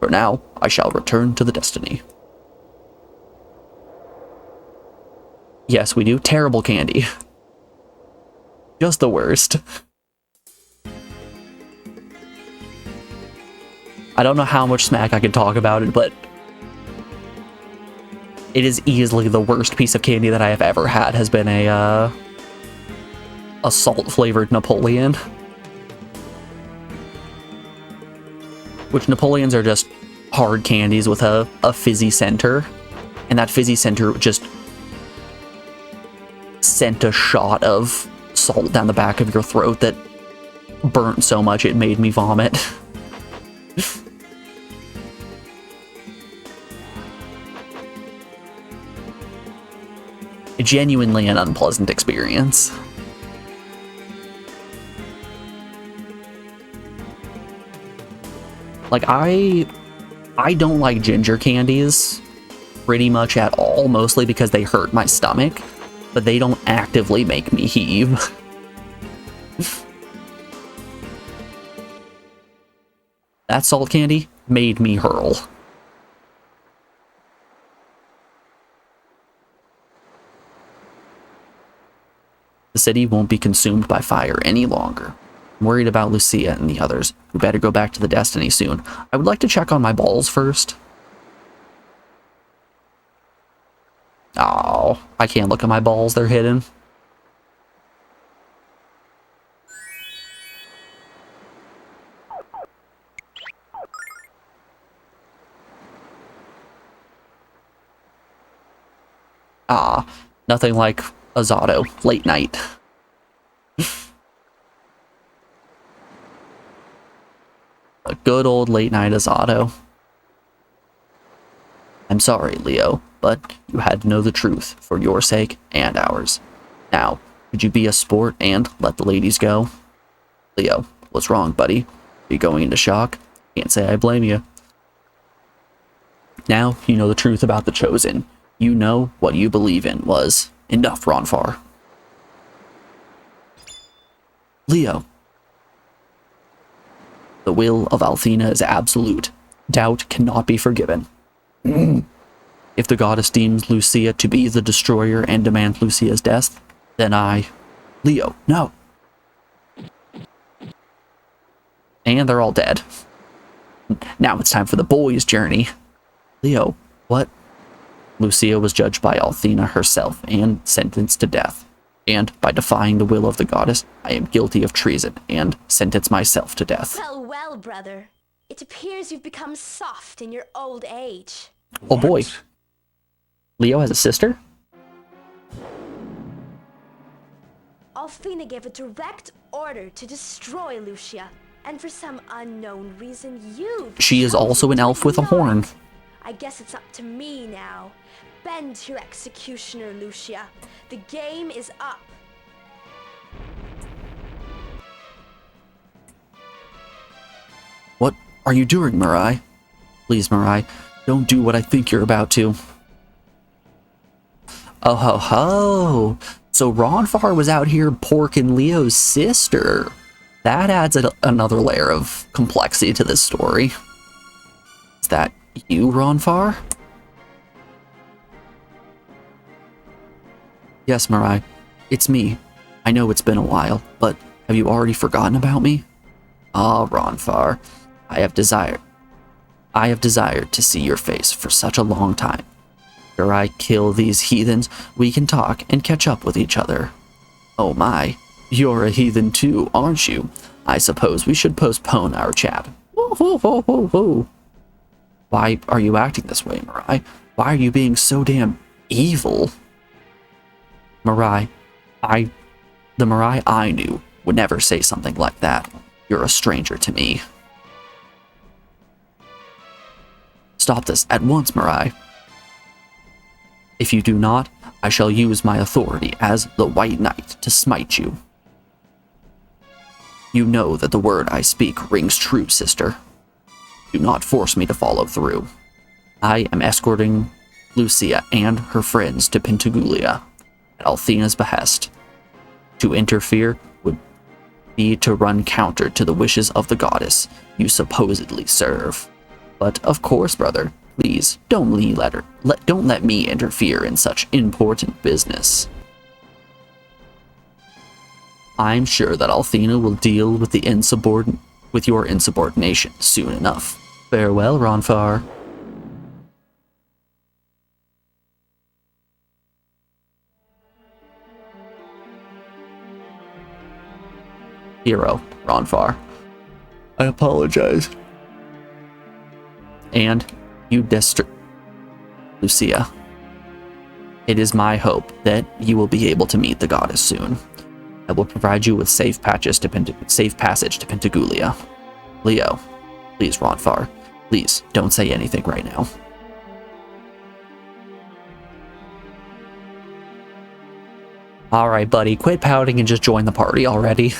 For now, I shall return to the destiny. Yes, we do. Terrible candy. Just the worst. I don't know how much smack I could talk about it, but it is easily the worst piece of candy that I have ever had, has been a salt-flavored Napoleon. Which Napoleons are just hard candies with a fizzy center. And that fizzy center just sent a shot of salt down the back of your throat that burnt so much it made me vomit. Genuinely an unpleasant experience. Like, I don't like ginger candies pretty much at all, mostly because they hurt my stomach, but they don't actively make me heave. That salt candy made me hurl. The city won't be consumed by fire any longer. I'm worried about Lucia and the others. We better go back to the Destiny soon. I would like to check on my balls first. Oh, I can't look at my balls. They're hidden. Ah, nothing like Azado, late night. A good old late night Azado. I'm sorry, Leo, but you had to know the truth for your sake and ours. Now, could you be a sport and let the ladies go? Leo, what's wrong, buddy? Are you going into shock? Can't say I blame you. Now you know the truth about the Chosen. You know what you believe in was enough, Ronfar. Leo. The will of Althena is absolute. Doubt cannot be forgiven. If the goddess deems Lucia to be the destroyer and demands Lucia's death, then I... Leo, no. And they're all dead. Now it's time for the boys' journey. Leo, what? Lucia was judged by Althena herself and sentenced to death. And by defying the will of the goddess, I am guilty of treason and sentence myself to death. Well, well, brother. It appears you've become soft in your old age. Oh boy. Leo has a sister? Althena gave a direct order to destroy Lucia, and for some unknown reason you... She is also an elf with a horn. I guess it's up to me now. Bend to your executioner, Lucia. The game is up. What are you doing, Mirai? Please, Mirai, don't do what I think you're about to. Oh ho ho! So Ronfar was out here porking Leo's sister. That adds another layer of complexity to this story. Is that you, Ronfar? Yes, Mirai. It's me. I know it's been a while, but have you already forgotten about me? Ah, Ronfar. I have desired to see your face for such a long time. After I kill these heathens, we can talk and catch up with each other. Oh my, you're a heathen too, aren't you? I suppose we should postpone our chat. Why are you acting this way, Mirai? Why are you being so damn evil? Mirai, the Mirai I knew would never say something like that. You're a stranger to me. Stop this at once, Mirai. If you do not, I shall use my authority as the White Knight to smite you. You know that the word I speak rings true, sister. Do not force me to follow through. I am escorting Lucia and her friends to Pentagoulia at Althena's behest. To interfere would be to run counter to the wishes of the goddess you supposedly serve. But of course, brother, please don't let me interfere in such important business. I'm sure that Althena will deal with your insubordination soon enough. Farewell, Ronfar. Hero, Ronfar. I apologize. And you Lucia. It is my hope that you will be able to meet the goddess soon. I will provide you with safe passage to Pentagulia. Leo, please, Ronfar, please don't say anything right now. Alright, buddy, quit pouting and just join the party already.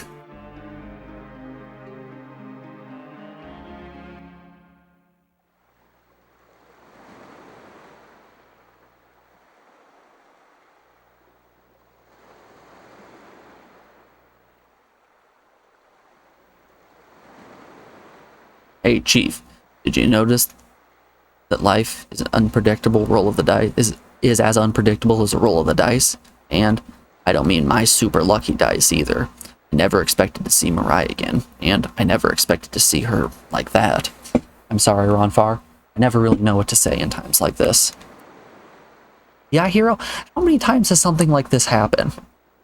Hey, Chief, did you notice that life is an unpredictable roll of the dice, is as unpredictable as a roll of the dice? And I don't mean my super lucky dice either. I never expected to see Mariah again, and I never expected to see her like that. I'm sorry, Ronfar. I never really know what to say in times like this. Yeah, Hero, how many times has something like this happened?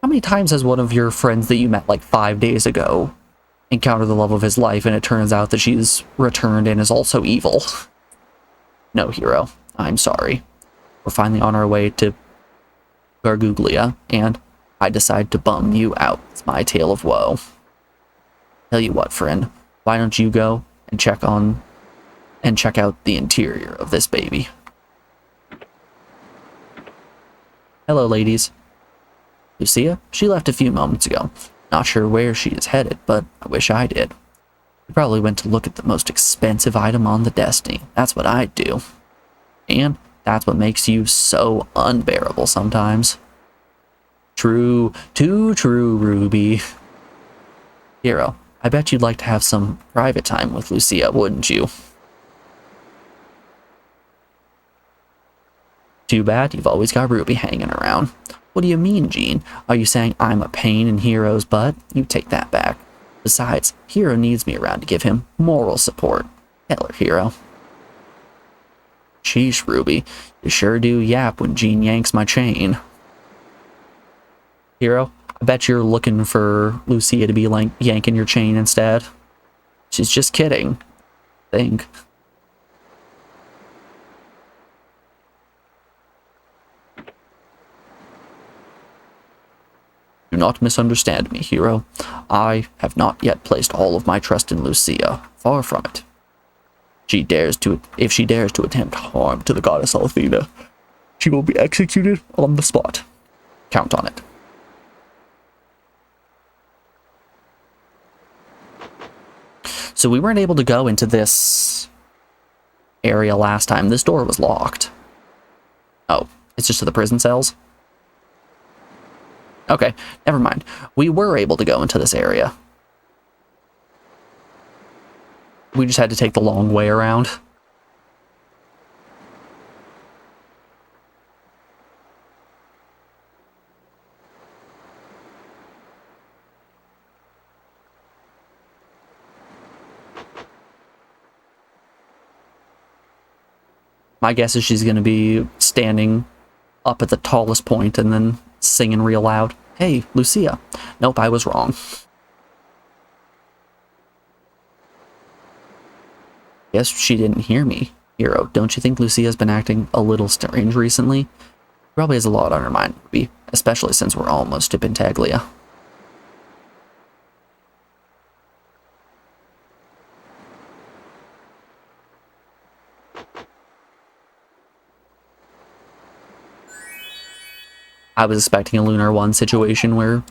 How many times has one of your friends that you met like 5 days ago encounter the love of his life, and it turns out that she's returned and is also evil? No, Hero, I'm sorry. We're finally on our way to Garguglia, and I decide to bum you out. It's my tale of woe. Tell you what, friend, why don't you go and check out the interior of this baby? Hello, ladies. Lucia, she left a few moments ago. Not sure where she is headed, but I wish I did. She probably went to look at the most expensive item on the Destiny. That's what I'd do. And that's what makes you so unbearable sometimes. True, too true, Ruby. Hero, I bet you'd like to have some private time with Lucia, wouldn't you? Too bad you've always got Ruby hanging around. What do you mean, Jean? Are you saying I'm a pain in Hero's butt? You take that back. Besides, Hero needs me around to give him moral support. Tell her, Hero. Sheesh, Ruby. You sure do yap when Jean yanks my chain. Hero, I bet you're looking for Lucia to be like yanking your chain instead. She's just kidding. I think. Do not misunderstand me, Hero. I have not yet placed all of my trust in Lucia. Far from it. If she dares to attempt harm to the goddess Althena, she will be executed on the spot. Count on it. So we weren't able to go into this area last time. This door was locked. Oh, it's just to the prison cells? Okay, never mind. We were able to go into this area. We just had to take the long way around. My guess is she's going to be standing up at the tallest point and then singing real loud. Hey, Lucia. Nope, I was wrong. Guess she didn't hear me. Hero, don't you think Lucia's been acting a little strange recently? Probably has a lot on her mind, Ruby, especially since we're almost to Pentaglia. I was expecting a Lunar 1 situation where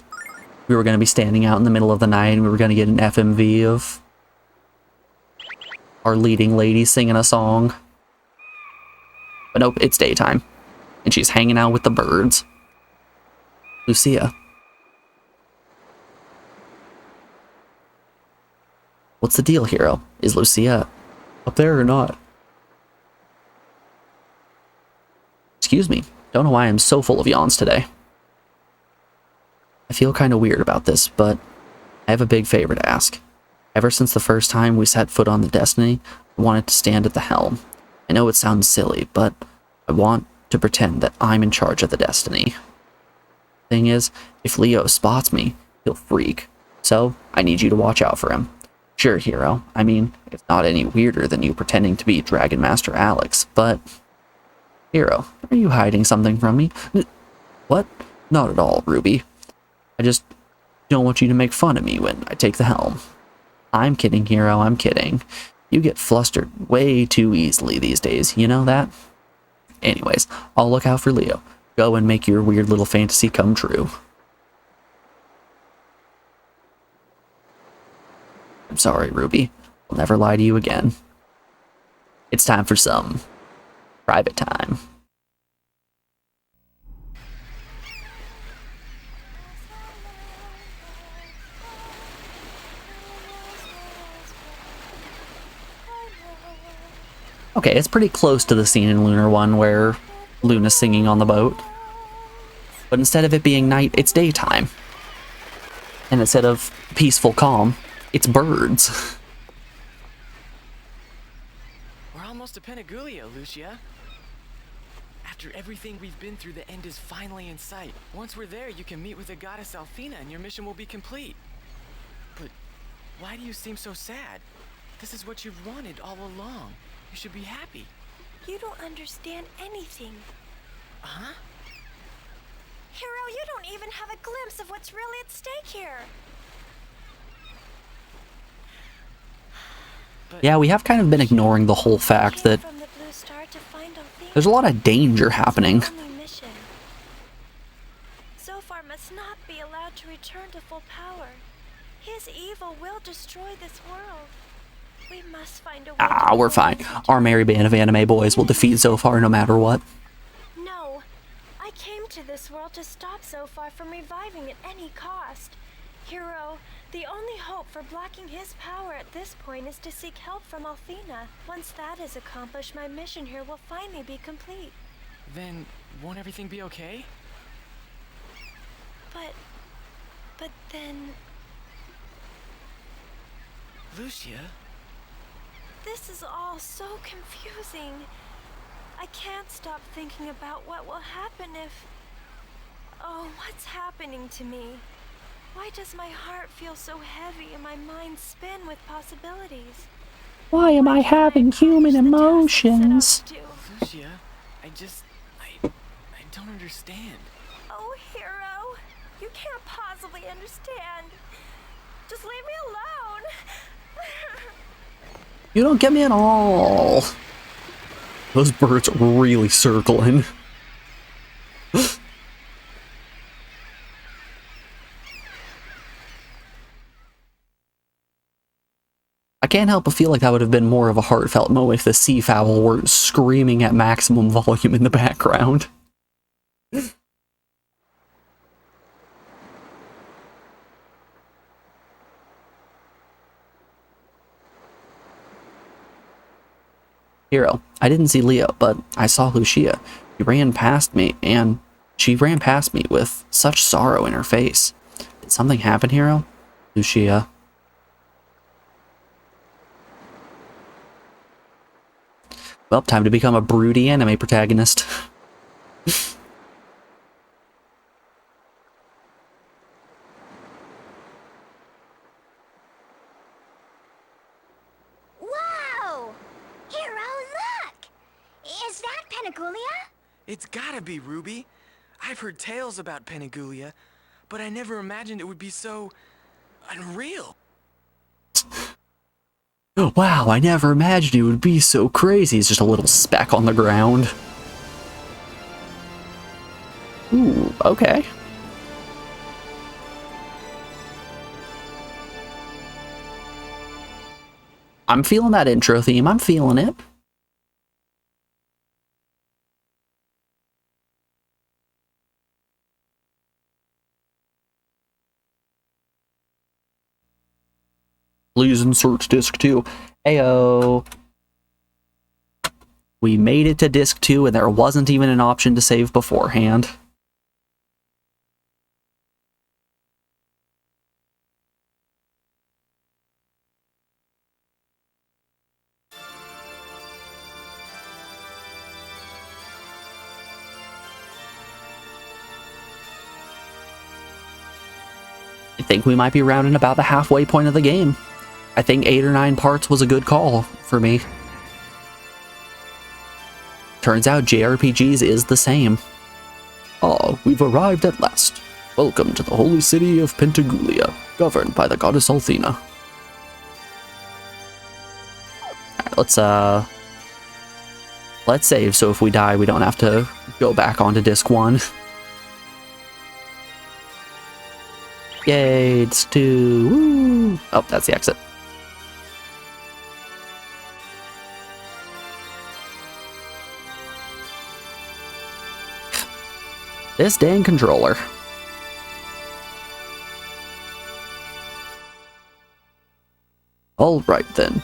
we were going to be standing out in the middle of the night and we were going to get an FMV of our leading lady singing a song. But nope, it's daytime. And she's hanging out with the birds. Lucia. What's the deal, Hero? Is Lucia up there or not? Excuse me. Don't know why I'm so full of yawns today. I feel kind of weird about this, but I have a big favor to ask. Ever since the first time we set foot on the Destiny, I wanted to stand at the helm. I know it sounds silly, but I want to pretend that I'm in charge of the Destiny. Thing is, if Leo spots me, he'll freak. So, I need you to watch out for him. Sure, hero. I mean, it's not any weirder than you pretending to be Dragon Master Alex, but... Hero, are you hiding something from me? What? Not at all, Ruby. I just don't want you to make fun of me when I take the helm. I'm kidding, hero, I'm kidding. You get flustered way too easily these days, you know that? Anyways, I'll look out for Leo. Go and make your weird little fantasy come true. I'm sorry, Ruby. I'll never lie to you again. It's time for some private time. Okay, it's pretty close to the scene in Lunar 1 where Luna's singing on the boat. But instead of it being night, it's daytime. And instead of peaceful calm, it's birds. We're almost to Penagulio, Lucia. After everything we've been through, the end is finally in sight. Once we're there, you can meet with the goddess Alfina and your mission will be complete. But why do you seem so sad? This is what you've wanted all along. You should be happy. You don't understand anything. Huh? Hero, you don't even have a glimpse of what's really at stake here. But Yeah, we have kind of been ignoring the whole fact that From the Blue Star to find Althea. there's a lot of danger happening. Only mission. Zophar must not be allowed to return to full power. His evil will destroy this world. We must find a way to We're fine. prevent his Our merry band of anime boys will defeat Zophar no matter what. No, I came to this world to stop Zophar from reviving at any cost. Hero, the only hope for blocking his power at this point is to seek help from Alfina. Once that is accomplished, my mission here will finally be complete. then, won't everything be okay? But then, Lucia? this is all so confusing. I can't stop thinking about what will happen if... Oh, what's happening to me? Why does my heart feel so heavy and my mind spin with possibilities? Why am I having human emotions? Lucia, I don't understand. Oh, hero, you can't possibly understand. Just leave me alone. You don't get me at all. Those birds are really circling. I can't help but feel like that would have been more of a heartfelt moment if the seafowl were screaming at maximum volume in the background. Hero, I didn't see Leo, but I saw Lucia. She ran past me with such sorrow in her face. Did something happen, Hero? Lucia. Well, time to become a broody anime protagonist. Whoa! Hero, look! Is that Penagulio? It's gotta be, Ruby. I've heard tales about Penagulio, but I never imagined it would be so... unreal. Wow, I never imagined it would be so crazy. It's just a little speck on the ground. Ooh, okay. I'm feeling that intro theme. I'm feeling it. Please insert disc 2. Ayo. We made it to Disc 2 and there wasn't even an option to save beforehand. I think we might be rounding about the halfway point of the game. I think 8 or 9 parts was a good call for me. Turns out JRPGs is the same. Ah, we've arrived at last. Welcome to the holy city of Pentagoulia, governed by the goddess Althena. Alright, let's save so if we die we don't have to go back onto disc 1. Yay, it's 2. Woo! Oh, that's the exit. This dang controller. All right then.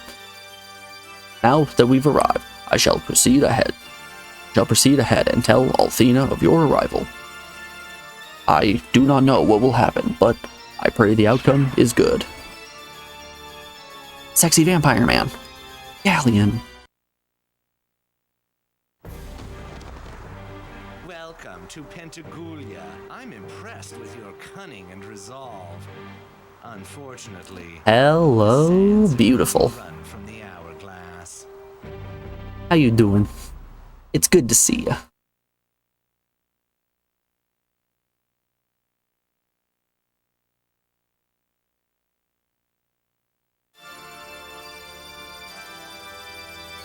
Now that we've arrived, I shall proceed ahead. And tell Althena of your arrival. I do not know what will happen, but I pray the outcome is good. Sexy vampire man. Galleon. Welcome to Pentagoulia. I'm impressed with your cunning and resolve. Unfortunately, Hello, beautiful. run from the hourglass. How you doing? It's good to see ya.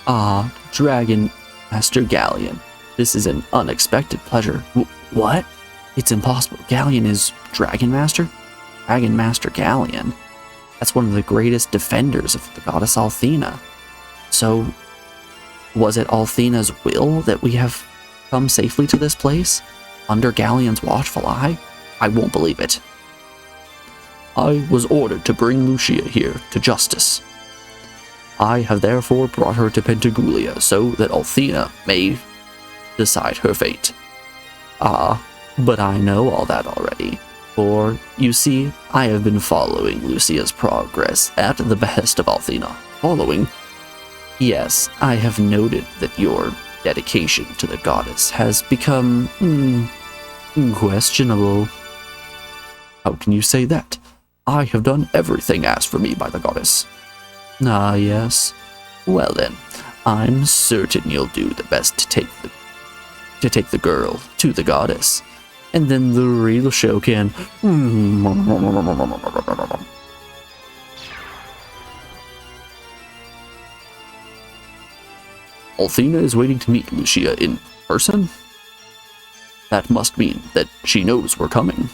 Ah, Dragon Master Galleon. This is an unexpected pleasure. What? It's impossible. Galleon is Dragon Master? Dragon Master Galleon. That's one of the greatest defenders of the goddess Althena. So, was it Althena's will that we have come safely to this place? Under Galleon's watchful eye? I won't believe it. I was ordered to bring Lucia here to justice. I have therefore brought her to Pentagoulia so that Althena may decide her fate. Ah, but I know all that already. For, you see, I have been following Lucia's progress at the behest of Althena. Following? Yes, I have noted that your dedication to the goddess has become, questionable. How can you say that? I have done everything asked for me by the goddess. Ah, yes. Well then, I'm certain you'll do the best to take the girl to the goddess. And then the real show can... Althena is waiting to meet Lucia in person? That must mean that she knows we're coming.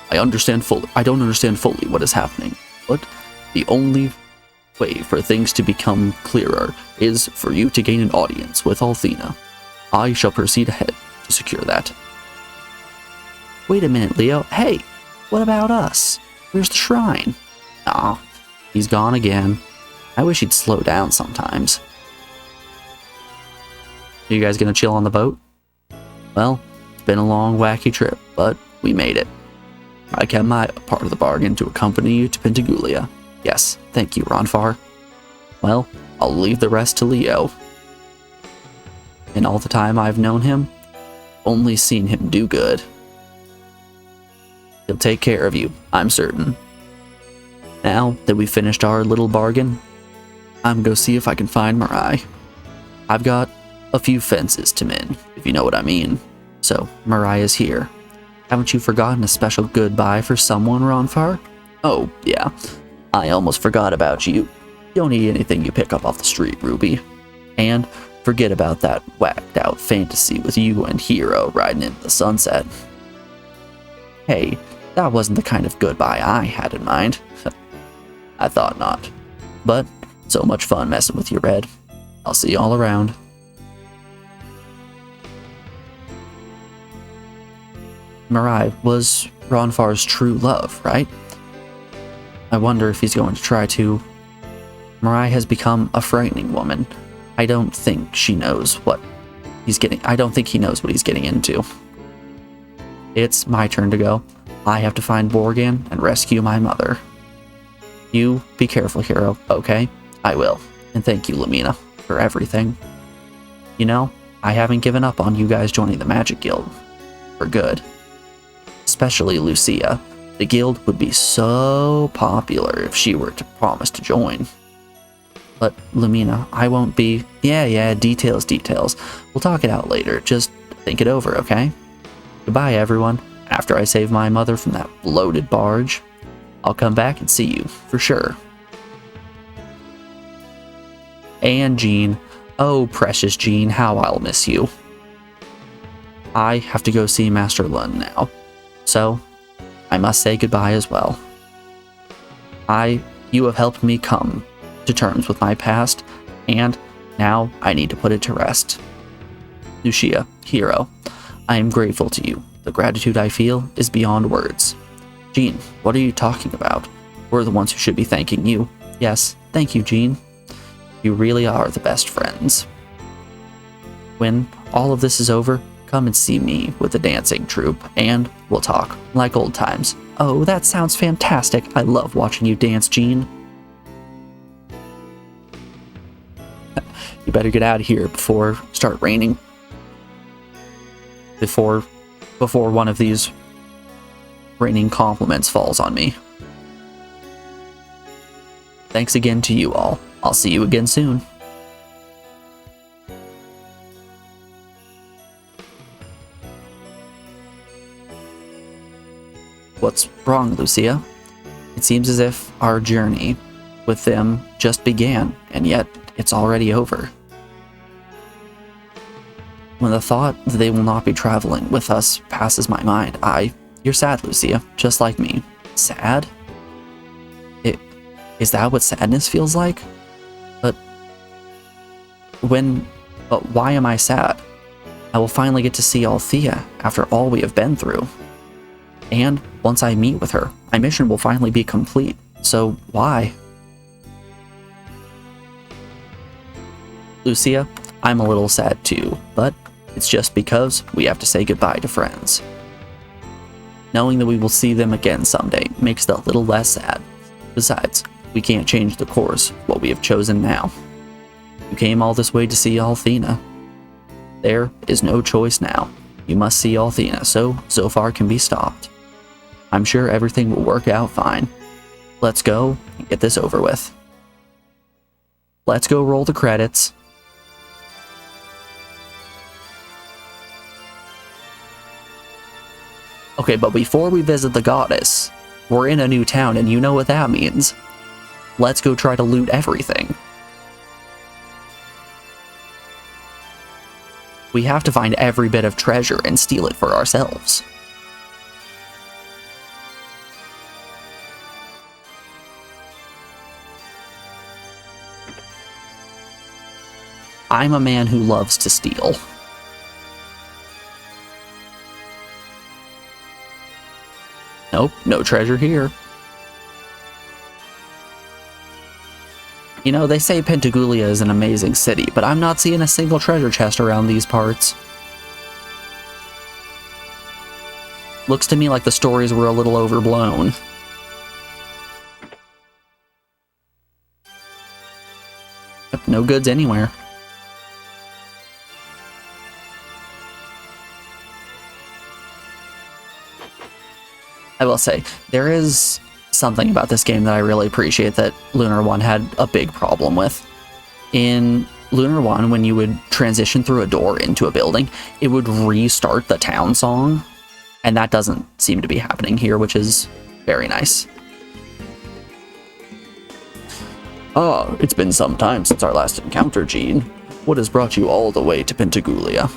I don't understand fully what is happening, but the only way for things to become clearer is for you to gain an audience with Althena. I shall proceed ahead to secure that. Wait a minute, Leo. Hey, what about us? Where's the shrine? Aw, he's gone again. I wish he'd slow down sometimes. You guys gonna chill on the boat? Well, it's been a long, wacky trip, but we made it. I kept my part of the bargain to accompany you to Pentagoulia. Yes, thank you, Ronfar. Well, I'll leave the rest to Leo. In all the time I've known him, only seen him do good. He'll take care of you, I'm certain. Now that we've finished our little bargain, I'm gonna see if I can find Mirai. I've got a few fences to mend, if you know what I mean. So, Mirai is here. Haven't you forgotten a special goodbye for someone, Ronfar? Oh, yeah. I almost forgot about you. Don't eat anything you pick up off the street, Ruby. And forget about that whacked out fantasy with you and Hero riding into the sunset. Hey, that wasn't the kind of goodbye I had in mind. I thought not. But, so much fun messing with you, Red. I'll see you all around. Mirai was Ronfar's true love, right? I wonder if he's going to try to. Mirai has become a frightening woman. I don't think she knows what he's getting. I don't think he knows what he's getting into. It's my turn to go. I have to find Borgan and rescue my mother. You be careful, hero, okay? I will. And thank you, Lamina, for everything. You know, I haven't given up on you guys joining the Magic Guild. For good. Especially Lucia. The guild would be so popular if she were to promise to join. But, Lumina, I won't be... Yeah, details. We'll talk it out later. Just think it over, okay? Goodbye, everyone. After I save my mother from that bloated barge, I'll come back and see you, for sure. And Jean. Oh, precious Jean, how I'll miss you. I have to go see Master Lund now. So, I must say goodbye as well. You have helped me come to terms with my past, and now I need to put it to rest. Lucia, hero, I am grateful to you. The gratitude I feel is beyond words. Jean, what are you talking about? We're the ones who should be thanking you. Yes, thank you, Jean. You really are the best friends. When all of this is over, come and see me with the dancing troupe, and we'll talk like old times. Oh, that sounds fantastic. I love watching you dance, Jean. You better get out of here before it start raining. Before one of these raining compliments falls on me. Thanks again to you all. I'll see you again soon. What's wrong, Lucia? It seems as if our journey with them just began, and yet it's already over. When the thought that they will not be traveling with us passes my mind, you're sad, Lucia, just like me. Sad? Is that what sadness feels like? But why am I sad? I will finally get to see Althea after all we have been through. And once I meet with her, my mission will finally be complete. So why? Lucia, I'm a little sad too, but it's just because we have to say goodbye to friends. Knowing that we will see them again someday makes it a little less sad. Besides, we can't change the course, what we have chosen now. You came all this way to see Althea. There is no choice now. You must see Althea, so far can be stopped. I'm sure everything will work out fine. Let's go and get this over with. Let's go roll the credits. Okay, but before we visit the goddess, we're in a new town and you know what that means. Let's go try to loot everything. We have to find every bit of treasure and steal it for ourselves. I'm a man who loves to steal. Nope, no treasure here. You know, they say Pentagoulia is an amazing city, but I'm not seeing a single treasure chest around these parts. Looks to me like the stories were a little overblown. Yep, no goods anywhere. I will say, there is something about this game that I really appreciate that Lunar 1 had a big problem with. In Lunar 1, when you would transition through a door into a building, it would restart the town song, and that doesn't seem to be happening here, which is very nice. Ah, it's been some time since our last encounter, Jean. What has brought you all the way to Pentagoulia?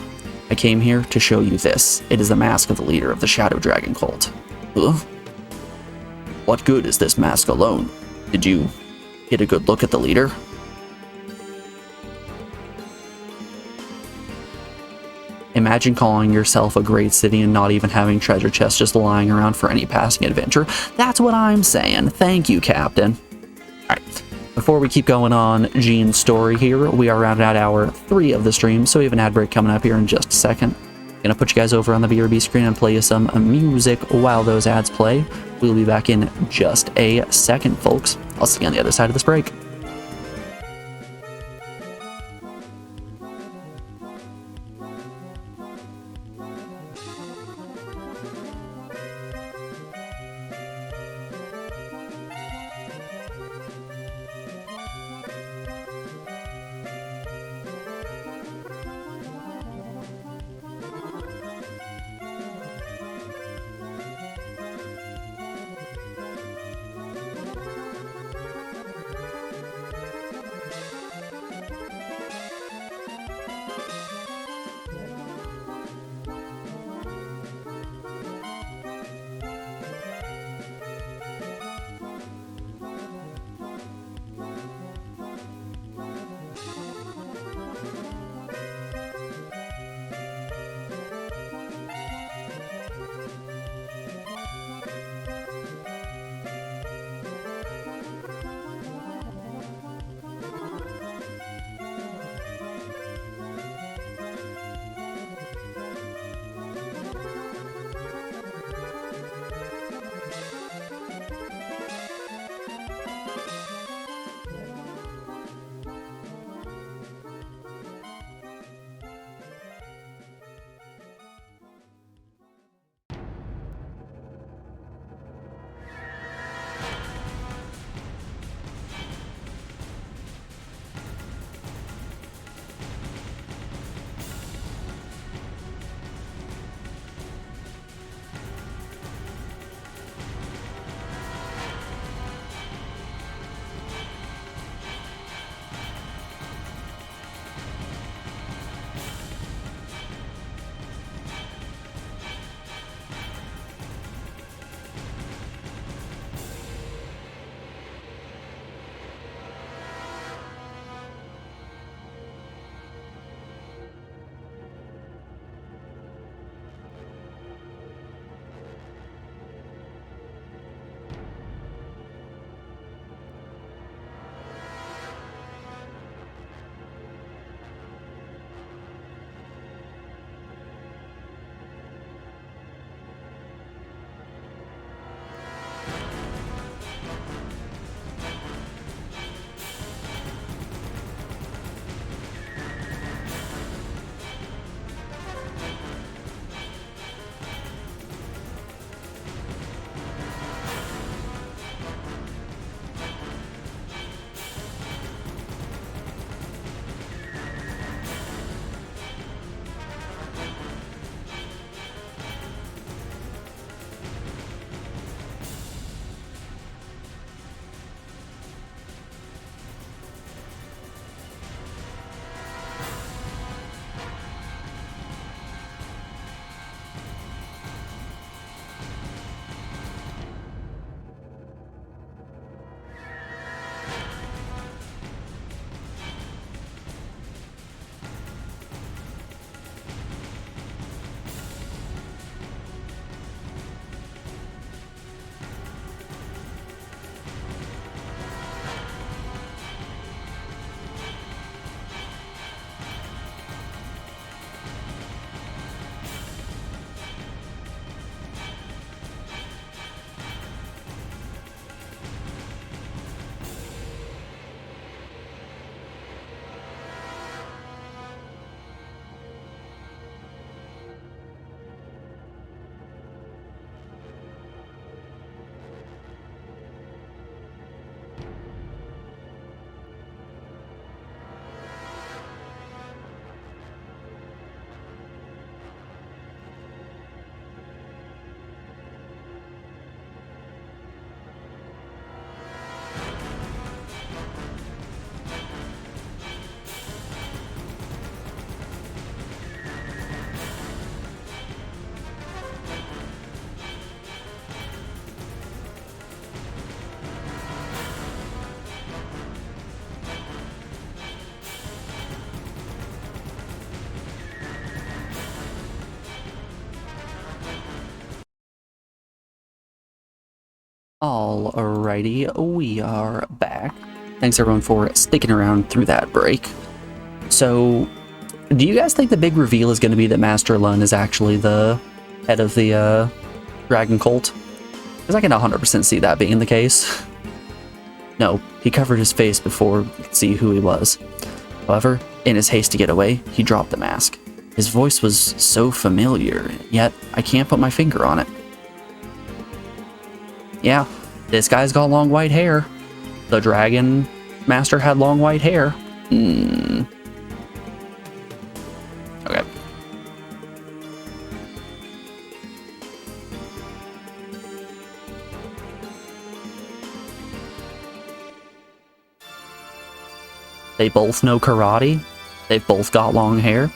I came here to show you this. It is the mask of the leader of the Shadow Dragon cult. Huh? What good is this mask alone? Did you get a good look at the leader? Imagine calling yourself a great city and not even having treasure chests just lying around for any passing adventure. That's what I'm saying. Thank you, Captain. Alright, Before we keep going on Gene's story here, we are rounding out hour 3 of the stream, so we have an ad break coming up here in just a second. Gonna put you guys over on the BRB screen and play you some music while those ads play. We'll be back in just a second, folks. I'll see you on the other side of this break. Alrighty, we are back. Thanks everyone for sticking around through that break. So, do you guys think the big reveal is going to be that Master Lun is actually the head of the dragon cult? Because I can 100% see that being the case. No, he covered his face before we could see who he was. However, in his haste to get away, he dropped the mask. His voice was so familiar, yet I can't put my finger on it. Yeah, this guy's got long white hair. The dragon master had long white hair. Okay. They both know karate. They've both got long hair.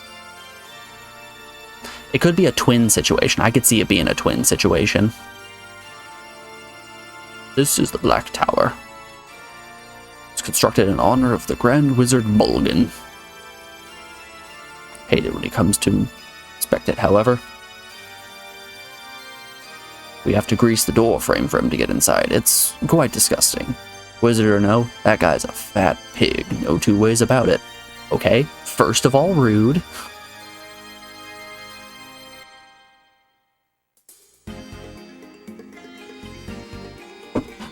It could be a twin situation. I could see it being a twin situation. This is the Black Tower. It's constructed in honor of the Grand Wizard Bulgan. Hate it when he comes to inspect it, however. We have to grease the door frame for him to get inside. It's quite disgusting. Wizard or no, that guy's a fat pig. No two ways about it. Okay, first of all, rude.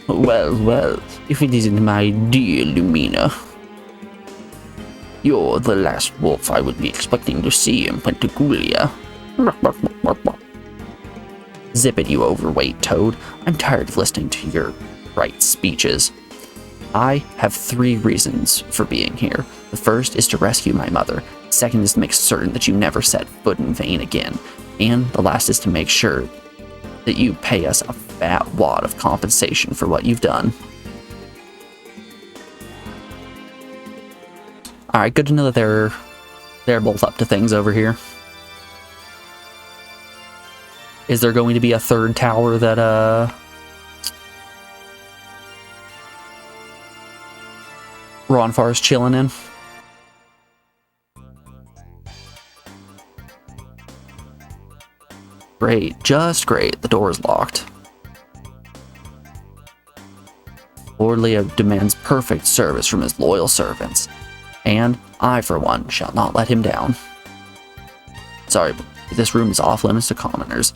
Well, well, if it isn't my dear Lumina. You're the last wolf I would be expecting to see in Pentagoulia. Zip it, you overweight toad. I'm tired of listening to your bright speeches. I have 3 reasons for being here. The first is to rescue my mother. The second is to make certain that you never set foot in Vane again. And the last is to make sure that you pay us a fat wad of compensation for what you've done. Alright, good to know that they're both up to things over here. Is there going to be a third tower that, Ronfar's chilling in? Great, just great. The door is locked. Lord Leo demands perfect service from his loyal servants, and I, for one, shall not let him down. Sorry, but this room is off limits to commoners.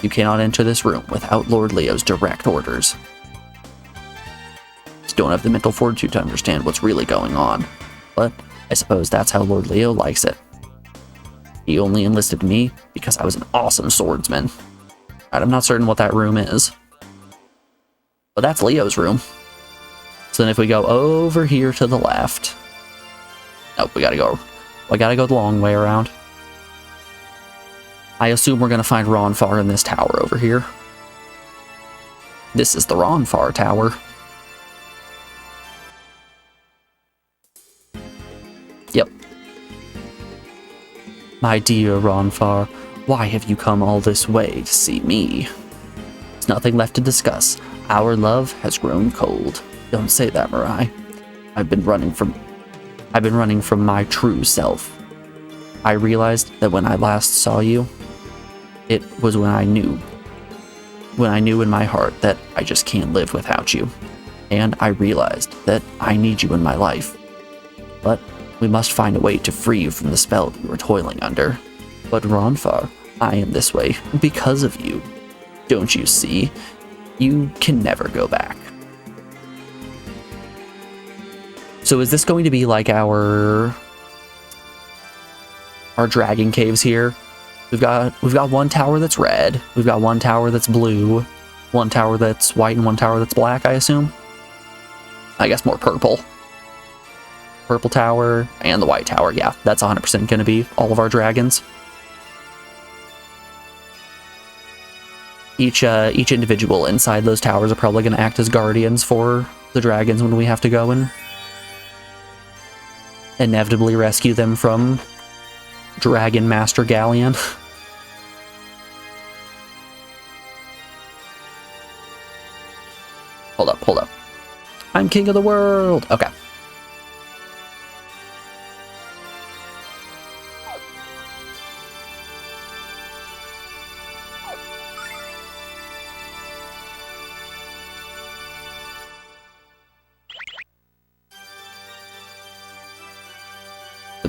You cannot enter this room without Lord Leo's direct orders. Just don't have the mental fortitude to understand what's really going on, but I suppose that's how Lord Leo likes it. He only enlisted me because I was an awesome swordsman. Right, I'm not certain what that room is, but that's Leo's room. So then if we go over here to the left... Nope, we gotta go the long way around. I assume we're gonna find Ronfar in this tower over here. This is the Ronfar Tower. Yep. My dear Ronfar, why have you come all this way to see me? There's nothing left to discuss. Our love has grown cold. Don't say that, Mirai. I've been running from my true self. I realized that when I last saw you, it was when I knew in my heart that I just can't live without you. And I realized that I need you in my life. But we must find a way to free you from the spell you were toiling under. But Ronfar, I am this way because of you. Don't you see? You can never go back. So is this going to be like our dragon caves here? We've got one tower that's red, we've got one tower that's blue, one tower that's white, and one tower that's black, I assume. I guess more purple. Purple tower and the white tower. Yeah, that's 100% going to be all of our dragons. Each individual inside those towers are probably going to act as guardians for the dragons when we have to go and inevitably rescue them from Dragon Master Galleon. Hold up. I'm king of the world. Okay.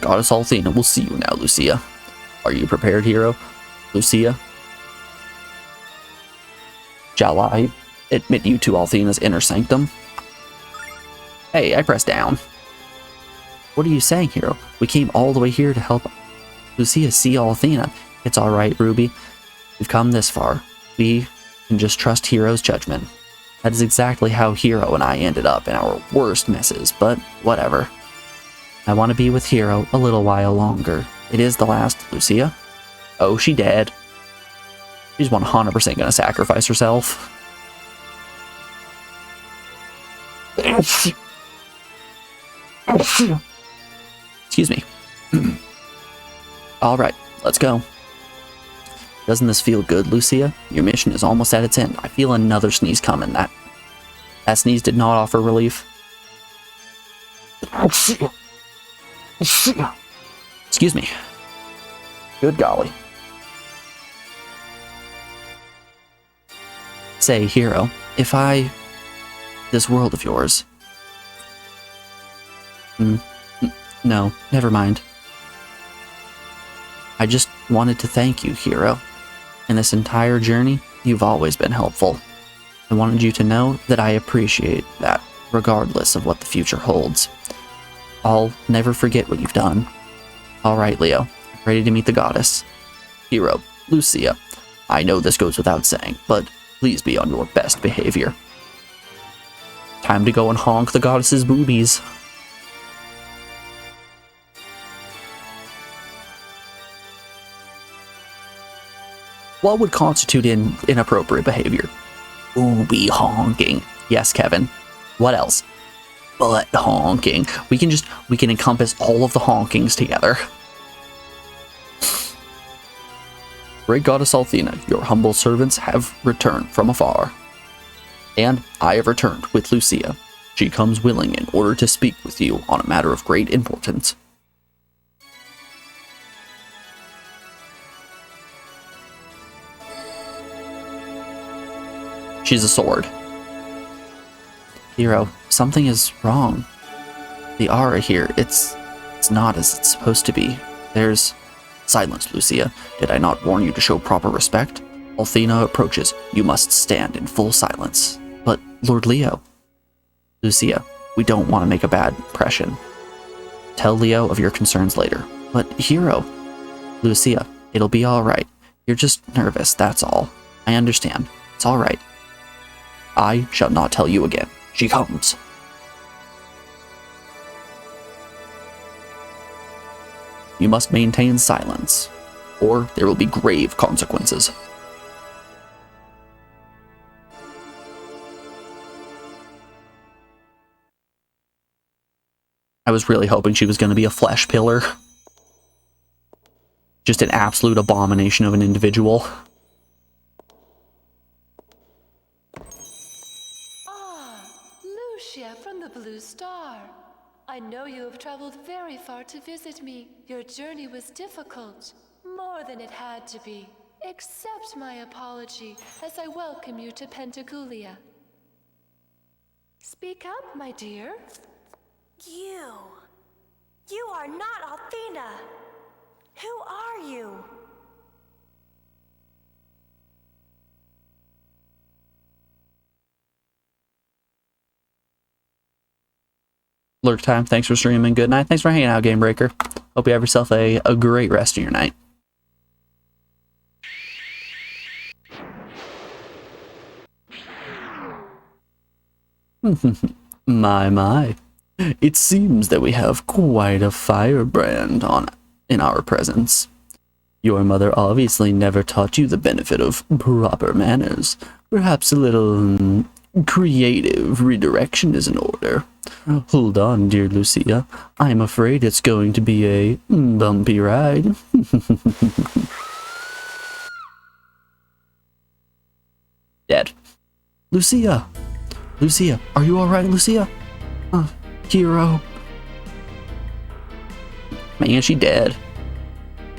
goddess Althena will see you now, Lucia. Are you prepared, hero? Lucia? Shall I admit you to Althena's inner sanctum? Hey, I pressed down. What are you saying, hero? We came all the way here to help Lucia see Althena. It's alright, Ruby. We've come this far. We can just trust Hero's judgment. That is exactly how Hero and I ended up in our worst messes, but whatever. I want to be with Hero a little while longer. It is the last, Lucia. Oh, she dead. She's 100% gonna sacrifice herself. Excuse me. Alright, let's go. Doesn't this feel good, Lucia? Your mission is almost at its end. I feel another sneeze coming. That sneeze did not offer relief. Excuse me. Good golly. Say, hero, if this world of yours... No, never mind. I just wanted to thank you, hero. In this entire journey, you've always been helpful. I wanted you to know that I appreciate that, regardless of what the future holds. I'll never forget what you've done. Alright, Leo. Ready to meet the goddess? Hero, Lucia. I know this goes without saying, but please be on your best behavior. Time to go and honk the goddess's boobies. What would constitute inappropriate behavior? Booby honking. Yes, Kevin. What else? Butt honking. We can encompass all of the honkings together. Great goddess Althena, your humble servants have returned from afar. And I have returned with Lucia. She comes willing in order to speak with you on a matter of great importance. She's a sword. Hero, something is wrong. The aura here, it's not as it's supposed to be. There's... Silence, Lucia. Did I not warn you to show proper respect? Althena approaches. You must stand in full silence. But, Lord Leo... Lucia, we don't want to make a bad impression. Tell Leo of your concerns later. But, Hero... Lucia, it'll be alright. You're just nervous, that's all. I understand. It's alright. I shall not tell you again. She comes. You must maintain silence, or there will be grave consequences. I was really hoping she was going to be a flesh pillar. Just an absolute abomination of an individual. Lucia from the Blue Star. I know you have traveled very far to visit me. Your journey was difficult, more than it had to be. Accept my apology as I welcome you to Pentagoulia. Speak up, my dear. You are not Althena. Who are you? Lurk time, thanks for streaming. Good night. Thanks for hanging out, Game Breaker. Hope you have yourself a great rest of your night. My. It seems that we have quite a firebrand in our presence. Your mother obviously never taught you the benefit of proper manners. Perhaps a little creative redirection is in order. Hold on, dear Lucia. I'm afraid it's going to be a bumpy ride. Dead. Lucia! Lucia, are you alright, Lucia? Hero. Man, she dead.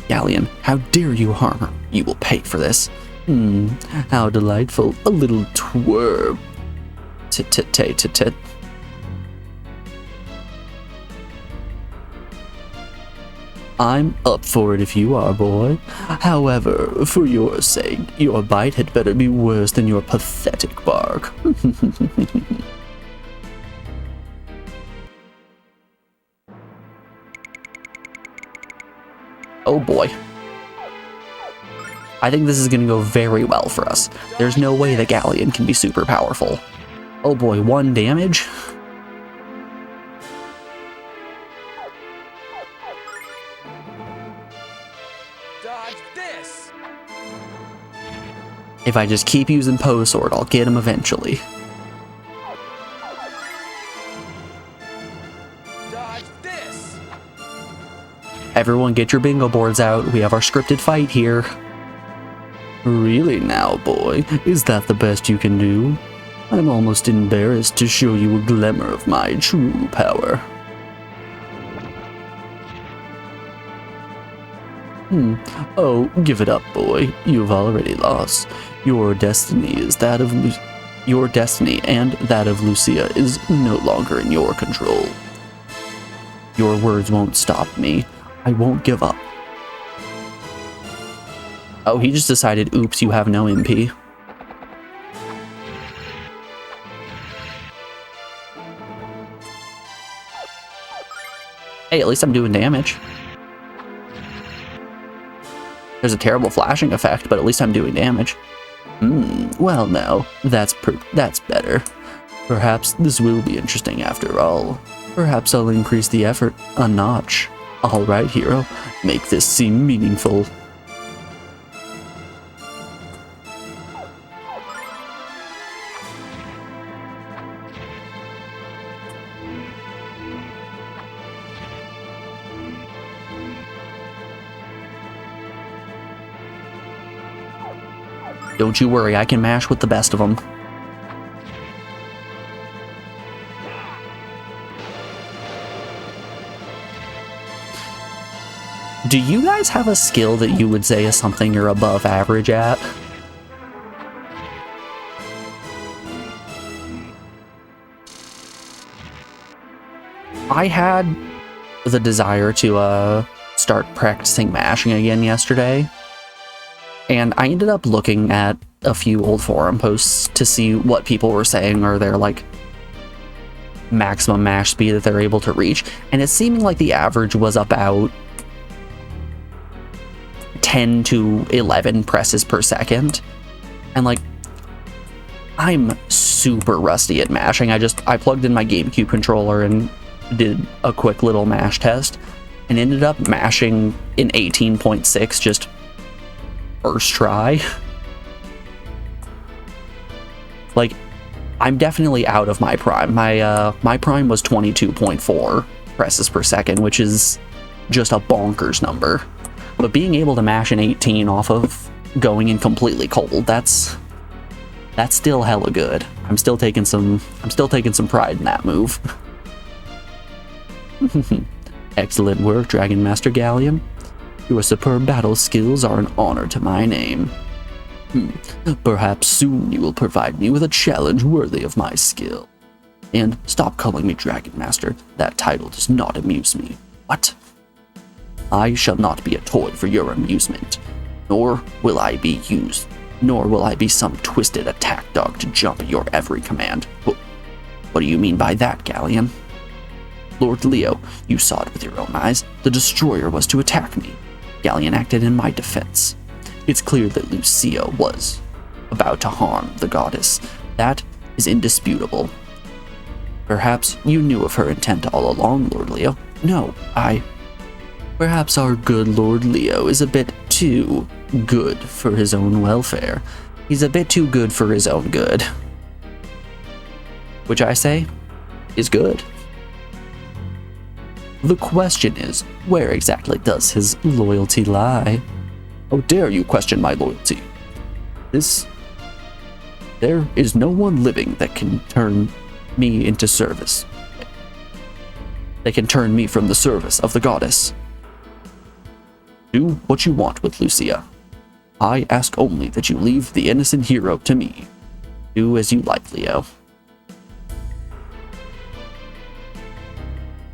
Galleon, how dare you harm her? You will pay for this. How delightful. A little twerp. Tit. I'm up for it if you are, boy. However, for your sake, your bite had better be worse than your pathetic bark. Oh boy. I think this is going to go very well for us. There's no way the Galleon can be super powerful. Oh boy, 1 damage? Dodge this! If I just keep using Poe Sword, I'll get him eventually. Dodge this! Everyone get your bingo boards out. We have our scripted fight here. Really now, boy? Is that the best you can do? I'm almost embarrassed to show you a glimmer of my true power. Oh, give it up, boy. You've already lost. Your destiny and that of Lucia is no longer in your control. Your words won't stop me. I won't give up. Oh, he just decided, oops, you have no MP. Hey, at least I'm doing damage. There's a terrible flashing effect, but at least I'm doing damage. Well now, that's better. Perhaps this will be interesting after all. Perhaps I'll increase the effort a notch. Alright, hero, make this seem meaningful. Don't you worry, I can mash with the best of them. Do you guys have a skill that you would say is something you're above average at? I had the desire to start practicing mashing again yesterday, and I ended up looking at a few old forum posts to see what people were saying or their like maximum mash speed that they're able to reach, and it's seeming like the average was about 10 to 11 presses per second. And like, I'm super rusty at mashing. I plugged in my GameCube controller and did a quick little mash test and ended up mashing in 18.6 just first try. Like, I'm definitely out of my prime. My prime was 22.4 presses per second, which is just a bonkers number. But being able to mash an 18 off of going in completely cold, that's still hella good. I'm still taking some pride in that move. Excellent work, Dragon Master Galleon. Your superb battle skills are an honor to my name. Perhaps soon you will provide me with a challenge worthy of my skill. And stop calling me Dragon Master. That title does not amuse me. What? I shall not be a toy for your amusement, nor will I be some twisted attack dog to jump at your every command. What do you mean by that, Galleon? Lord Leo, you saw it with your own eyes. The Destroyer was to attack me. Galleon acted in my defense. It's clear that Lucia was about to harm the goddess. That is indisputable. Perhaps you knew of her intent all along, Lord Leo. No, Perhaps our good Lord Leo is a bit too good for his own welfare. He's a bit too good for his own good. Which I say is good. The question is, where exactly does his loyalty lie? How dare you question my loyalty? There is no one living that can turn me into service. They can turn me from the service of the goddess. Do what you want with Lucia. I ask only that you leave the innocent hero to me. Do as you like, Leo.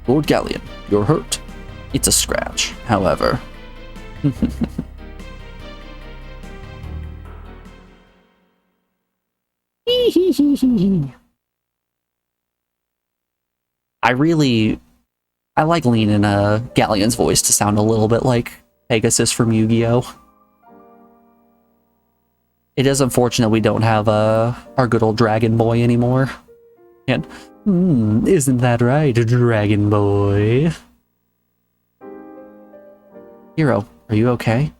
Lord Galleon, you're hurt. It's a scratch, however. I like leaning Galleon's voice to sound a little bit like Pegasus from Yu-Gi-Oh! It is unfortunate we don't have our good old Dragon Boy anymore. And, isn't that right, Dragon Boy? Hero, are you okay?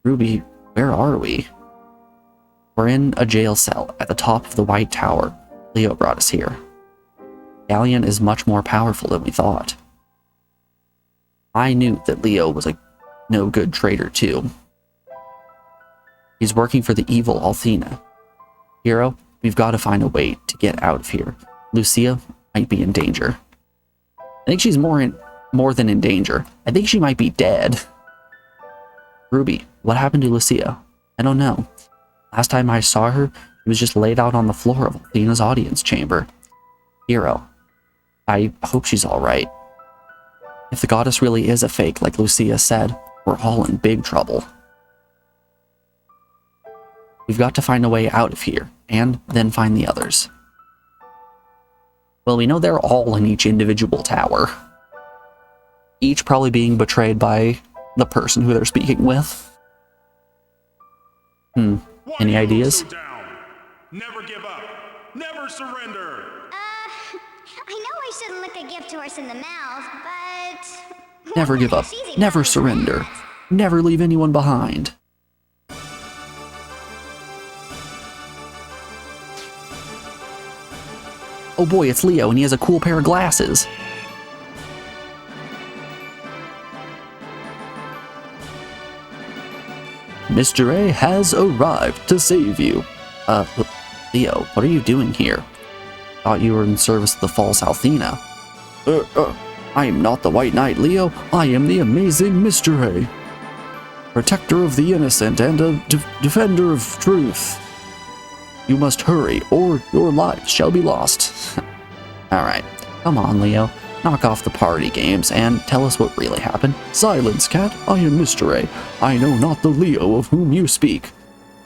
Ruby, where are we? We're in a jail cell at the top of the White Tower. Leo brought us here. Galleon is much more powerful than we thought. I knew that Leo was a no-good traitor too. He's working for the evil Althena. Hero, we've got to find a way to get out of here. Lucia might be in danger. I think she's more than in danger. I think she might be dead. Ruby, what happened to Lucia? I don't know. Last time I saw her, she was just laid out on the floor of Althena's audience chamber. Hero, I hope she's alright. If the goddess really is a fake, like Lucia said, we're all in big trouble. We've got to find a way out of here, and then find the others. Well, we know they're all in each individual tower. Each probably being betrayed by the person who they're speaking with. Any ideas? Never give up. Never surrender. I know I shouldn't look a gift horse in the mouth, but... Never give up. Never surrender. Never leave anyone behind. Oh boy, it's Leo, and he has a cool pair of glasses. Mr. A has arrived to save you. Leo, what are you doing here? Thought you were in service of the false Althena. I am not the White Knight, Leo. I am the amazing Mr. A. Protector of the innocent and a defender of truth. You must hurry, or your lives shall be lost. Alright, come on, Leo. Knock off the party games and tell us what really happened. Silence, cat. I am Mr. A. I know not the Leo of whom you speak.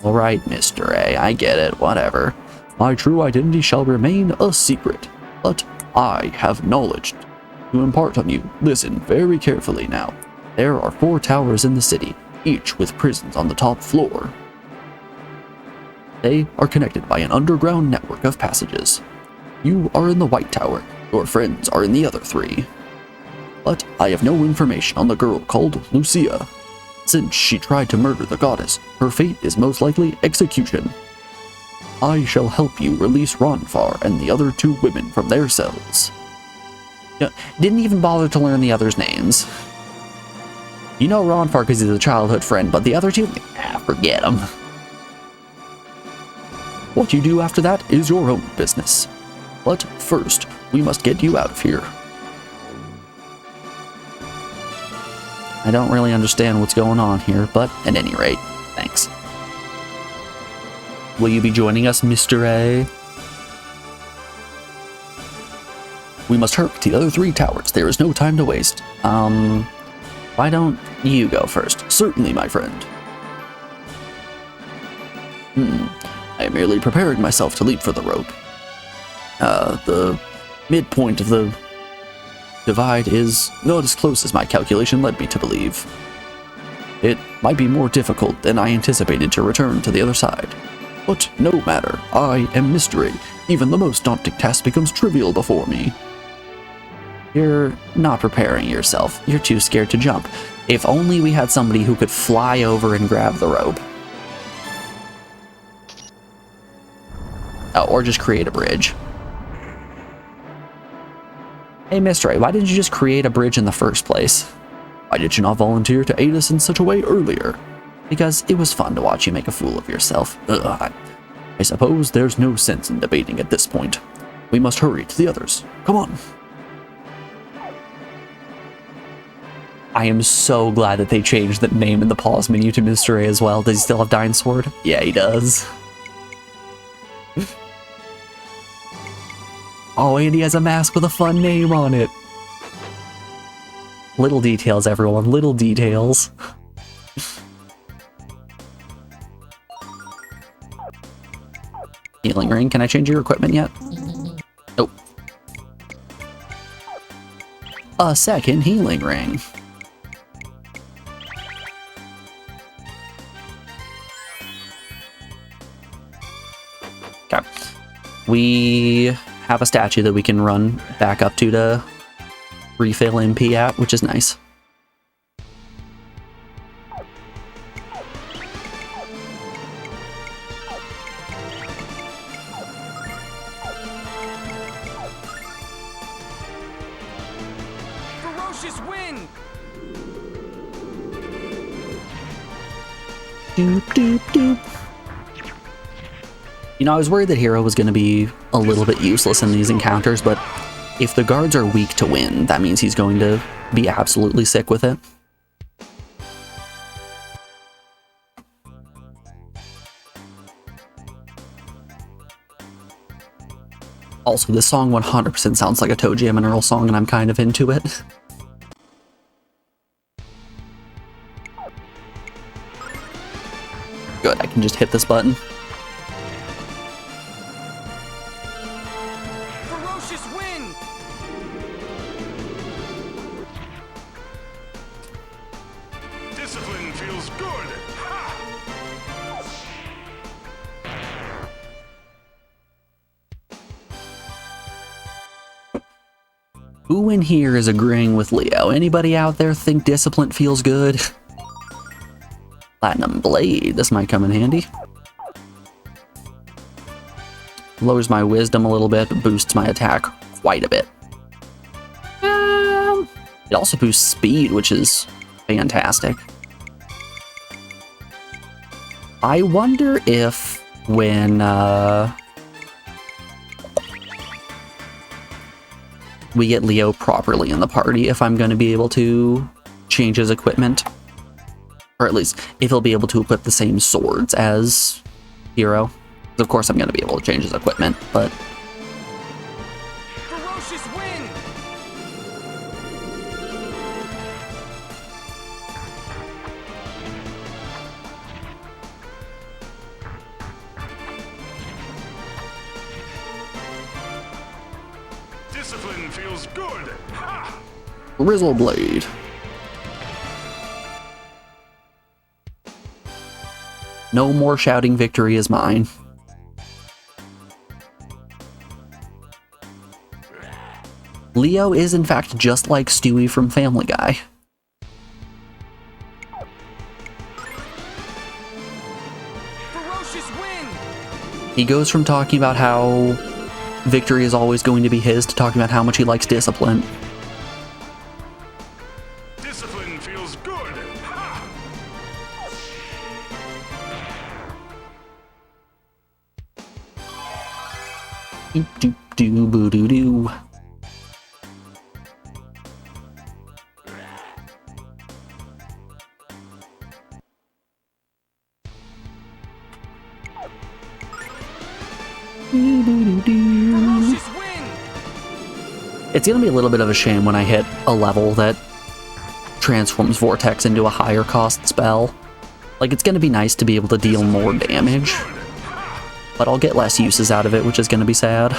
Alright, Mr. A. I get it. Whatever. My true identity shall remain a secret, but I have knowledge to impart on you. Listen very carefully now. There are 4 towers in the city, each with prisons on the top floor. They are connected by an underground network of passages. You are in the White Tower. Your friends are in the other 3. But I have no information on the girl called Lucia. Since she tried to murder the goddess, her fate is most likely execution. I shall help you release Ronfar and the other 2 women from their cells. Didn't even bother to learn the others' names. You know Ronfar because he's a childhood friend, but the other 2, forget them. What you do after that is your own business. But first, we must get you out of here. I don't really understand what's going on here, but at any rate, thanks. Will you be joining us, Mr. A? We must hurry to the other 3 towers. There is no time to waste. Why don't you go first? Certainly, my friend. I am merely preparing myself to leap for the rope. The midpoint of the divide is not as close as my calculation led me to believe. It might be more difficult than I anticipated to return to the other side. But no matter, I am mystery. Even the most daunting task becomes trivial before me. You're not preparing yourself. You're too scared to jump. If only we had somebody who could fly over and grab the rope. Oh, or just create a bridge. Hey, Mr. A, why didn't you just create a bridge in the first place? Why did you not volunteer to aid us in such a way earlier? Because it was fun to watch you make a fool of yourself. I suppose there's no sense in debating at this point. We must hurry to the others. Come on. I am so glad that they changed the name in the pause menu to Mr. A as well. Does he still have Dying Sword? Yeah, he does. Oh, and he has a mask with a fun name on it. Little details, everyone. Little details. Healing ring. Can I change your equipment yet? Nope. A second healing ring. Okay. We have a statue that we can run back up to refill MP at, which is nice. Ferocious wind! Doop, doop, doop. You know, I was worried that Hero was going to be a little bit useless in these encounters, but if the guards are weak to wind, that means he's going to be absolutely sick with it. Also, this song 100% sounds like a Toe Jam and Earl song, and I'm kind of into it. Good, I can just hit this button. Ferocious wind! Discipline feels good. Ha! Who in here is agreeing with Leo? Anybody out there think discipline feels good? Platinum Blade, this might come in handy. Lowers my wisdom a little bit, boosts my attack quite a bit. It also boosts speed, which is fantastic. I wonder if when we get Leo properly in the party, if I'm going to be able to change his equipment. Or at least, if he'll be able to equip the same swords as Hero. Of course I'm going to be able to change his equipment, but... Ferocious wind! Discipline feels good. Ha! Grizzle Blade. No more shouting victory is mine. Leo is in fact just like Stewie from Family Guy. Ferocious wind! He goes from talking about how victory is always going to be his to talking about how much he likes discipline. Discipline feels good. Ha! Doop doop doo boo doo doo. It's gonna be a little bit of a shame when I hit a level that transforms Vortex into a higher cost spell. Like, it's gonna be nice to be able to deal more damage, but I'll get less uses out of it, which is gonna be sad.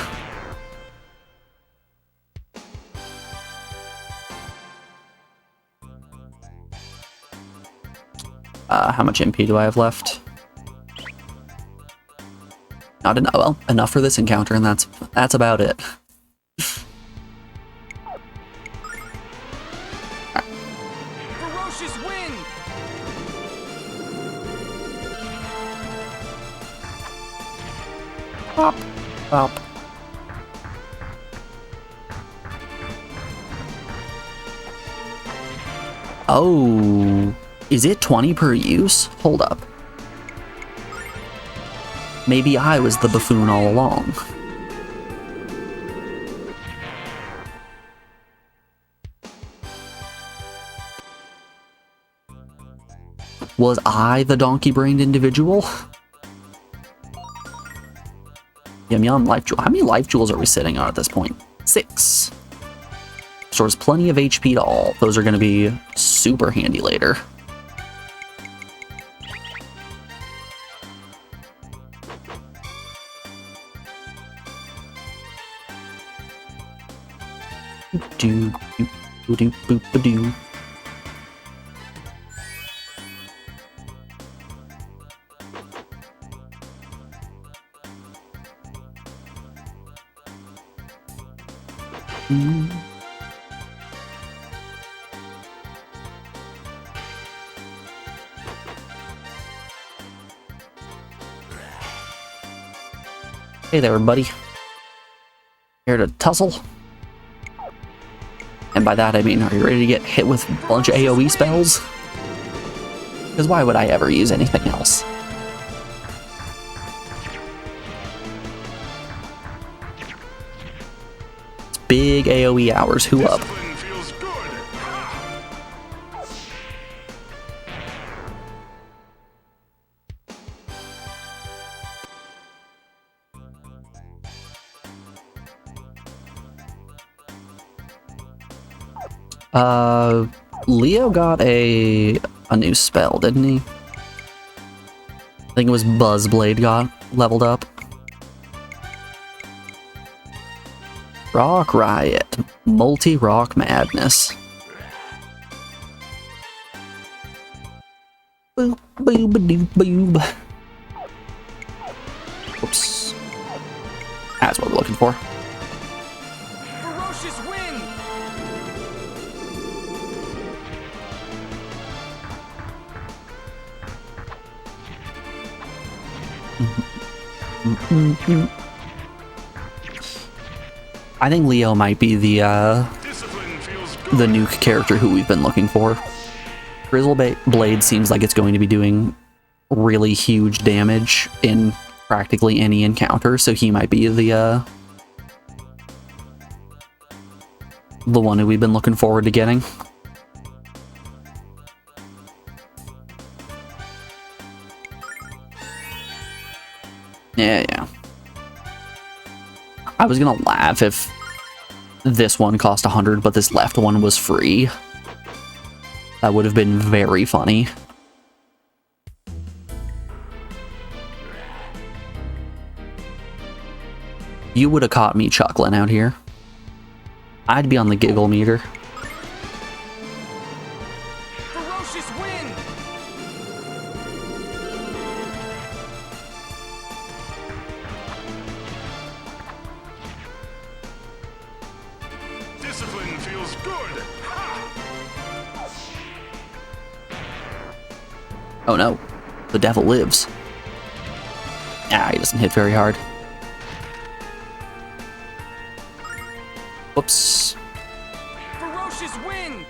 How much MP do I have left? Not enough. Well, enough for this encounter, and that's about it. Ferocious wind! Pop, pop. Oh, is it 20 per use? Hold up. Maybe I was the buffoon all along. Was I the donkey-brained individual? Yum yum, life jewel. How many life jewels are we sitting on at this point? 6. Stores plenty of HP to all. Those are going to be super handy later. Do do do boop do. Hey there, buddy. Here to tussle? And by that I mean, are you ready to get hit with a bunch of AoE spells? Because why would I ever use anything else? It's big AoE hours, who up? Leo got a new spell, didn't he? I think it was Buzzblade got leveled up. Rock Riot. Multi-rock madness. Boop, boob, doop, boob. Oops. That's what we're looking for. Ferocious wind! I think Leo might be the nuke character who we've been looking for. Blade seems like it's going to be doing really huge damage in practically any encounter, so he might be the one who we've been looking forward to getting. Yeah. I was gonna laugh if this one cost 100, but this left one was free. That would have been very funny. You would have caught me chuckling out here. I'd be on the giggle meter. Ferocious wind! Discipline feels good. Oh no, the devil lives. Ah, he doesn't hit very hard. Whoops. Ferocious wind!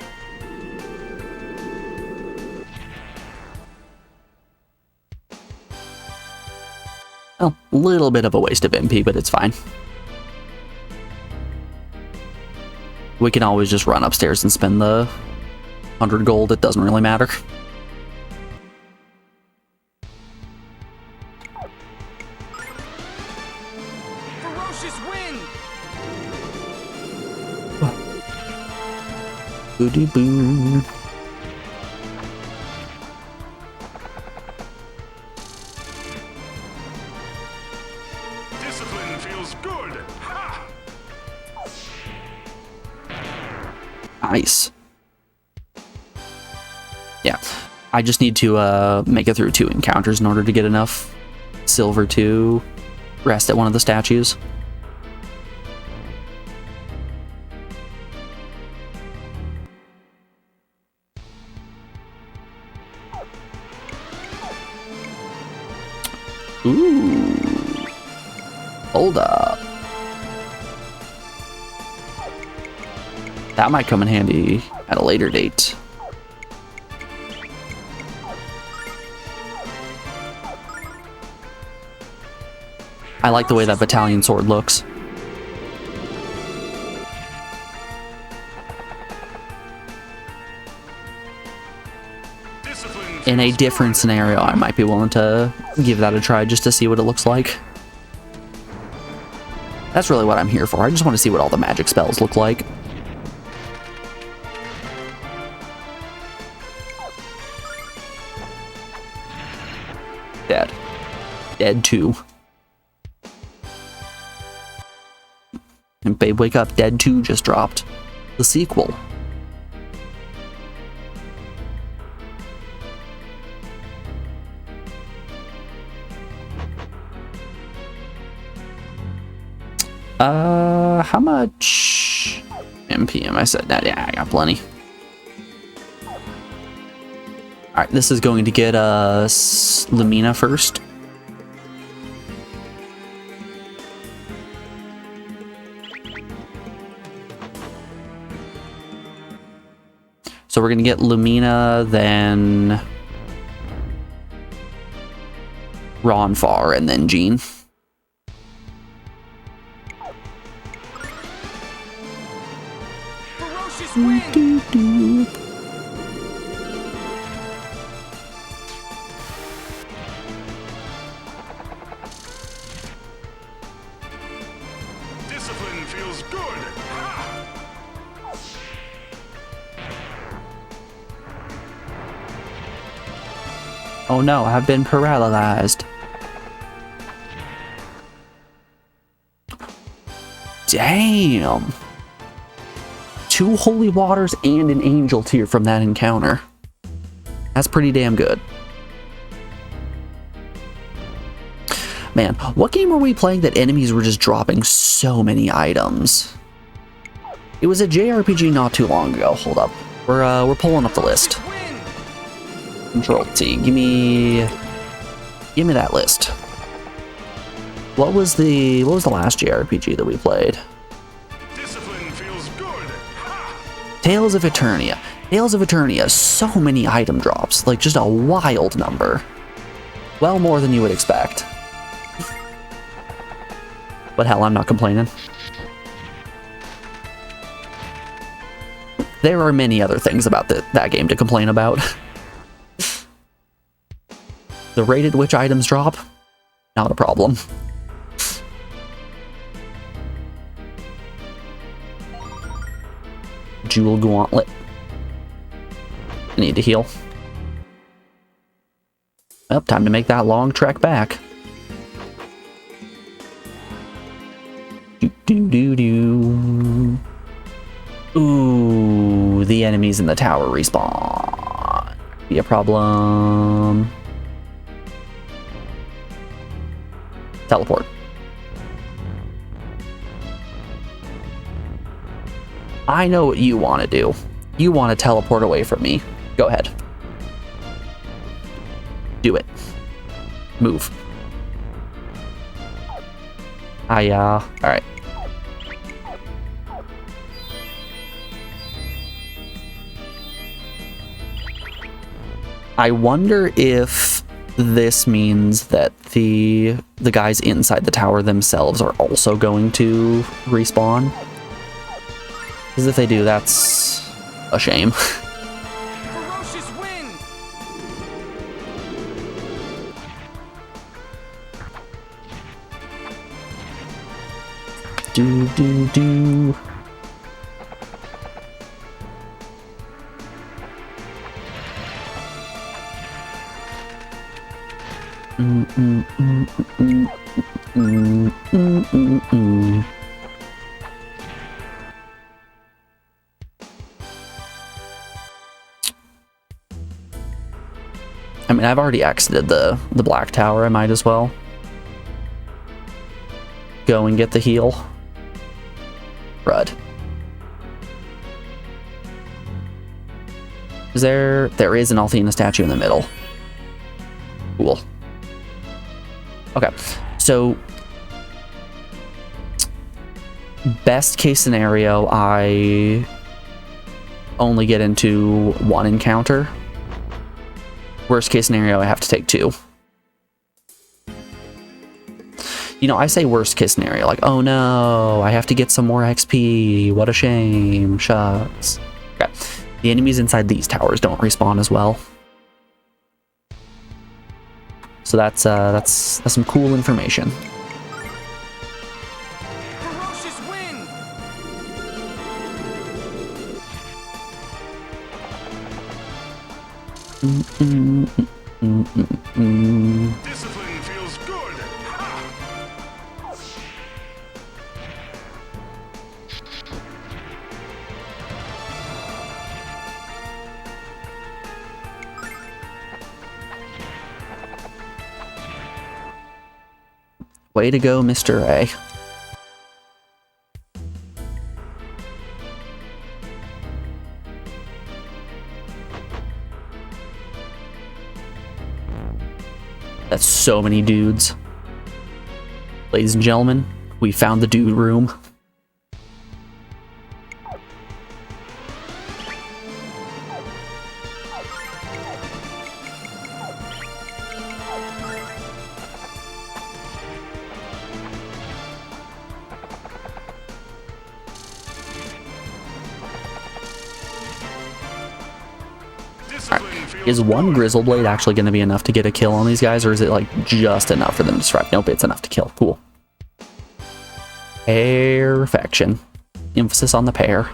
Well, a little bit of a waste of MP, but it's fine. We can always just run upstairs and spend the 100 gold. It doesn't really matter. Ferocious wind! Booty boo. Discipline feels good. Nice. Yeah, I just need to make it through 2 encounters in order to get enough silver to rest at one of the statues. Ooh. Hold up. That might come in handy at a later date. I like the way that battalion sword looks. In a different scenario, I might be willing to give that a try just to see what it looks like. That's really what I'm here for. I just want to see what all the magic spells look like. Dead. Dead 2. And Babe Wake Up, Dead 2 just dropped. The sequel. How much MPM? I said that. Yeah, I got plenty. Alright, this is going to get us Lumina first. So we're going to get Lumina, then Ronfar, and then Jean. Ferocious wind! Discipline feels good. Ha! Oh no, I've been paralyzed. Damn. 2 holy waters and an angel tear from that encounter. That's pretty damn good. Man, what game were we playing that enemies were just dropping so many items? It was a JRPG not too long ago. Hold up. We're pulling up the list. Control T. Give me that list. What was the last JRPG that we played? Discipline feels good. Ha! Tales of Eternia. Tales of Eternia, so many item drops, like just a wild number. Well, more than you would expect. But hell, I'm not complaining. There are many other things about that game to complain about. The rate at which items drop, not a problem. Jewel Gauntlet. I need to heal. Well, time to make that long trek back. Do-do-do-do. Ooh, the enemies in the tower respawn. Be a problem. Teleport. I know what you want to do. You want to teleport away from me. Go ahead. Do it. Move. Alright. I wonder if this means that the guys inside the tower themselves are also going to respawn. Because if they do, that's a shame. Ferocious wind! Do. I mean, I've already exited the Black Tower. I might as well go and get the heal. Rud. There is an Althena statue in the middle. Cool. Okay, so best case scenario, I only get into 1 encounter. Worst case scenario, I have to take 2. You know, I say worst case scenario, like, oh no, I have to get some more XP. What a shame. Shucks. Okay. The enemies inside these towers don't respawn as well. So that's some cool information. Ferocious wind! Discipline feels good. Way to go, Mr. A. That's so many dudes. Ladies and gentlemen, we found the dude room. Is one Grizzle Blade actually going to be enough to get a kill on these guys, or is it like just enough for them to survive? Nope, it's enough to kill. Cool. Perfection. Emphasis on the pair.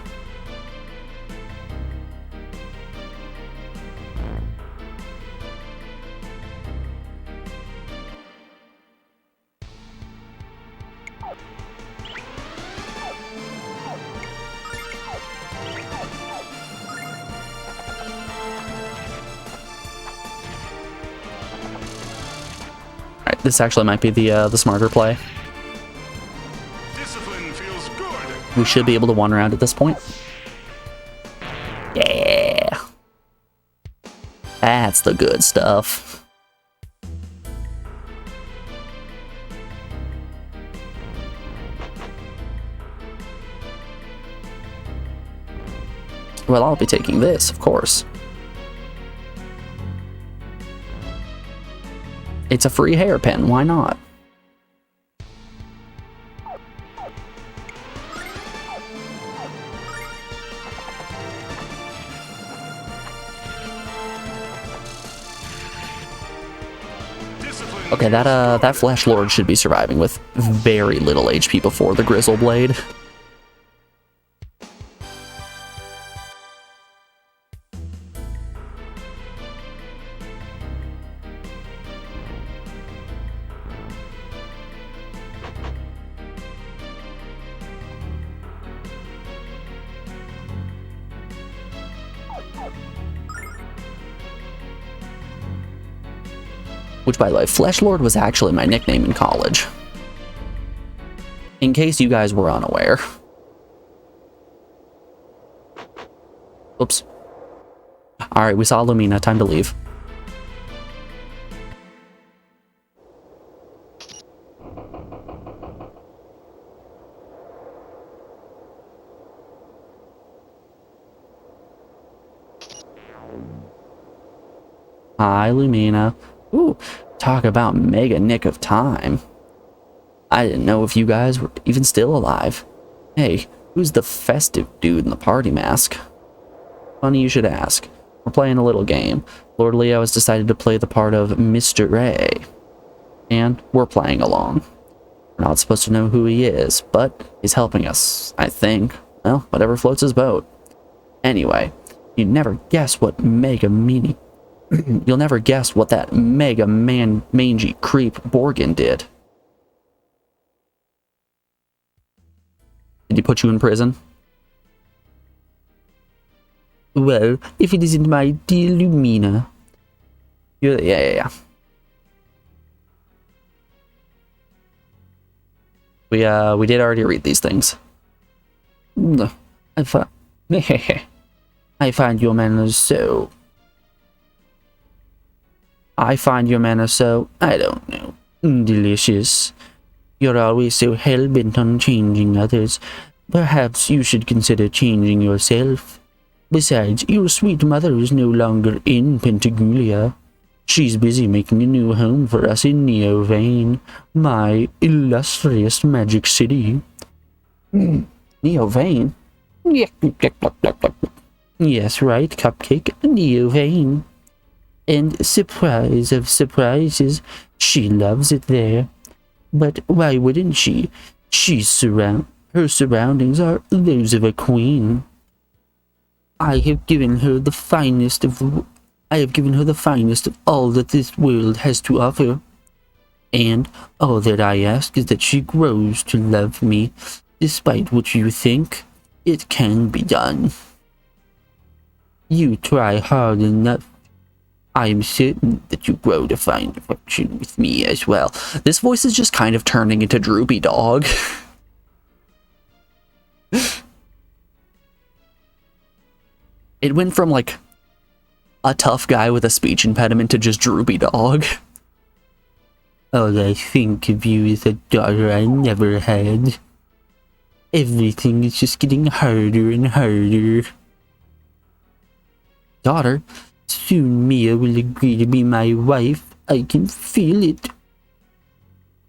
This actually might be the smarter play. Discipline feels good. We should be able to one round at this point. Yeah. That's the good stuff. Well, I'll be taking this, of course. It's a free hairpin, why not? Okay, that Flesh Lord should be surviving with very little HP before the Grizzle Blade. Which, by the way, Flesh Lord was actually my nickname in college. In case you guys were unaware. Oops. Alright, we saw Lumina. Time to leave. Hi, Lumina. Ooh, talk about mega nick of time. I didn't know if you guys were even still alive. Hey, who's the festive dude in the party mask? Funny you should ask. We're playing a little game. Lord Leo has decided to play the part of Mr. A. And we're playing along. We're not supposed to know who he is, but he's helping us, I think. Well, whatever floats his boat. Anyway, you'd never guess what mega meanie... You'll never guess what that mega mangy creep Borgin did. Did he put you in prison? Well, if it isn't my dear Lumina. Yeah. We did already read these things. I find your manners so... I don't know, delicious. You're always so hell-bent on changing others. Perhaps you should consider changing yourself. Besides, your sweet mother is no longer in Pentagulia. She's busy making a new home for us in Neovane, my illustrious magic city. Neovane? Yes, right, Cupcake, Neovane. And surprise of surprises, she loves it there. But why wouldn't she? Her surroundings are those of a queen. I have given her the finest of I have given her the finest of all that this world has to offer. And all that I ask is that she grows to love me, despite what you think. It can be done. You try hard enough. I am certain that you grow to find affection with me as well. This voice is just kind of turning into Droopy Dog. It went from like a tough guy with a speech impediment to just Droopy Dog. All I think of you is a daughter I never had. Everything is just getting harder and harder. Daughter? Soon Mia will agree to be my wife. I can feel it.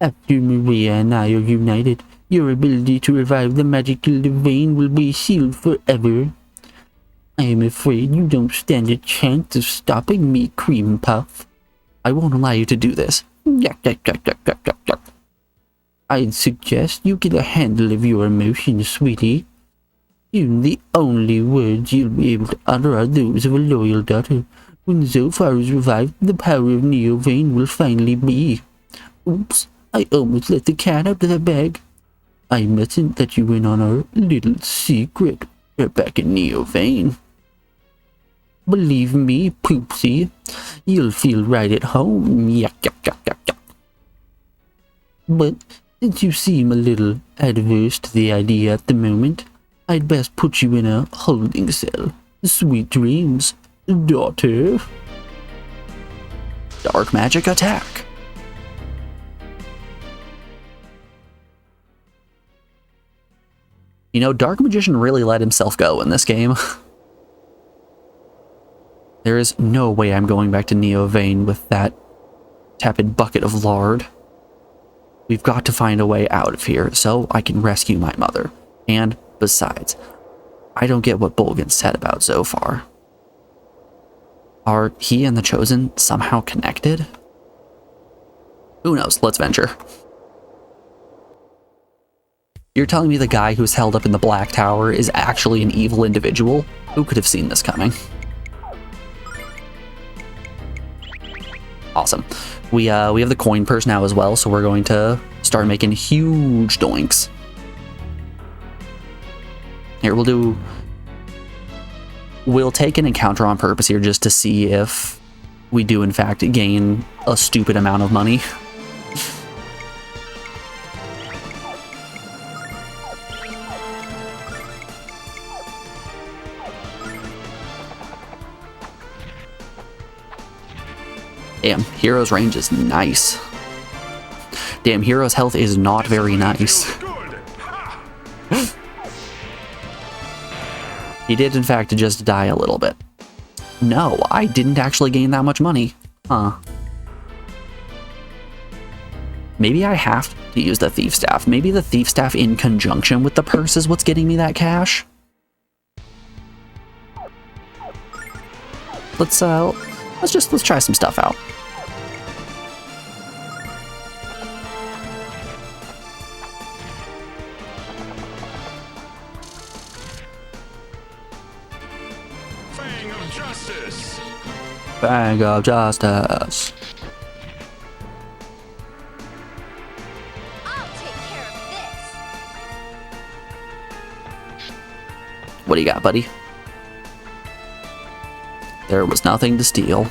After Maria and I are united, your ability to revive the magical vein will be sealed forever. I am afraid you don't stand a chance of stopping me, Cream Puff. I won't allow you to do this. I'd suggest you get a handle of your emotions, sweetie. Soon the only words you'll be able to utter are those of a loyal daughter. When Zophar is revived, the power of Neovein will finally be. Oops, I almost let the cat out of the bag. I mustn't let you in on our little secret. We're back in Neovein. Believe me, Poopsie, you'll feel right at home. Yuck, yuck, yuck, yuck, yuck. But since you seem a little adverse to the idea at the moment, I'd best put you in a holding cell. Sweet dreams, daughter. Dark magic attack. You know, Dark Magician really let himself go in this game. There is no way I'm going back to Neovein with that tepid bucket of lard. We've got to find a way out of here so I can rescue my mother. And besides, I don't get what Bolgan said about Zophar. Are he and the Chosen somehow connected? Who knows? Let's venture. You're telling me the guy who's held up in the Black Tower is actually an evil individual? Who could have seen this coming? Awesome. We have the coin purse now as well, so we're going to start making huge doinks. Here, we'll take an encounter on purpose here just to see if we do in fact gain a stupid amount of money. Damn, Hero's range is nice. Damn, Hero's health is not very nice. He did, in fact, just die a little bit. No, I didn't actually gain that much money. Huh. Maybe I have to use the Thief Staff. Maybe the Thief Staff in conjunction with the purse is what's getting me that cash. Let's try some stuff out. Fang of Justice. I'll take care of this. What do you got, buddy? There was nothing to steal,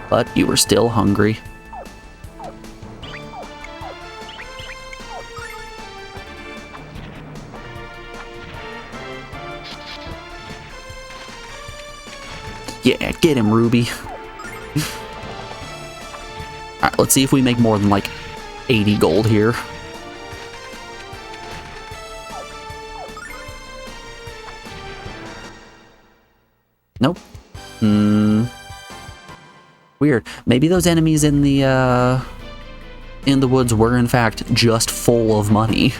but you were still hungry. Yeah, get him, Ruby. Alright, let's see if we make more than like 80 gold here. Nope. Weird. Maybe those enemies in the woods were in fact just full of money.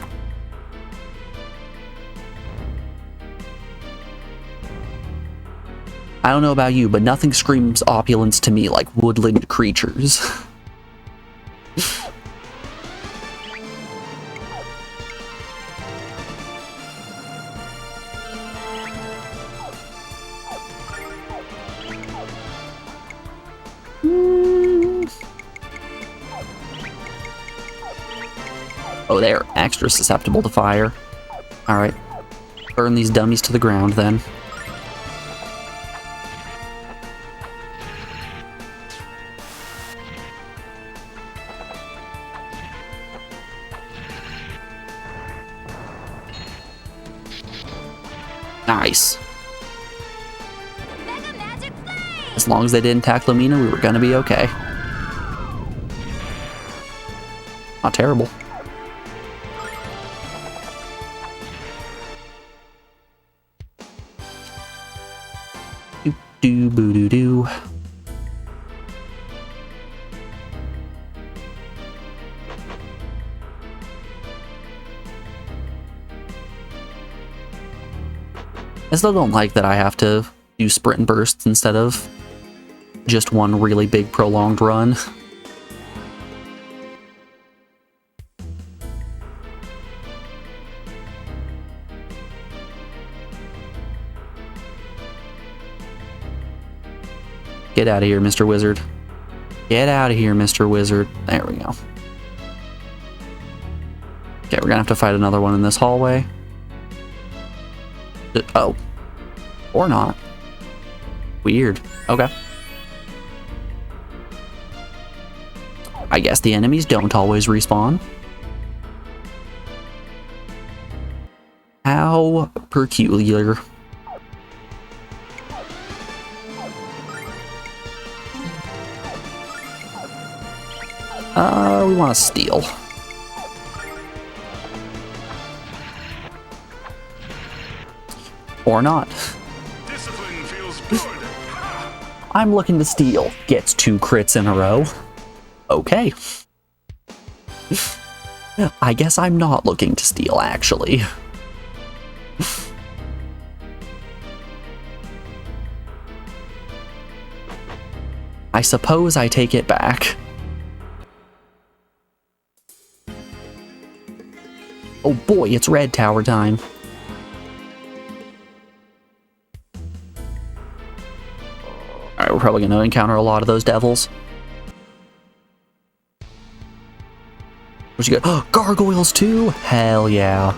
I don't know about you, but nothing screams opulence to me like woodland creatures. Oh, they're extra susceptible to fire. Alright. Burn these dummies to the ground, then. Nice. As long as they didn't attack Lumina, we were gonna be okay. Not terrible. Do boo doo doo. I still don't like that I have to do sprint and bursts instead of just one really big prolonged run. Get out of here, Mr. Wizard. Get out of here, Mr. Wizard. There we go. Okay, we're gonna have to fight another one in this hallway. Oh. Or not. Weird. Okay. I guess the enemies don't always respawn. How peculiar. We want to steal. Or not. Discipline feels good. I'm looking to steal. Gets 2 crits in a row. Okay. I guess I'm not looking to steal, actually. I suppose I take it back. Oh boy, it's red tower time. Alright, we're probably gonna encounter a lot of those devils. What you got? Oh, gargoyles too? Hell yeah.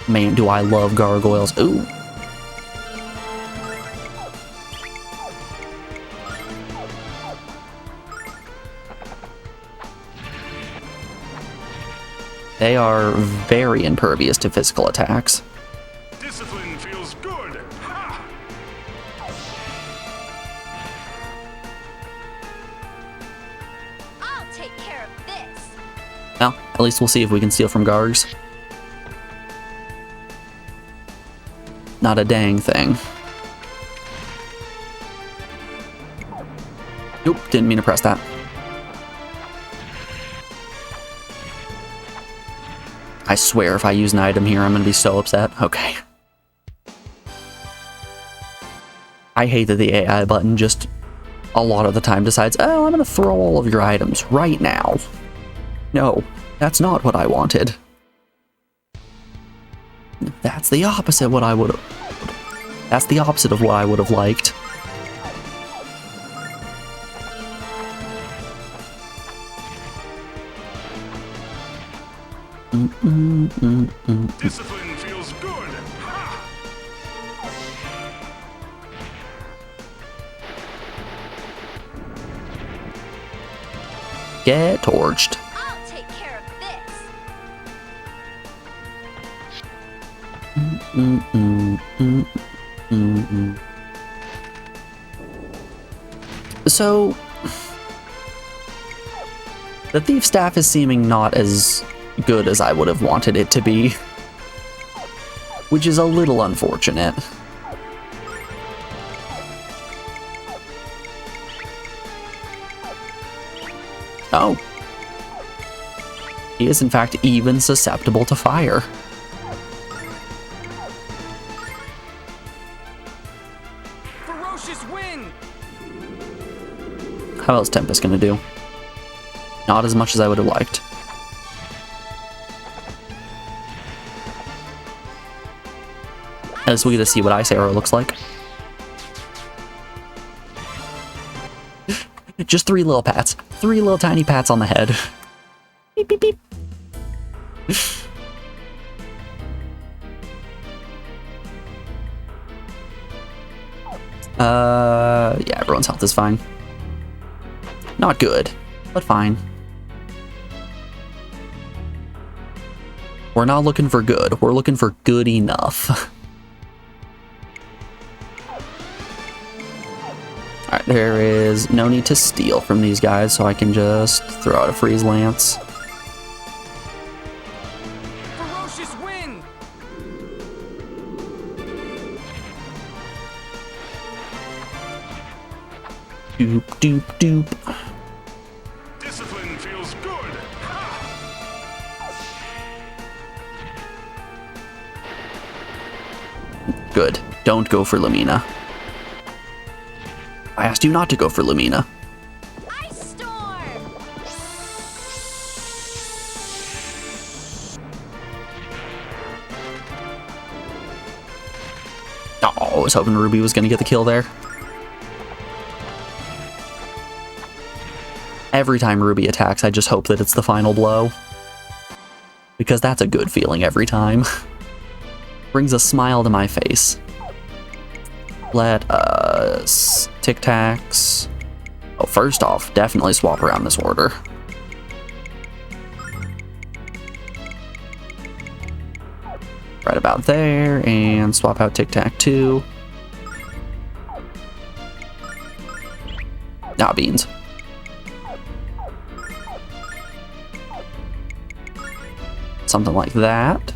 Man, do I love gargoyles. Ooh. They are very impervious to physical attacks. Discipline feels good. Ha! I'll take care of this. Well, at least we'll see if we can steal from Gargs. Not a dang thing. Nope, didn't mean to press that. I swear if I use an item here, I'm gonna be so upset. Okay. I hate that the AI button just a lot of the time decides, oh, I'm gonna throw all of your items right now. No, that's not what I wanted. That's the opposite what I would have. That's the opposite of what I would have liked. Discipline feels good. Ha! Get torched. I'll take care of this. So, the thief staff is seeming not as good as I would have wanted it to be, which is a little unfortunate. Oh. He is in fact even susceptible to fire. Ferocious wind. How else Tempest gonna do? Not as much as I would have liked. At least we get to see what Ice Arrow looks like. Just 3 little pats. 3 little tiny pats on the head. Beep, beep, beep. Yeah, everyone's health is fine. Not good, but fine. We're not looking for good, we're looking for good enough. Alright, there is no need to steal from these guys, so I can just throw out a freeze lance. Ferocious wind! Doop, doop, doop. Discipline feels good. Ha! Good. Don't go for Lumina. I asked you not to go for Lumina. Ice storm! Oh, I was hoping Ruby was going to get the kill there. Every time Ruby attacks, I just hope that it's the final blow. Because that's a good feeling every time. Brings a smile to my face. Let us... Tic Tacs. Oh, first off, definitely swap around this order. Right about there, and swap out Tic Tac 2. Ah, beans. Something like that.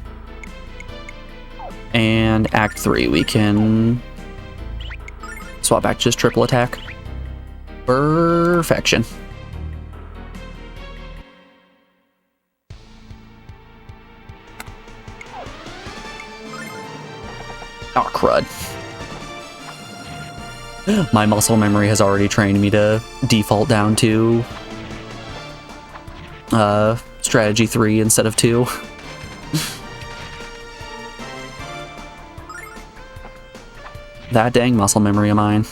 And Act 3, we can swap back to just triple attack. Perfection. Oh, crud. My muscle memory has already trained me to default down to strategy 3 instead of 2. That dang muscle memory of mine.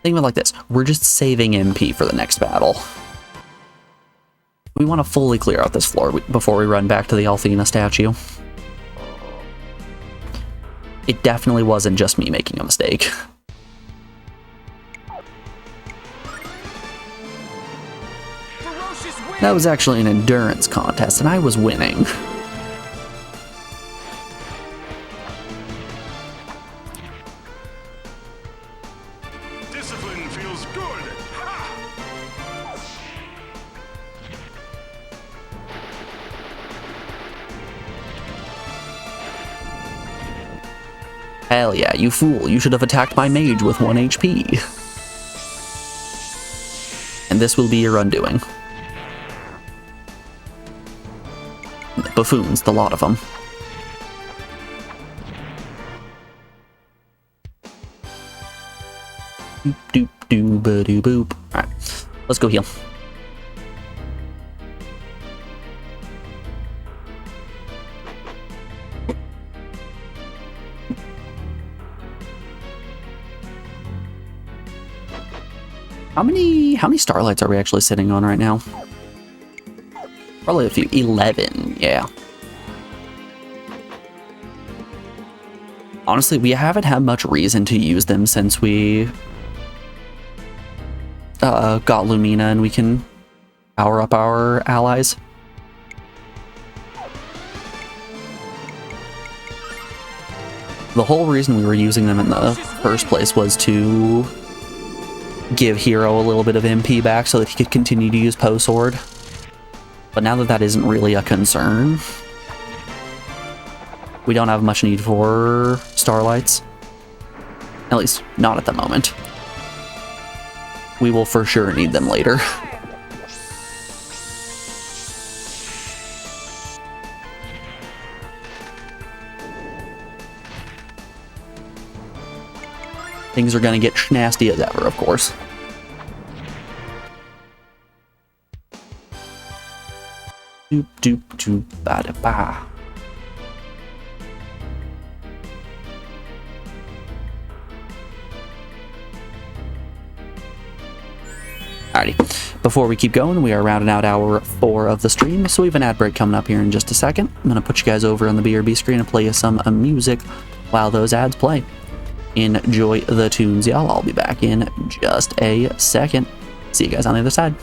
Think of it like this. We're just saving MP for the next battle. We want to fully clear out this floor before we run back to the Althena statue. It definitely wasn't just me making a mistake. That was actually an endurance contest, and I was winning. Discipline feels good. Ha! Hell yeah, you fool. You should have attacked my mage with 1 HP. And this will be your undoing. Buffoons, the lot of them. Doop doop doo ba doo boop. Alright, let's go heal. How many starlights are we actually sitting on right now? Probably a few. 11, yeah. Honestly, we haven't had much reason to use them since we got Lumina and we can power up our allies. The whole reason we were using them in the first place was to give Hero a little bit of MP back so that he could continue to use Poe Sword. But now that that isn't really a concern, we don't have much need for starlights. At least, not at the moment. We will for sure need them later. Things are gonna get nasty as ever, of course. Doop doop doop ba da ba. Alrighty, before we keep going, we are rounding out hour 4 of the stream, so we have an ad break coming up here in just a second. I'm going to put you guys over on the BRB screen and play you some music while those ads play. Enjoy the tunes, y'all. I'll be back in just a second. See you guys on the other side.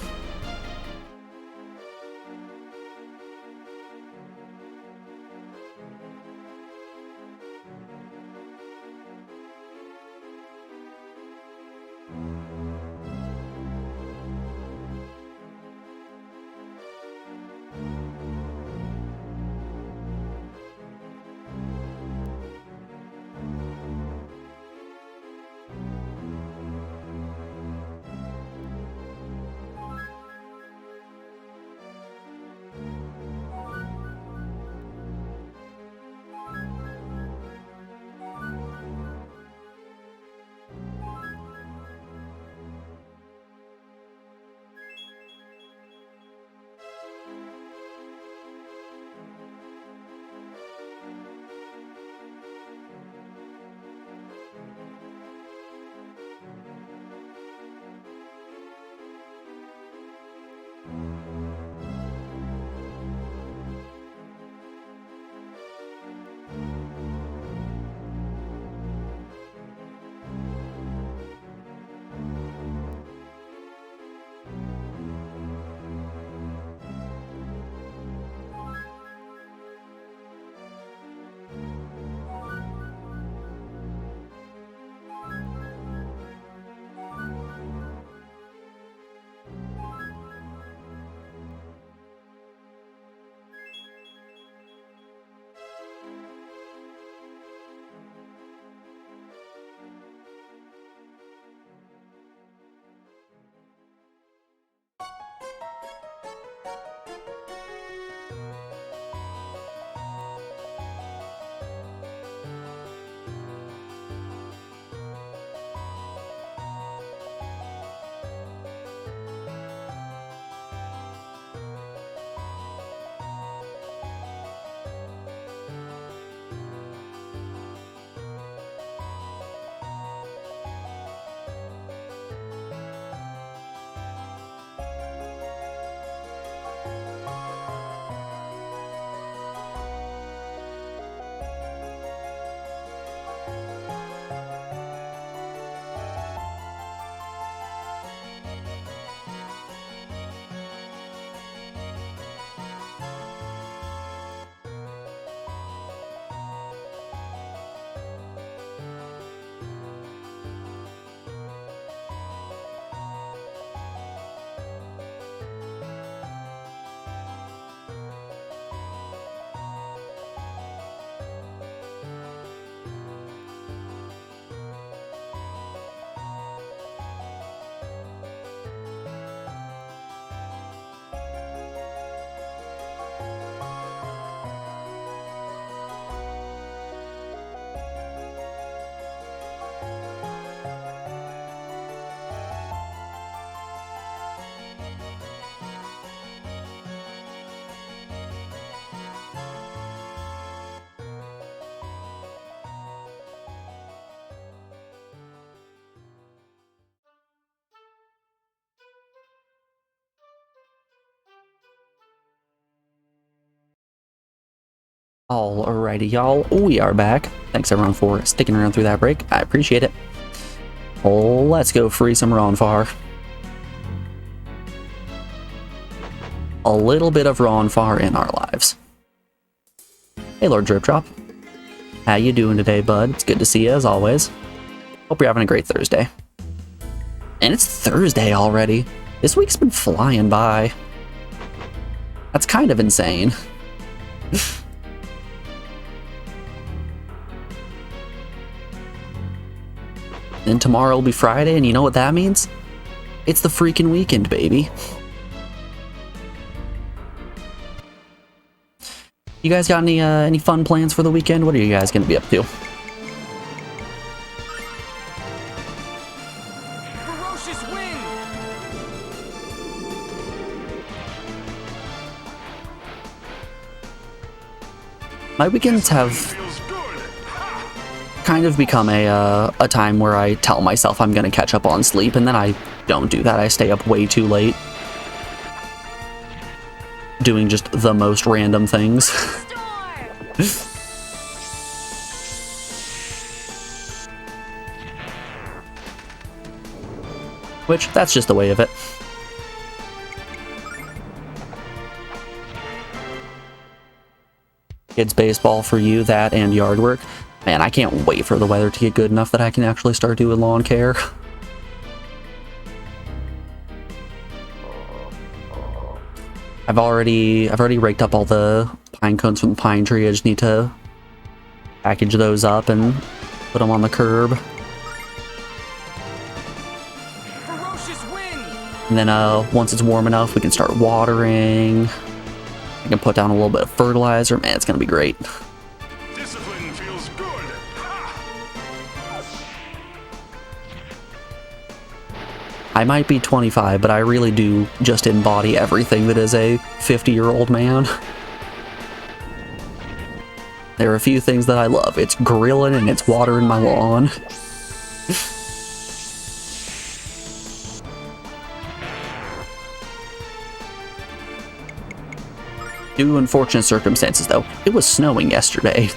Alrighty, y'all, we are back. Thanks everyone for sticking around through that break. I appreciate it. Let's go free some Ronfar. A little bit of Ronfar in our lives. Hey, Lord Drip Drop. How you doing today, bud? It's good to see you as always. Hope you're having a great Thursday. And it's Thursday already. This week's been flying by. That's kind of insane. Then tomorrow will be Friday, and you know what that means? It's the freaking weekend, baby. You guys got any fun plans for the weekend? What are you guys gonna be up to? Ferocious wind! My weekends have kind of become a time where I tell myself I'm gonna catch up on sleep, and then I don't do that. I stay up way too late, doing just the most random things. Which, that's just the way of it. Kids baseball for you, that and yard work. Man, I can't wait for the weather to get good enough that I can actually start doing lawn care. I've already raked up all the pine cones from the pine tree. I just need to package those up and put them on the curb. And then once it's warm enough, we can start watering. I can put down a little bit of fertilizer. Man, it's gonna be great. Discipline feels good. I might be 25, but I really do just embody everything that is a 50-year-old man. There are a few things that I love. It's grilling and it's watering my lawn. Due to unfortunate circumstances, though, it was snowing yesterday.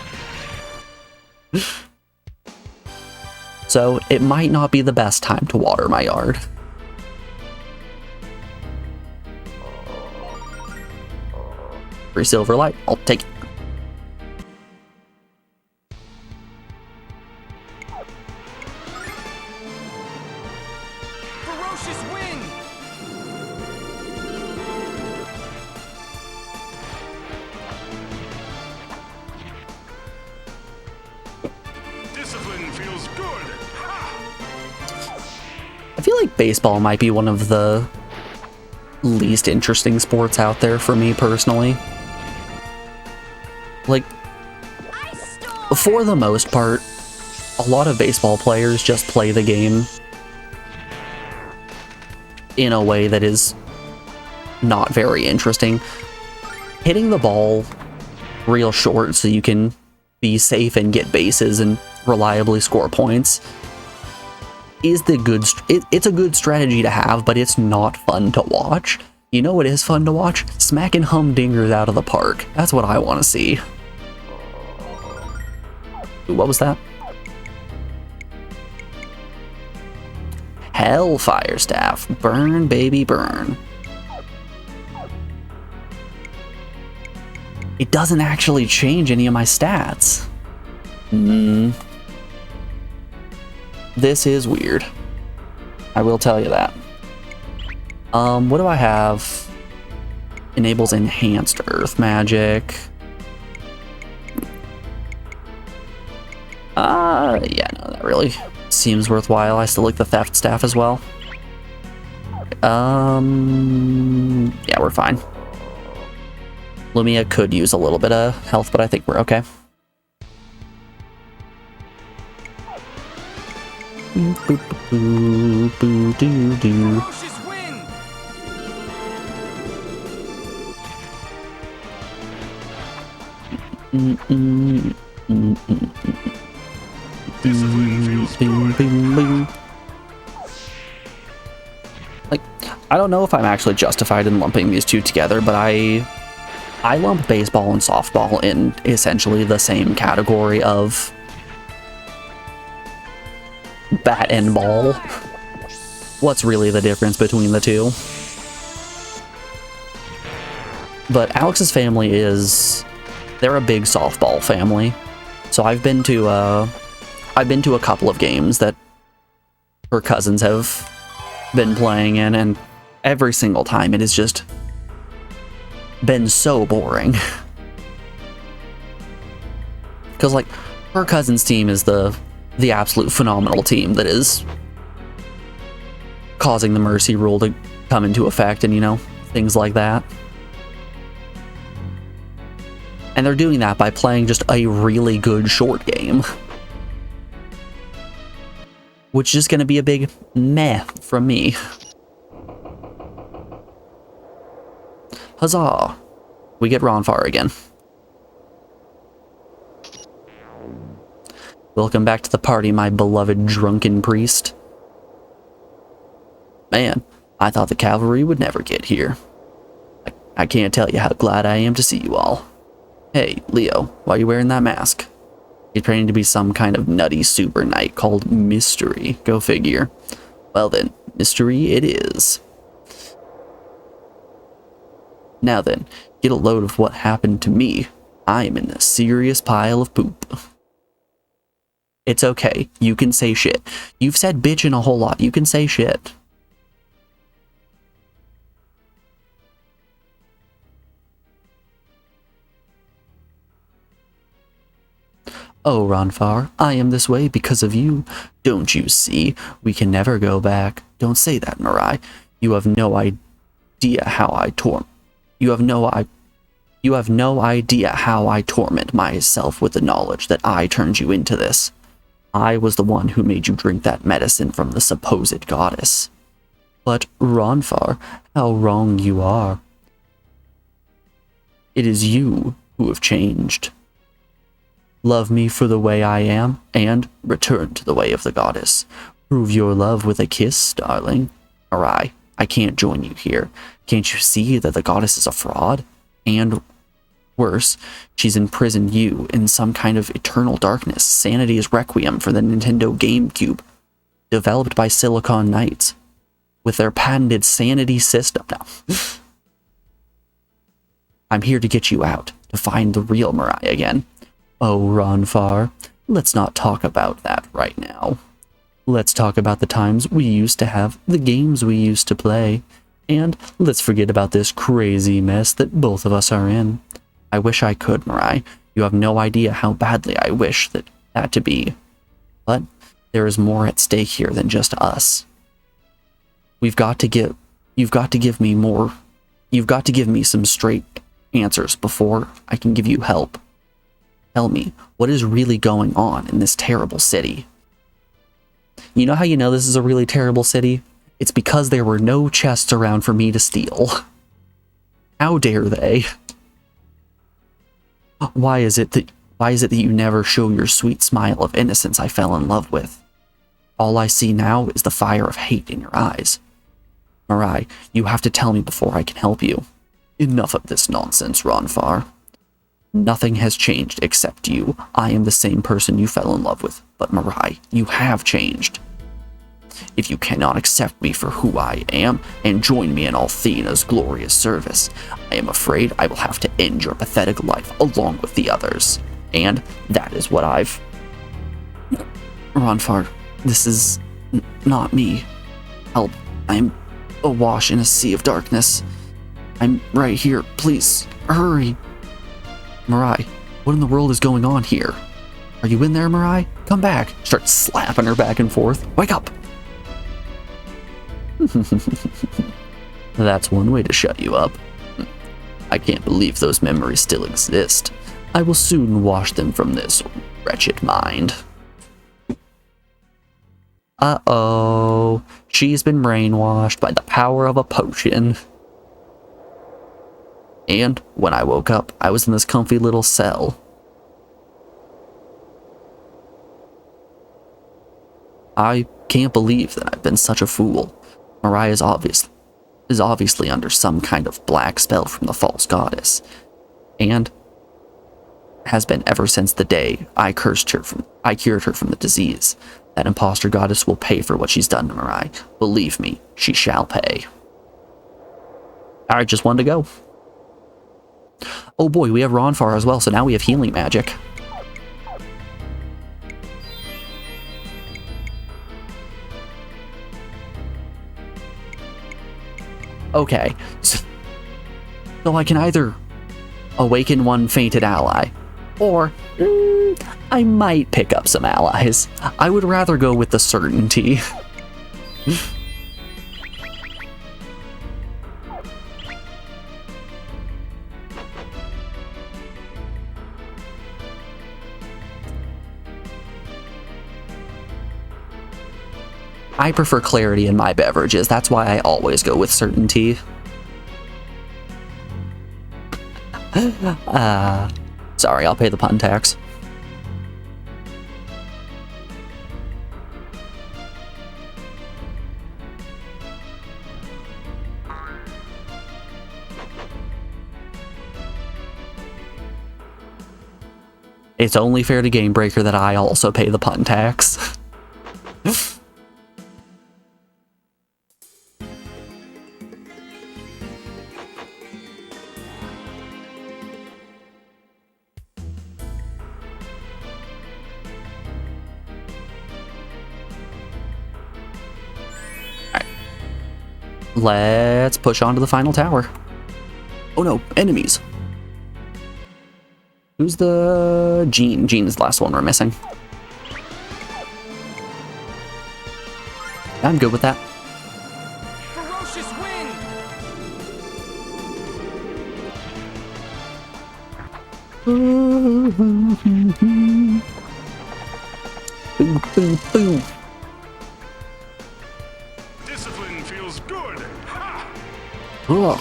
So it might not be the best time to water my yard. Free silver light, I'll take it. Ferocious wind! Discipline feels good. I feel like baseball might be one of the least interesting sports out there for me personally. Like, for the most part, a lot of baseball players just play the game in a way that is not very interesting. Hitting the ball real short so you can be safe and get bases and reliably score points is it's a good strategy to have, but it's not fun to watch. You know what is fun to watch? Smacking humdingers out of the park. That's what I want to see. Ooh, what was that? Hellfire Staff. Burn, baby, burn. It doesn't actually change any of my stats. This is weird. I will tell you that. What do I have? Enables enhanced earth magic. Yeah, no, that really seems worthwhile. I still like the theft staff as well. Yeah, we're fine. Lumia could use a little bit of health, but I think we're okay. Boop, boop, boop, doo, doo. Like, I don't know if I'm actually justified in lumping these two together, but I lump baseball and softball in essentially the same category of bat and ball. What's really the difference between the two? But Alex's family they're a big softball family. So I've been to a couple of games that her cousins have been playing in, and every single time it has just been so boring. Because, like, her cousin's team is the absolute phenomenal team that is causing the mercy rule to come into effect and, you know, things like that. And they're doing that by playing just a really good short game. Which is just going to be a big meh from me. Huzzah! We get Ronfar again. Welcome back to the party, my beloved drunken priest. Man, I thought the cavalry would never get here. I can't tell you how glad I am to see you all. Hey, Leo, why are you wearing that mask? He's pretending to be some kind of nutty super knight called Mystery. Go figure. Well then, Mystery it is. Now then, get a load of what happened to me. I am in a serious pile of poop. It's okay. You can say shit. You've said bitch in a whole lot. You can say shit. Oh, Ronfar, I am this way because of you. Don't you see? We can never go back. Don't say that, Mirai. You have no idea how I You have no idea how I torment myself with the knowledge that I turned you into this. I was the one who made you drink that medicine from the supposed goddess. But, Ronfar, how wrong you are. It is you who have changed. Love me for the way I am, and return to the way of the goddess. Prove your love with a kiss, darling. Mirai, I can't join you here. Can't you see that the goddess is a fraud? And worse, she's imprisoned you in some kind of eternal darkness. Sanity's Requiem for the Nintendo GameCube, developed by Silicon Knights, with their patented sanity system. Now, I'm here to get you out, to find the real Mirai again. Oh, Ronfar, let's not talk about that right now. Let's talk about the times we used to have, the games we used to play, and let's forget about this crazy mess that both of us are in. I wish I could, Mirai. You have no idea how badly I wish that to be. But there is more at stake here than just us. You've got to give me some straight answers before I can give you help. Tell me, what is really going on in this terrible city? You know how you know this is a really terrible city? It's because there were no chests around for me to steal. How dare they? Why is it that you never show your sweet smile of innocence I fell in love with? All I see now is the fire of hate in your eyes. Mirai, you have to tell me before I can help you. Enough of this nonsense, Ronfar. Nothing has changed except you. I am the same person you fell in love with, but Mirai, you have changed. If you cannot accept me for who I am and join me in Althena's glorious service, I am afraid I will have to end your pathetic life along with the others. And that is what I've... Ronfar, this is not me. Help, I am awash in a sea of darkness. I'm right here, please, hurry. Mirai, what in the world is going on here? Are you in there, Mirai? Come back. Start slapping her back and forth. Wake up! That's one way to shut you up. I can't believe those memories still exist. I will soon wash them from this wretched mind. Uh-oh. She's been brainwashed by the power of a potion. And when I woke up, I was in this comfy little cell. I can't believe that I've been such a fool. Mirai is obviously under some kind of black spell from the false goddess, and has been ever since the day I cured her from the disease. That imposter goddess will pay for what she's done to Mirai. Believe me, she shall pay. Alright, just one to go. Oh boy, we have Ronfar as well, so now we have healing magic. Okay, so I can either awaken one fainted ally, or I might pick up some allies. I would rather go with the certainty. I prefer clarity in my beverages. That's why I always go with certainty. Sorry, I'll pay the pun tax. It's only fair to Game Breaker that I also pay the pun tax. Let's push on to the final tower. Oh no, enemies. Who's the... Gene. Gene's the last one we're missing. I'm good with that. Ferocious wind! Boom, boom, boom. Discipline feels good. Ha! Ugh.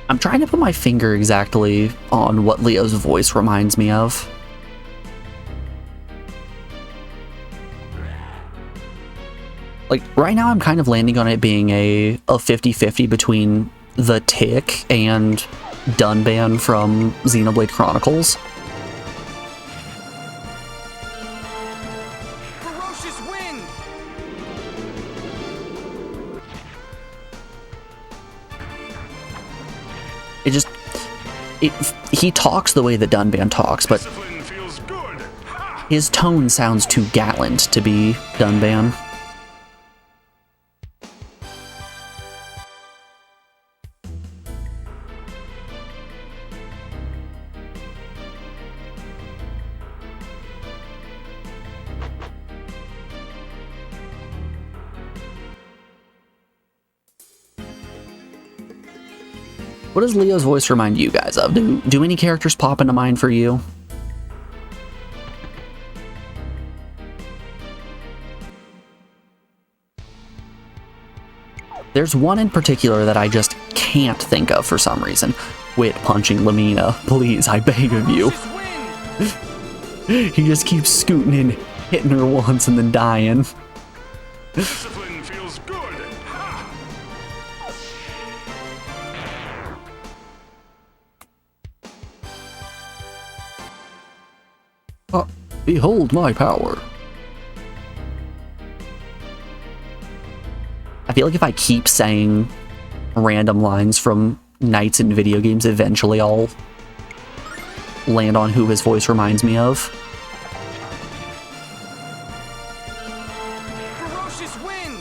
I'm trying to put my finger exactly on what Leo's voice reminds me of. Like, right now I'm kind of landing on it being a 50-50 between the Tick and Dunban from Xenoblade Chronicles. Ferocious wind! He talks the way that Dunban talks, but Discipline feels good. Ha! his tone sounds too gallant to be Dunban. What does Leo's voice remind you guys of? Do any characters pop into mind for you? There's one in particular that I just can't think of for some reason. Quit punching Lamina. Please, I beg of you. He just keeps scooting in, hitting her once and then dying. Discipline feels good. Ha! Behold my power. I feel like if I keep saying random lines from nights in video games, eventually I'll land on who his voice reminds me of. Ferocious wind!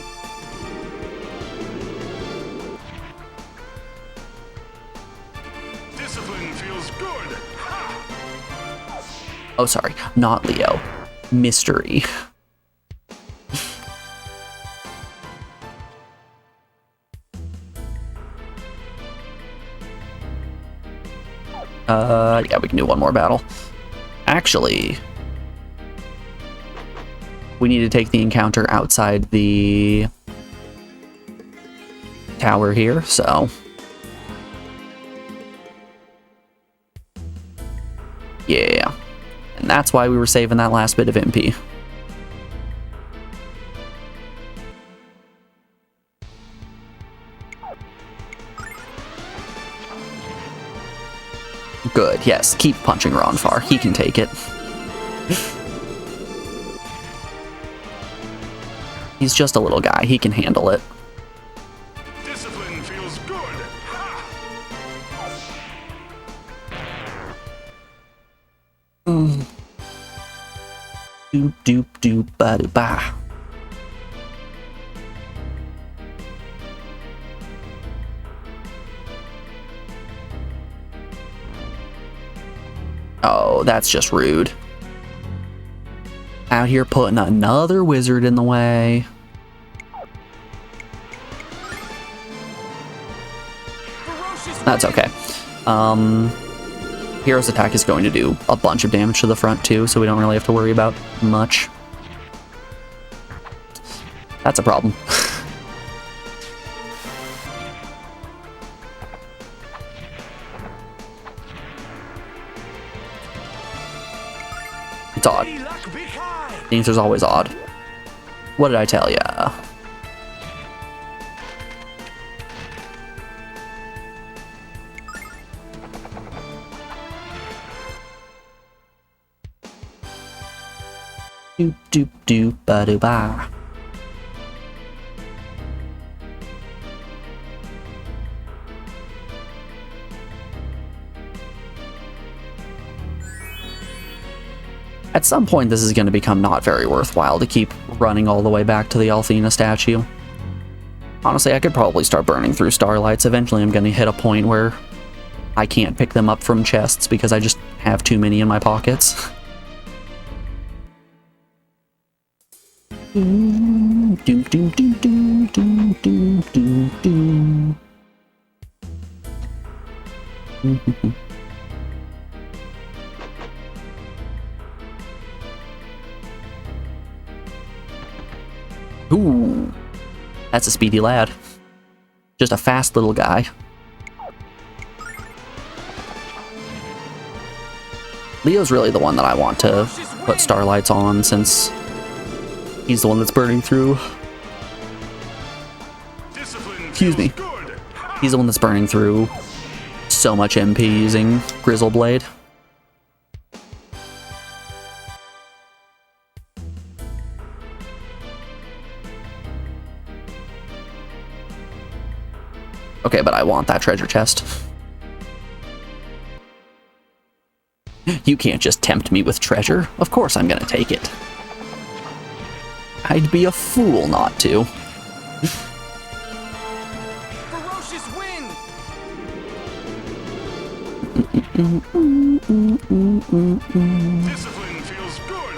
Discipline feels good. Ha! Oh, sorry, not Leo. Mystery. Yeah, we can do one more battle. Actually, we need to take the encounter outside the tower here, so... Yeah. And that's why we were saving that last bit of MP. Good, yes. Keep punching Ronfar. He can take it. He's just a little guy. He can handle it. Discipline feels good. Ha! Doop doop doop ba doop ba. Oh, that's just rude. Out here putting another wizard in the way. That's okay. Hero's attack is going to do a bunch of damage to the front too, so we don't really have to worry about much. That's a problem. It's odd. The answer's always odd. What did I tell ya? Doop doop doop ba doo ba. At some point, this is going to become not very worthwhile to keep running all the way back to the Althena statue. Honestly, I could probably start burning through starlights. Eventually, I'm going to hit a point where I can't pick them up from chests because I just have too many in my pockets. Doom, doom, doom, doom, doom, doom, doom, doom. Ooh, that's a speedy lad. Just a fast little guy. Leo's really the one that I want to put starlights on, since he's the one that's burning through. Excuse me. He's the one that's burning through so much MP using Grizzle Blade. Okay, but I want that treasure chest. You can't just tempt me with treasure. Of course I'm gonna take it. I'd be a fool not to. Ferocious wind! Discipline feels good.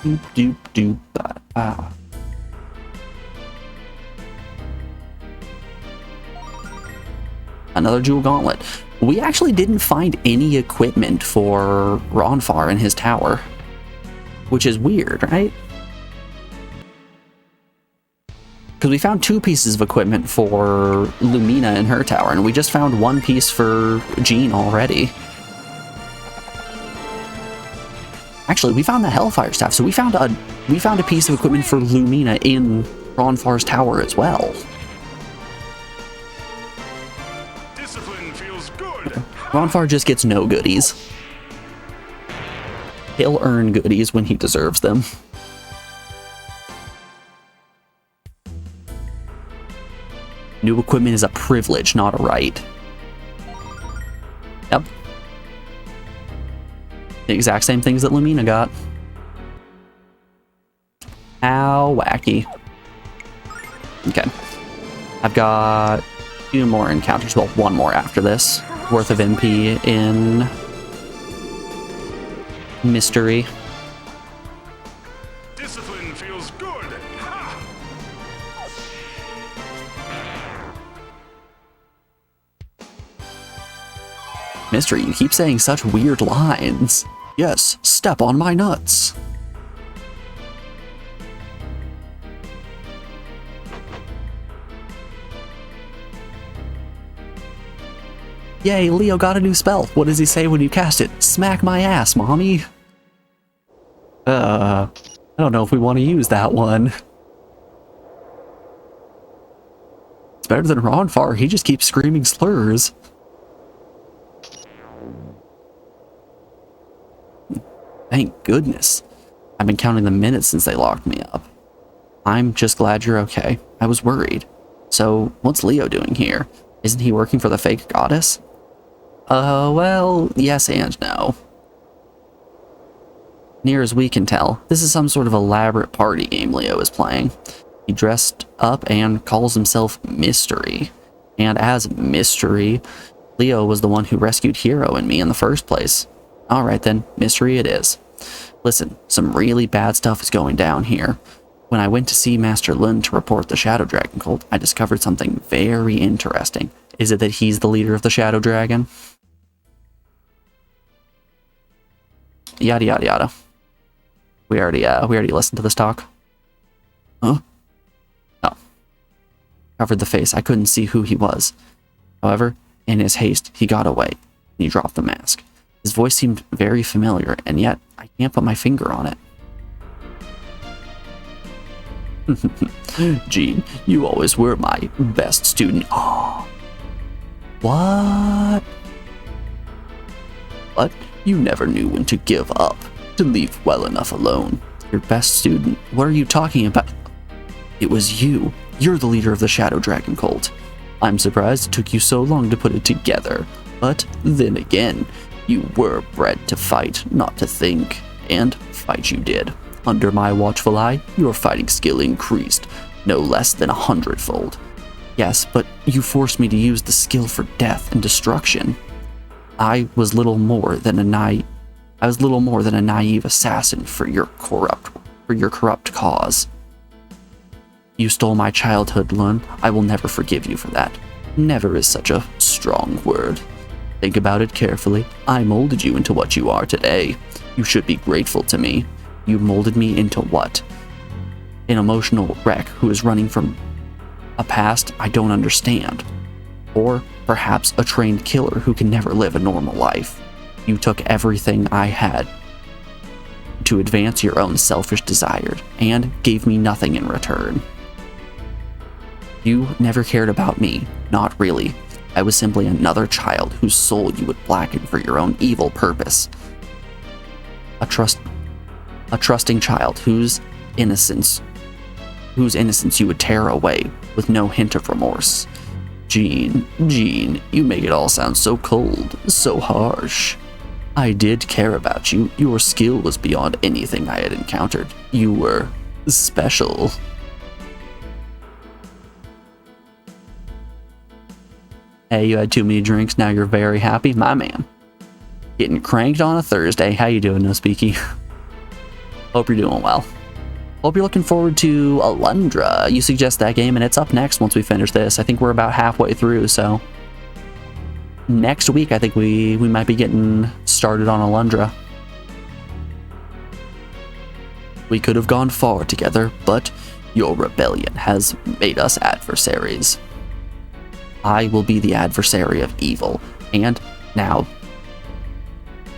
Doop doop doop ba ba. Another jewel gauntlet. We actually didn't find any equipment for Ronfar in his tower, which is weird, right? Because we found 2 pieces of equipment for Lumina in her tower, and we just found 1 piece for Jean already. Actually, we found the Hellfire Staff, so we found a piece of equipment for Lumina in Ronfar's tower as well. Discipline feels good. Ronfar just gets no goodies. He'll earn goodies when he deserves them. New equipment is a privilege, not a right. Yep. The exact same things that Lumina got. How wacky. Okay. I've got 2 more encounters, well, 1 more after this, worth of MP in Mystery. Discipline feels good. Mystery, you keep saying such weird lines. Yes, step on my nuts. Yay, Leo got a new spell. What does he say when you cast it? Smack my ass, mommy. I don't know if we want to use that one. It's better than Ronfar. He just keeps screaming slurs. Thank goodness. I've been counting the minutes since they locked me up. I'm just glad you're okay. I was worried. So, what's Leo doing here? Isn't he working for the fake goddess? Well, yes and no. Near as we can tell, this is some sort of elaborate party game Leo is playing. He dressed up and calls himself Mystery. And as Mystery, Leo was the one who rescued Hero and me in the first place. Alright then, Mystery it is. Listen, some really bad stuff is going down here. When I went to see Master Lun to report the Shadow Dragon cult, I discovered something very interesting. Is it that he's the leader of the Shadow Dragon? Yada yada yada. We already listened to this talk. Huh? Oh. Covered the face. I couldn't see who he was. However, in his haste, he got away. He dropped the mask. His voice seemed very familiar, and yet I can't put my finger on it. Jean, you always were my best student. Oh. What? But you never knew when to give up, to leave well enough alone. Your best student, what are you talking about? It was you. You're the leader of the Shadow Dragon cult. I'm surprised it took you so long to put it together. But then again, you were bred to fight, not to think. And fight you did. Under my watchful eye, your fighting skill increased, no less than 100-fold. Yes, but you forced me to use the skill for death and destruction. I was little more than a naive assassin for your corrupt cause. You stole my childhood, Lun. I will never forgive you for that. Never is such a strong word. Think about it carefully. I molded you into what you are today. You should be grateful to me. You molded me into what? An emotional wreck who is running from a past I don't understand. Or perhaps a trained killer who can never live a normal life. You took everything I had to advance your own selfish desires and gave me nothing in return. You never cared about me, not really. I was simply another child whose soul you would blacken for your own evil purpose. A trusting child whose innocence you would tear away with no hint of remorse. Jean, you make it all sound so cold, so harsh. I did care about you. Your skill was beyond anything I had encountered. You were special. Hey, you had too many drinks, now you're very happy? My man. Getting cranked on a Thursday. How you doing, No Speaky? Hope you're doing well. Hope you're looking forward to Alundra. You suggest that game, and it's up next once we finish this. I think we're about halfway through, so... next week, I think we might be getting started on Alundra. We could have gone far together, but your rebellion has made us adversaries. I will be the adversary of evil, and now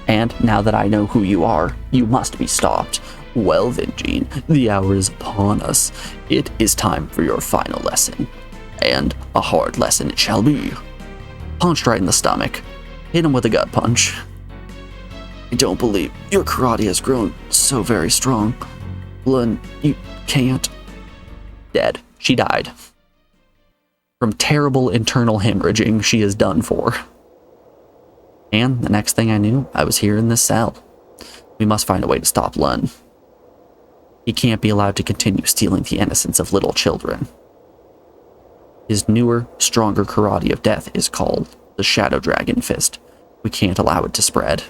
that I know who you are, you must be stopped. Well then, Jean, the hour is upon us. It is time for your final lesson. And a hard lesson it shall be. Punched right in the stomach. Hit him with a gut punch. I don't believe your karate has grown so very strong. Lun, you can't. Dead. She died. From terrible internal hemorrhaging, she is done for. And the next thing I knew, I was here in this cell. We must find a way to stop Lun. He can't be allowed to continue stealing the innocence of little children. His newer, stronger karate of death is called the Shadow Dragon Fist. We can't allow it to spread.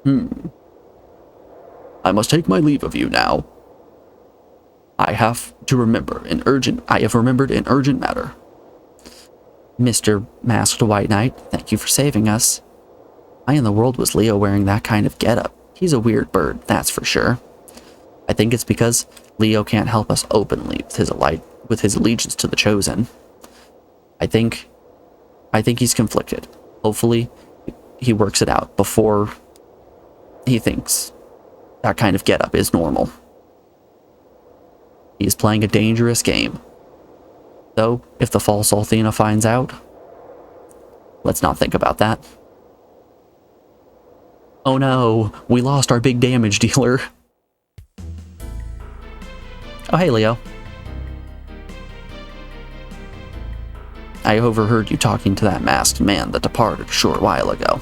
I must take my leave of you now. I have remembered an urgent matter. Mr. Masked White Knight, thank you for saving us. Why in the world was Leo wearing that kind of getup? He's a weird bird, that's for sure. I think it's because Leo can't help us openly with his allegiance to the Chosen. I think he's conflicted. Hopefully, he works it out before he thinks that kind of getup is normal. He is playing a dangerous game. Though, if the false Althena finds out, let's not think about that. Oh no, we lost our big damage dealer. Oh hey, Leo. I overheard you talking to that masked man that departed a short while ago.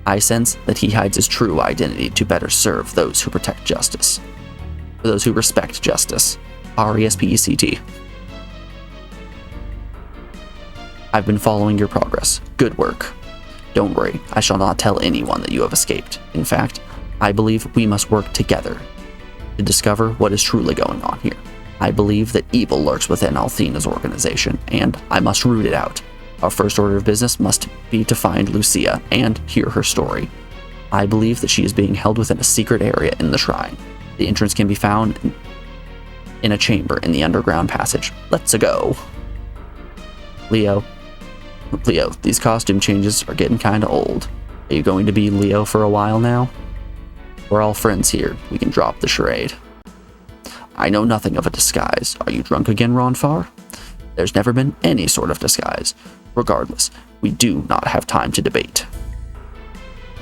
I sense that he hides his true identity to better serve those who protect justice. For those who respect justice. RESPECT. I've been following your progress. Good work. Don't worry, I shall not tell anyone that you have escaped. In fact, I believe we must work together to discover what is truly going on here. I believe that evil lurks within Althena's organization, and I must root it out. Our first order of business must be to find Lucia and hear her story. I believe that she is being held within a secret area in the shrine. The entrance can be found in a chamber in the underground passage. Let's go. Leo, these costume changes are getting kinda old. Are you going to be Leo for a while now? We're all friends here. We can drop the charade. I know nothing of a disguise. Are you drunk again, Ronfar? There's never been any sort of disguise. Regardless, we do not have time to debate.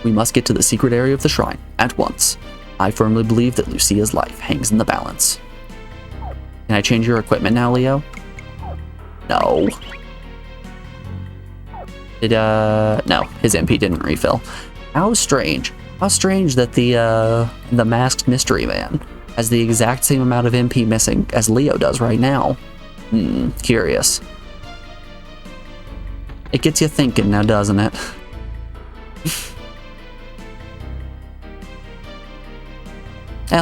We must get to the secret area of the shrine at once. I firmly believe that Lucia's life hangs in the balance. Can I change your equipment now, Leo? No. No, his MP didn't refill. How strange. How strange that the masked mystery man has the exact same amount of MP missing as Leo does right now. Curious. It gets you thinking now, doesn't it?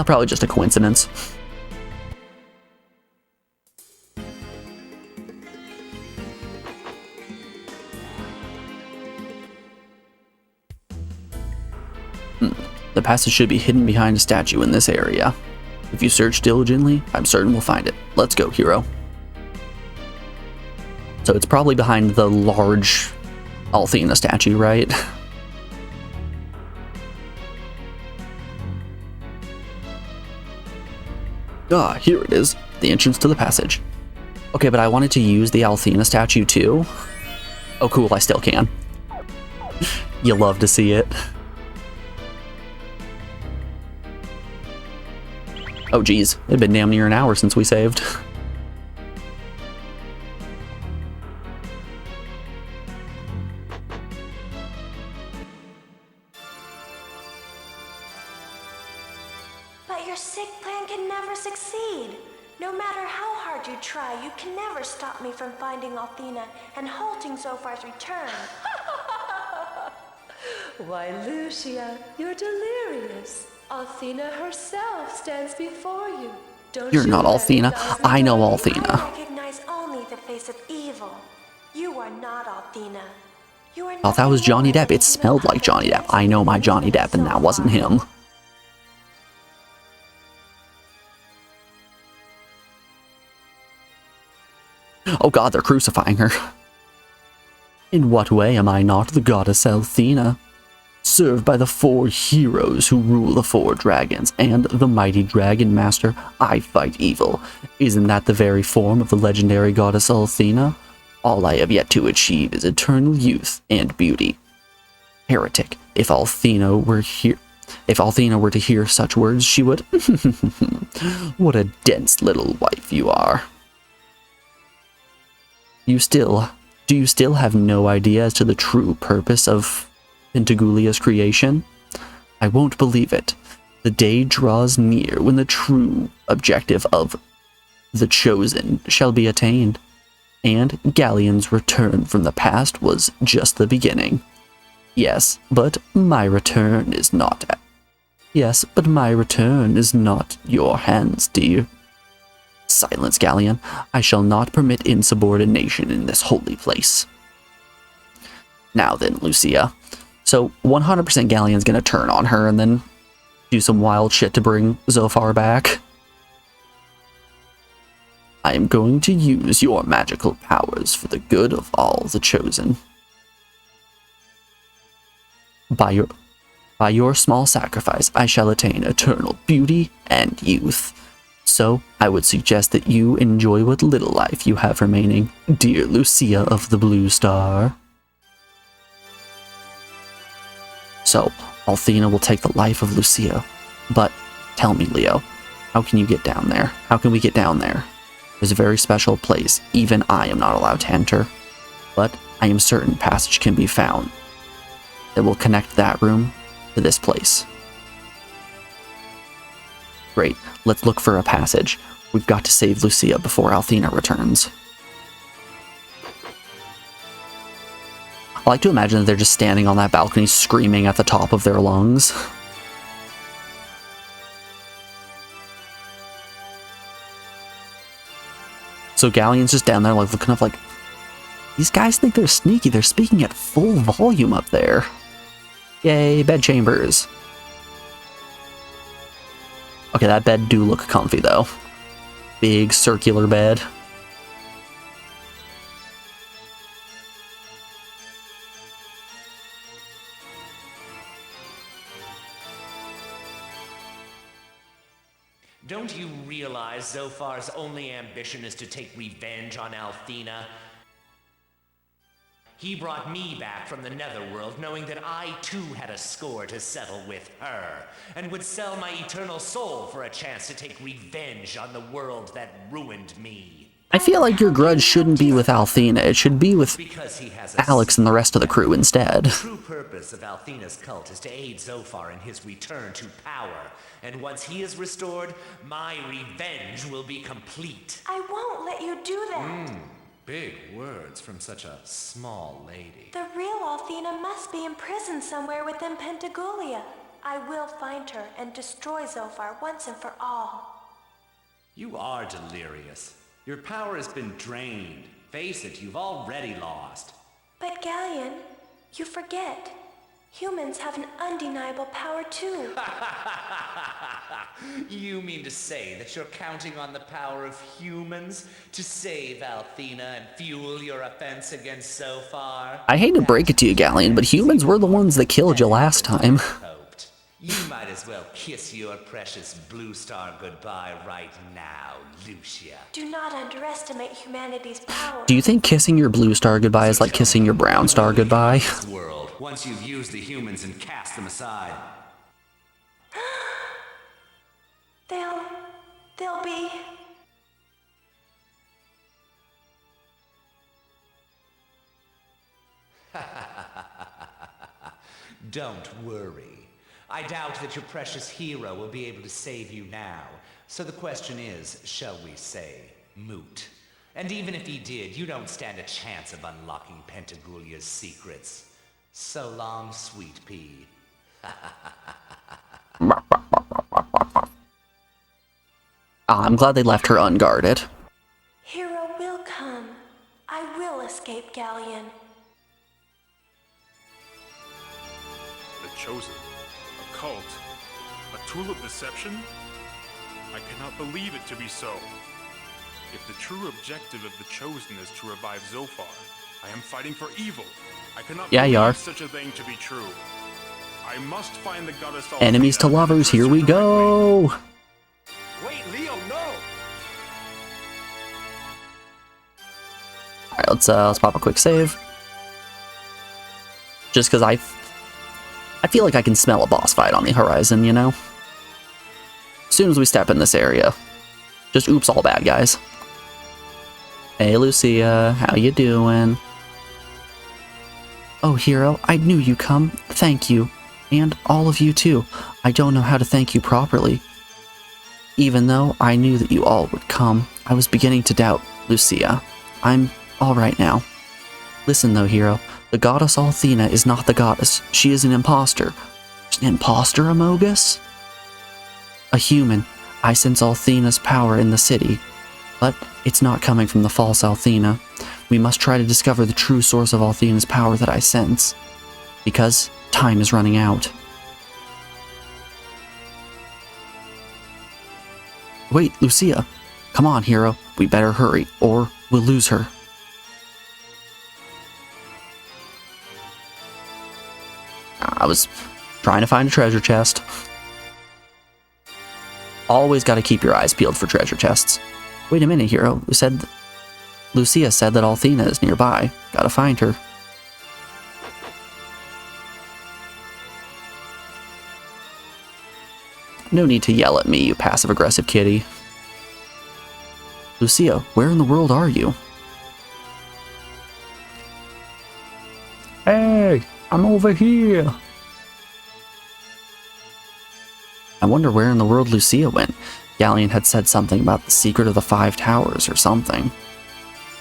Probably just a coincidence. The passage should be hidden behind a statue in this area. If you search diligently, I'm certain we'll find it. Let's go, hero. So it's probably behind the large Althena statue, right? Ah, here it is. The entrance to the passage. Okay, but I wanted to use the Althena statue too. Oh cool, I still can. You love to see it. Oh geez, it'd been damn near an hour since we saved. But your sick plan can never succeed. No matter how hard you try, you can never stop me from finding Althena and halting Zophar's return. Why, Lucia, you're delirious. Althena herself stands before you. Don't You're not Althena. I know Althena. I recognize only the face of evil. You are not Althena. You are Oh, that was Johnny Depp. It smelled like Johnny Depp. I know my Johnny Depp, and that wasn't him. Oh god, they're crucifying her. In what way am I not the goddess Althena? Served by the 4 heroes who rule the 4 dragons and the mighty dragon master, I fight evil. Isn't that the very form of the legendary goddess Althena? All I have yet to achieve is eternal youth and beauty. Heretic, if Althena were to hear such words, she would... What a dense little wife you are. Do you still have no idea as to the true purpose of Pentagulia's creation? I won't believe it. The day draws near when the true objective of the Chosen shall be attained, and Galleon's return from the past was just the beginning. Yes, but my return is not your hands, dear. Silence, Galleon. I shall not permit insubordination in this holy place. Now then, Lucia. So 100% Galleon's gonna turn on her and then do some wild shit to bring Zophar back. I am going to use your magical powers for the good of all the Chosen. By your small sacrifice, I shall attain eternal beauty and youth. So, I would suggest that you enjoy what little life you have remaining, dear Lucia of the Blue Star. So, Althena will take the life of Lucia. But, tell me, Leo, how can you get down there? How can we get down there? There's a very special place even I am not allowed to enter. But, I am certain passage can be found that will connect that room to this place. Great, let's look for a passage. We've got to save Lucia before Althena returns. I like to imagine that they're just standing on that balcony screaming at the top of their lungs. So Galleon's just down there like looking up like, these guys think they're sneaky, they're speaking at full volume up there. Yay, bed chambers. Okay, that bed do look comfy though. Big circular bed. Don't you realize Zophar's only ambition is to take revenge on Althena? He brought me back from the Netherworld knowing that I too had a score to settle with her, and would sell my eternal soul for a chance to take revenge on the world that ruined me. I feel like your grudge shouldn't be with Althena, it should be with Alex and the rest of the crew instead. The true purpose of Althena's cult is to aid Zophar in his return to power, and once he is restored, my revenge will be complete. I won't let you do that. Big words from such a small lady. The real Althena must be imprisoned somewhere within Pentagoulia. I will find her and destroy Zophar once and for all. You are delirious. Your power has been drained. Face it, you've already lost. But Galleon, you forget. Humans have an undeniable power too. You mean to say that you're counting on the power of humans to save Althena and fuel your offense against Zophar? I hate to break it to you, Galleon, but humans were the ones that killed you last time. You might as well kiss your precious blue star goodbye right now, Lucia. Do not underestimate humanity's power. Do you think kissing your blue star goodbye is like kissing your brown star goodbye? World, once you've used the humans and cast them aside. They'll be... Don't worry. I doubt that your precious hero will be able to save you now. So the question is, shall we say, moot? And even if he did, you don't stand a chance of unlocking Pentagoulia's secrets. So long, sweet pea. I'm glad they left her unguarded. Hero will come. I will escape Galleon. The Chosen. A cult. A tool of deception? I cannot believe it to be so. If the true objective of the Chosen is to revive Zophar, I am fighting for evil. I cannot believe such a thing to be true. I must find the goddess Althena. Enemies to lovers, here we go! Wait, Leo, no! Alright, let's pop a quick save. Just because I feel like I can smell a boss fight on the horizon, you know? As soon as we step in this area. Just oops all bad guys. Hey Lucia, how you doing? Oh hero, I knew you'd come. Thank you. And all of you too. I don't know how to thank you properly. Even though I knew that you all would come, I was beginning to doubt Lucia. I'm alright now. Listen though, hero. The goddess Althena is not the goddess. She is an imposter. An imposter, Amogus? A human. I sense Althena's power in the city. But it's not coming from the false Althena. We must try to discover the true source of Althena's power that I sense. Because time is running out. Wait, Lucia. Come on, hero. We better hurry, or we'll lose her. I was trying to find a treasure chest. Always gotta keep your eyes peeled for treasure chests. Wait a minute, hero. Lucia said that Althena is nearby. Gotta find her. No need to yell at me, you passive-aggressive kitty. Lucia, where in the world are you? Hey, I'm over here. I wonder where in the world Lucia went. Galleon had said something about the secret of the 5 towers or something.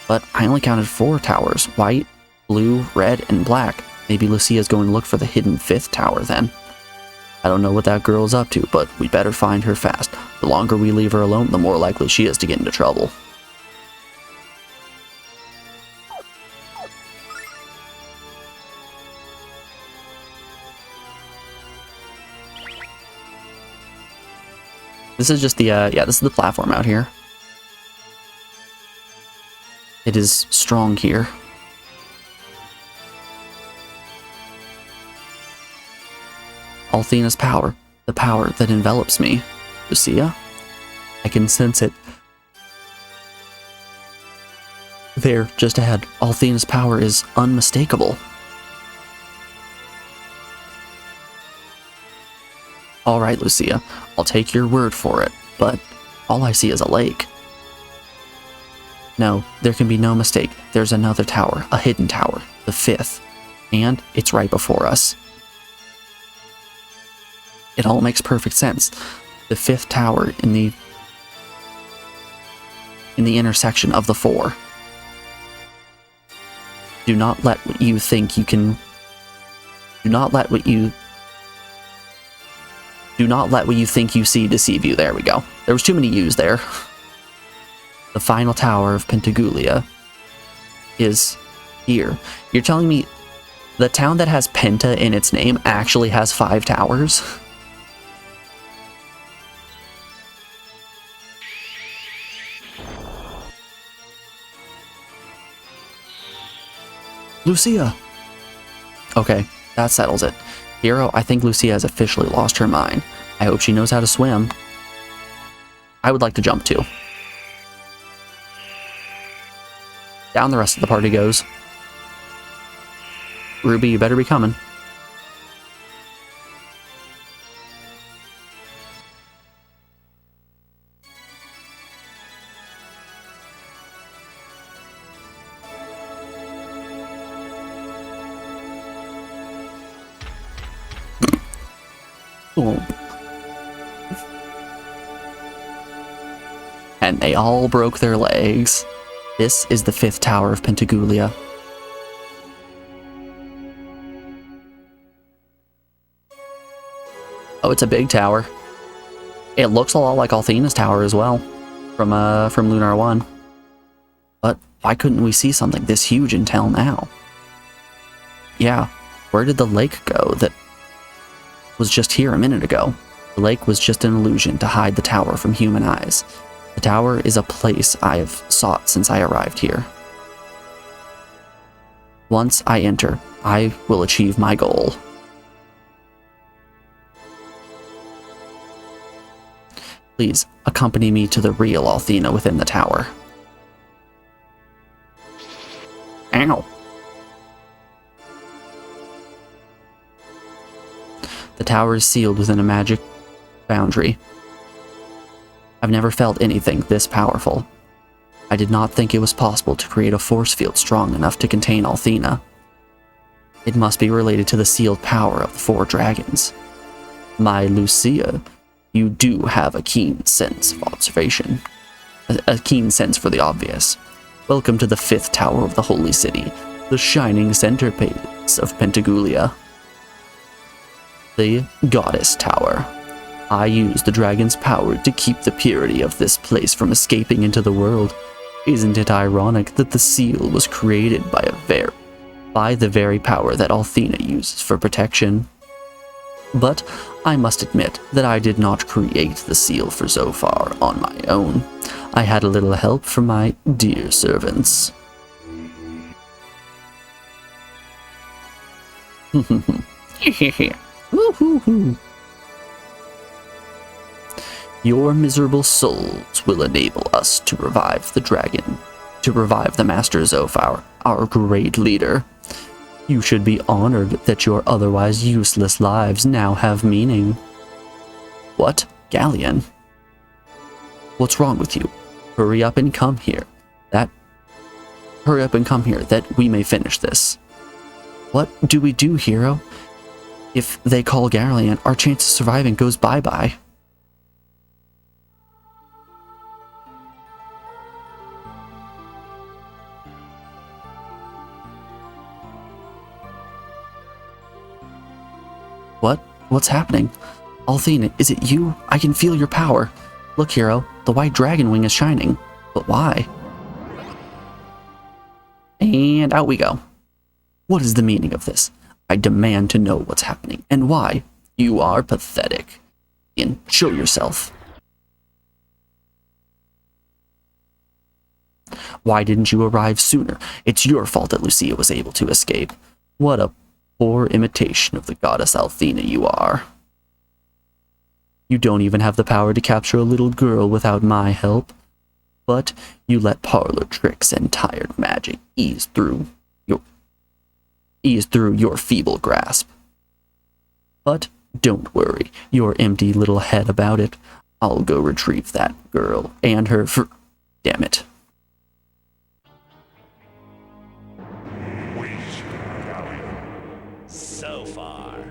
But I only counted 4 towers. White, blue, red, and black. Maybe Lucia's going to look for the hidden 5th tower then. I don't know what that girl's up to, but we better find her fast. The longer we leave her alone, the more likely she is to get into trouble. This is just the, this is the platform out here. It is strong here. Althena's power, the power that envelops me. Lucia? I can sense it. There, just ahead, Althena's power is unmistakable. Alright, Lucia, I'll take your word for it, but all I see is a lake. No, there can be no mistake. There's another tower, a hidden tower, the 5th, and it's right before us. It all makes perfect sense. The 5th tower in the intersection of the 4. Do not let what you think you can... Do not let what you think you see deceive you. There we go. There was too many U's there. The final tower of Pentagoulia is here. You're telling me the town that has Penta in its name actually has 5 towers? Lucia! Okay, that settles it. Hero, I think Lucia has officially lost her mind. I hope she knows how to swim. I would like to jump too. Down the rest of the party goes. Ruby, you better be coming. Cool. And they all broke their legs. This is the 5th tower of Pentagoulia. Oh, it's a big tower. It looks a lot like Althena's tower as well, from Lunar 1. But why couldn't we see something this huge until now? Yeah, where did the lake go that was just here a minute ago? The lake was just an illusion to hide the tower from human eyes. The tower is a place I have sought since I arrived here. Once I enter, I will achieve my goal. Please, accompany me to the real Althena within the tower. Ow! The tower is sealed within a magic boundary. I've never felt anything this powerful. I did not think it was possible to create a force field strong enough to contain Althena. It must be related to the sealed power of the 4 dragons. My Lucia, you do have a keen sense of observation. A keen sense for the obvious. Welcome to the 5th tower of the Holy City, the shining centerpiece of Pentagoulia. The Goddess Tower. I use the dragon's power to keep the purity of this place from escaping into the world. Isn't it ironic that the seal was created by the very power that Althena uses for protection? But I must admit that I did not create the seal for Zophar on my own. I had a little help from my dear servants. Your miserable souls will enable us to revive the dragon, to revive the Master Zophar, our great leader. You should be honored that your otherwise useless lives now have meaning. What? Galleon? What's wrong with you? Hurry up and come here. That we may finish this. What do we do, hero? If they call Galleon, our chance of surviving goes bye-bye. What? What's happening? Althena, is it you? I can feel your power. Look, hero, the white dragon wing is shining. But why? And out we go. What is the meaning of this? I demand to know what's happening and why. You are pathetic. And show yourself. Why didn't you arrive sooner? It's your fault that Lucia was able to escape. What a poor imitation of the goddess Althena you are. You don't even have the power to capture a little girl without my help. But you let parlor tricks and tired magic ease through your feeble grasp. But don't worry your empty little head about it. I'll go retrieve that girl and her damn it. So far.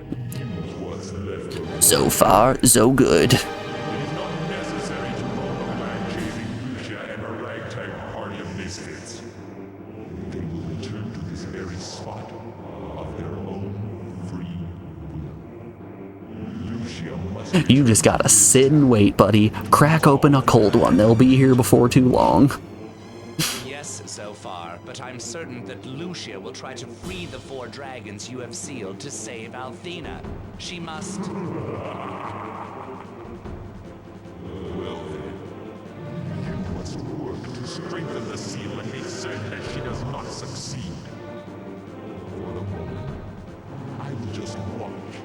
So far, so good. It is not necessary to go on a land chasing Lucia and a ragtag party of misfits. They will return to this very spot of their own free will. Lucia must... You just gotta sit and wait, buddy. Crack open a cold one. They'll be here before too long. Yes, so far, but I'm certain that Lucia will try to free the 4 dragons you have sealed to save Althena. She must... Well then, you must work to strengthen the seal and make certain that she does not succeed. For the moment, I will just watch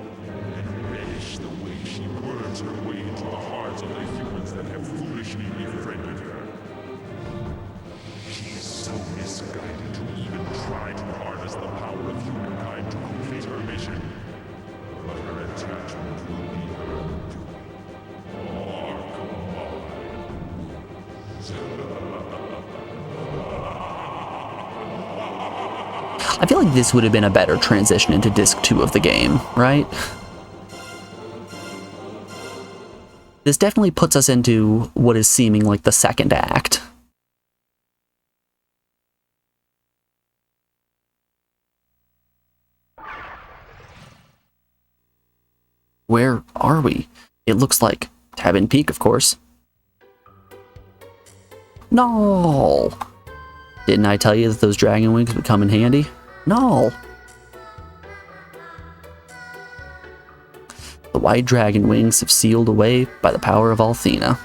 and relish the way she worms her way into the hearts of the humans that have foolishly befriended her. She is so misguided to even try to harness the power of humankind to complete her mission. But her attachment will be her undoing. I feel like this would have been a better transition into Disc 2 of the game, right? This definitely puts us into what is seeming like the second act. Where are we? It looks like Tabin Peak, of course. No! Didn't I tell you that those dragon wings would come in handy? No! The white dragon wings have sealed away by the power of Althena.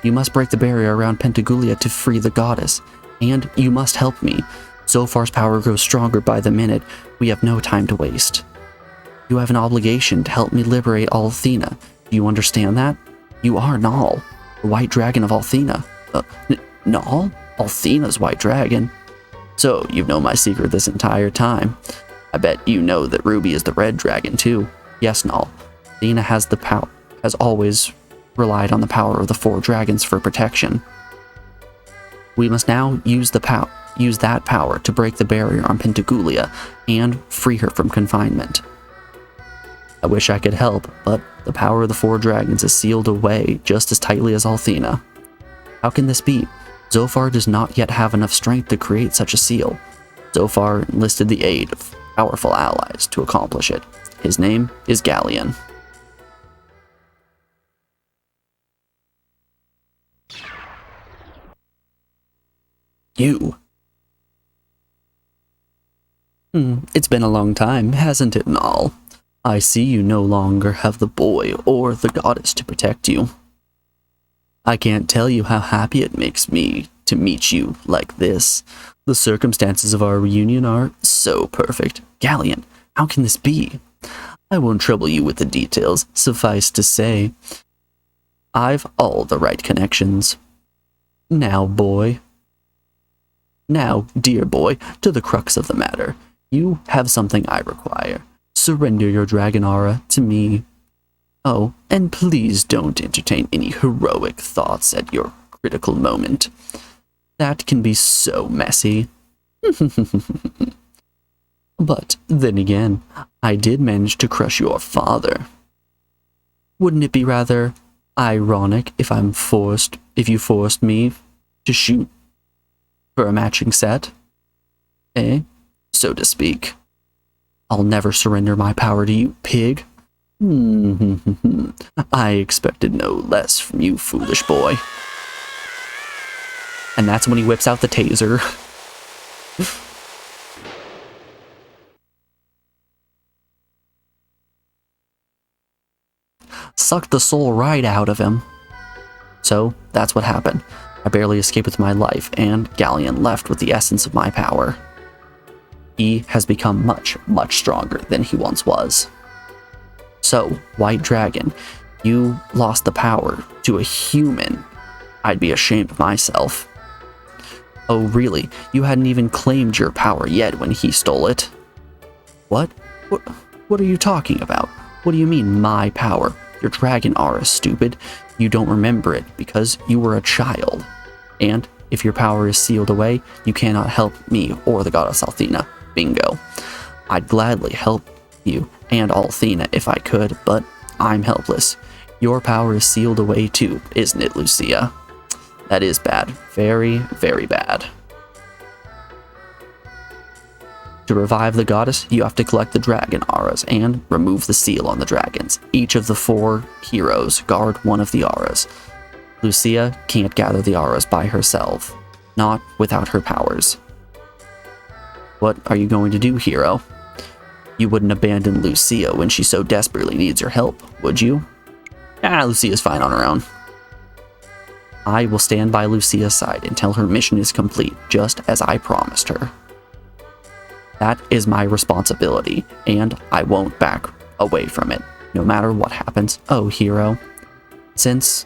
You must break the barrier around Pentagoulia to free the goddess, and you must help me. Zophar's power grows stronger by the minute. We have no time to waste. You have an obligation to help me liberate Althena. Do you understand that? You are Nal, the white dragon of Althena. Nal? Althena's white dragon? So, you've known my secret this entire time. I bet you know that Ruby is the red dragon too. Yes, Nal. Althena has always relied on the power of the 4 dragons for protection. We must now use that power to break the barrier on Pentagoulia and free her from confinement. I wish I could help, but the power of the 4 dragons is sealed away just as tightly as Althena. How can this be? Zophar does not yet have enough strength to create such a seal. Zophar enlisted the aid of powerful allies to accomplish it. His name is Galleon. You. It's been a long time, hasn't it, Nal? I see you no longer have the boy or the goddess to protect you. I can't tell you how happy it makes me to meet you like this. The circumstances of our reunion are so perfect. Galleon, how can this be? I won't trouble you with the details. Suffice to say, I've all the right connections. Now, dear boy, to the crux of the matter. You have something I require. Surrender your dragon aura to me. Oh, and please don't entertain any heroic thoughts at your critical moment. That can be so messy. But then again, I did manage to crush your father. Wouldn't it be rather ironic if you forced me to shoot for a matching set? Eh? So to speak. I'll never surrender my power to you, pig. I expected no less from you, foolish boy. And that's when he whips out the taser. Sucked the soul right out of him. So, that's what happened. I barely escaped with my life, and Galleon left with the essence of my power. He has become much, much stronger than he once was. So, White Dragon, You lost the power to a human. I'd be ashamed of myself. Oh, really? You hadn't even claimed your power yet when he stole it. What? What are you talking about? What do you mean, my power? Your dragon aura, stupid. You don't remember it because you were a child. And if your power is sealed away, you cannot help me or the goddess Althena. Bingo. I'd gladly help you and Althena if I could, but I'm helpless. Your power is sealed away too, isn't it, Lucia? That is bad. Very, very bad. To revive the goddess, you have to collect the dragon auras and remove the seal on the dragons. Each of the 4 heroes guard one of the auras. Lucia can't gather the auras by herself, not without her powers. What are you going to do, hero? You wouldn't abandon Lucia when she so desperately needs your help, would you? Lucia's fine on her own. I will stand by Lucia's side until her mission is complete, just as I promised her. That is my responsibility, and I won't back away from it, no matter what happens. Oh, hero. Since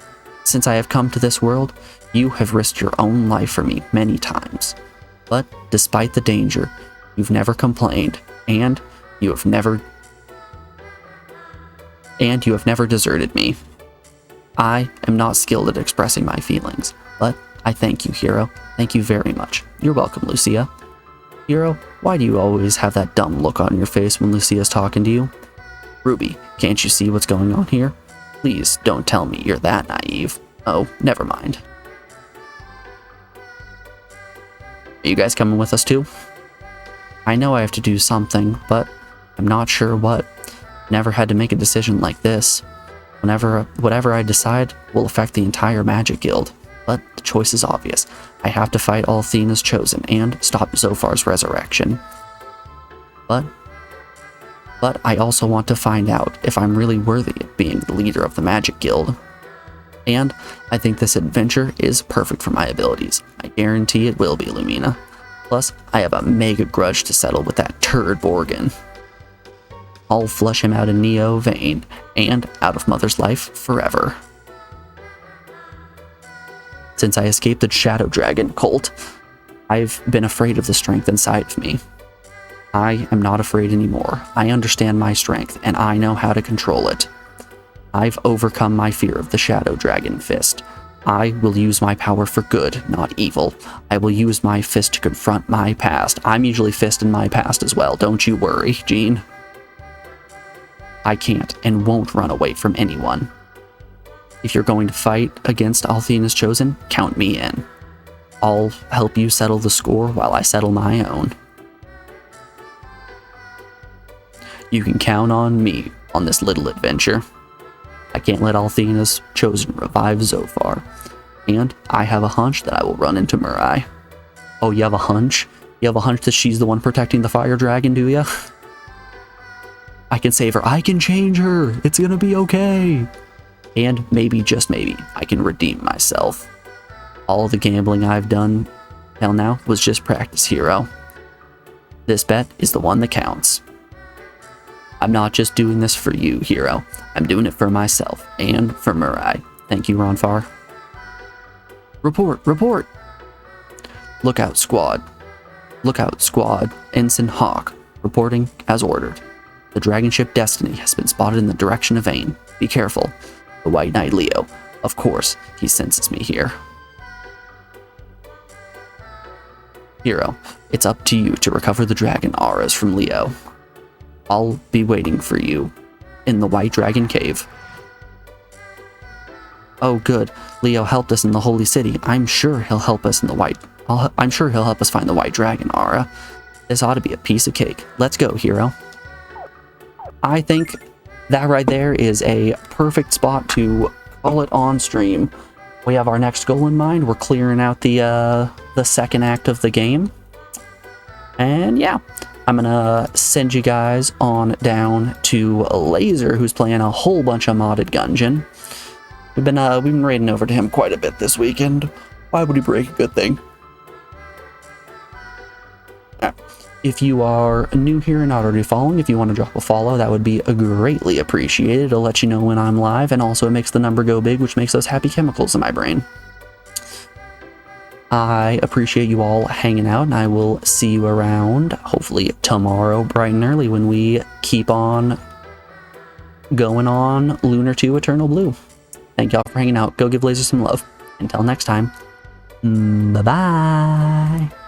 I have come to this world, you have risked your own life for me many times. But despite the danger, you've never complained, and you have never deserted me. I am not skilled at expressing my feelings, but I thank you, hero. Thank you very much. You're welcome, Lucia. Hero, why do you always have that dumb look on your face when Lucia's talking to you? Ruby, can't you see what's going on here? Please don't tell me you're that naive. Oh, never mind. Are you guys coming with us too? I know I have to do something, but I'm not sure what. Never had to make a decision like this. Whatever I decide will affect the entire Magic Guild, but the choice is obvious. I have to fight Althena's Chosen and stop Zophar's resurrection. But I also want to find out if I'm really worthy of being the leader of the Magic Guild. And I think this adventure is perfect for my abilities. I guarantee it will be, Lumina. Plus, I have a mega grudge to settle with that turd Borgin. I'll flush him out of Neo Vane and out of Mother's life forever. Since I escaped the Shadow Dragon cult, I've been afraid of the strength inside of me. I am not afraid anymore. I understand my strength, and I know how to control it. I've overcome my fear of the Shadow Dragon Fist. I will use my power for good, not evil. I will use my fist to confront my past. I'm usually fisting my past as well, don't you worry, Jean. I can't and won't run away from anyone. If you're going to fight against Althena's Chosen, count me in. I'll help you settle the score while I settle my own. You can count on me on this little adventure. I can't let Althena's Chosen revive Zophar, and I have a hunch that I will run into Mirai. Oh, you have a hunch? You have a hunch that she's the one protecting the fire dragon, do ya? I can save her. I can change her. It's gonna be okay. And maybe, just maybe, I can redeem myself. All the gambling I've done till now was just practice, hero. This bet is the one that counts. I'm not just doing this for you, hero. I'm doing it for myself and for Mirai. Thank you, Ronfar. Report, report! Lookout squad. Lookout squad. Ensign Hawk. Reporting as ordered. The dragon ship Destiny has been spotted in the direction of Vane. Be careful. The White Knight Leo. Of course, he senses me here. Hero, it's up to you to recover the dragon auras from Leo. I'll be waiting for you in the White Dragon Cave. Oh good, Leo helped us in the Holy City. I'm sure he'll help us in the I'm sure he'll help us find the White Dragon aura. This ought to be a piece of cake. Let's go, hero. I think that right there is a perfect spot to call it on stream. We have our next goal in mind. We're clearing out the second act of the game. And yeah, I'm gonna send you guys on down to Laser, who's playing a whole bunch of modded Gungeon. We've been raiding over to him quite a bit this weekend. Why would he break a good thing? If you are new here and not already following, if you want to drop a follow, that would be greatly appreciated. It'll let you know when I'm live, and also it makes the number go big, which makes those happy chemicals in my brain. I appreciate you all hanging out, and I will see you around, hopefully tomorrow, bright and early, when we keep on going on Lunar 2 Eternal Blue. Thank y'all for hanging out. Go give Laser some love. Until next time, bye-bye.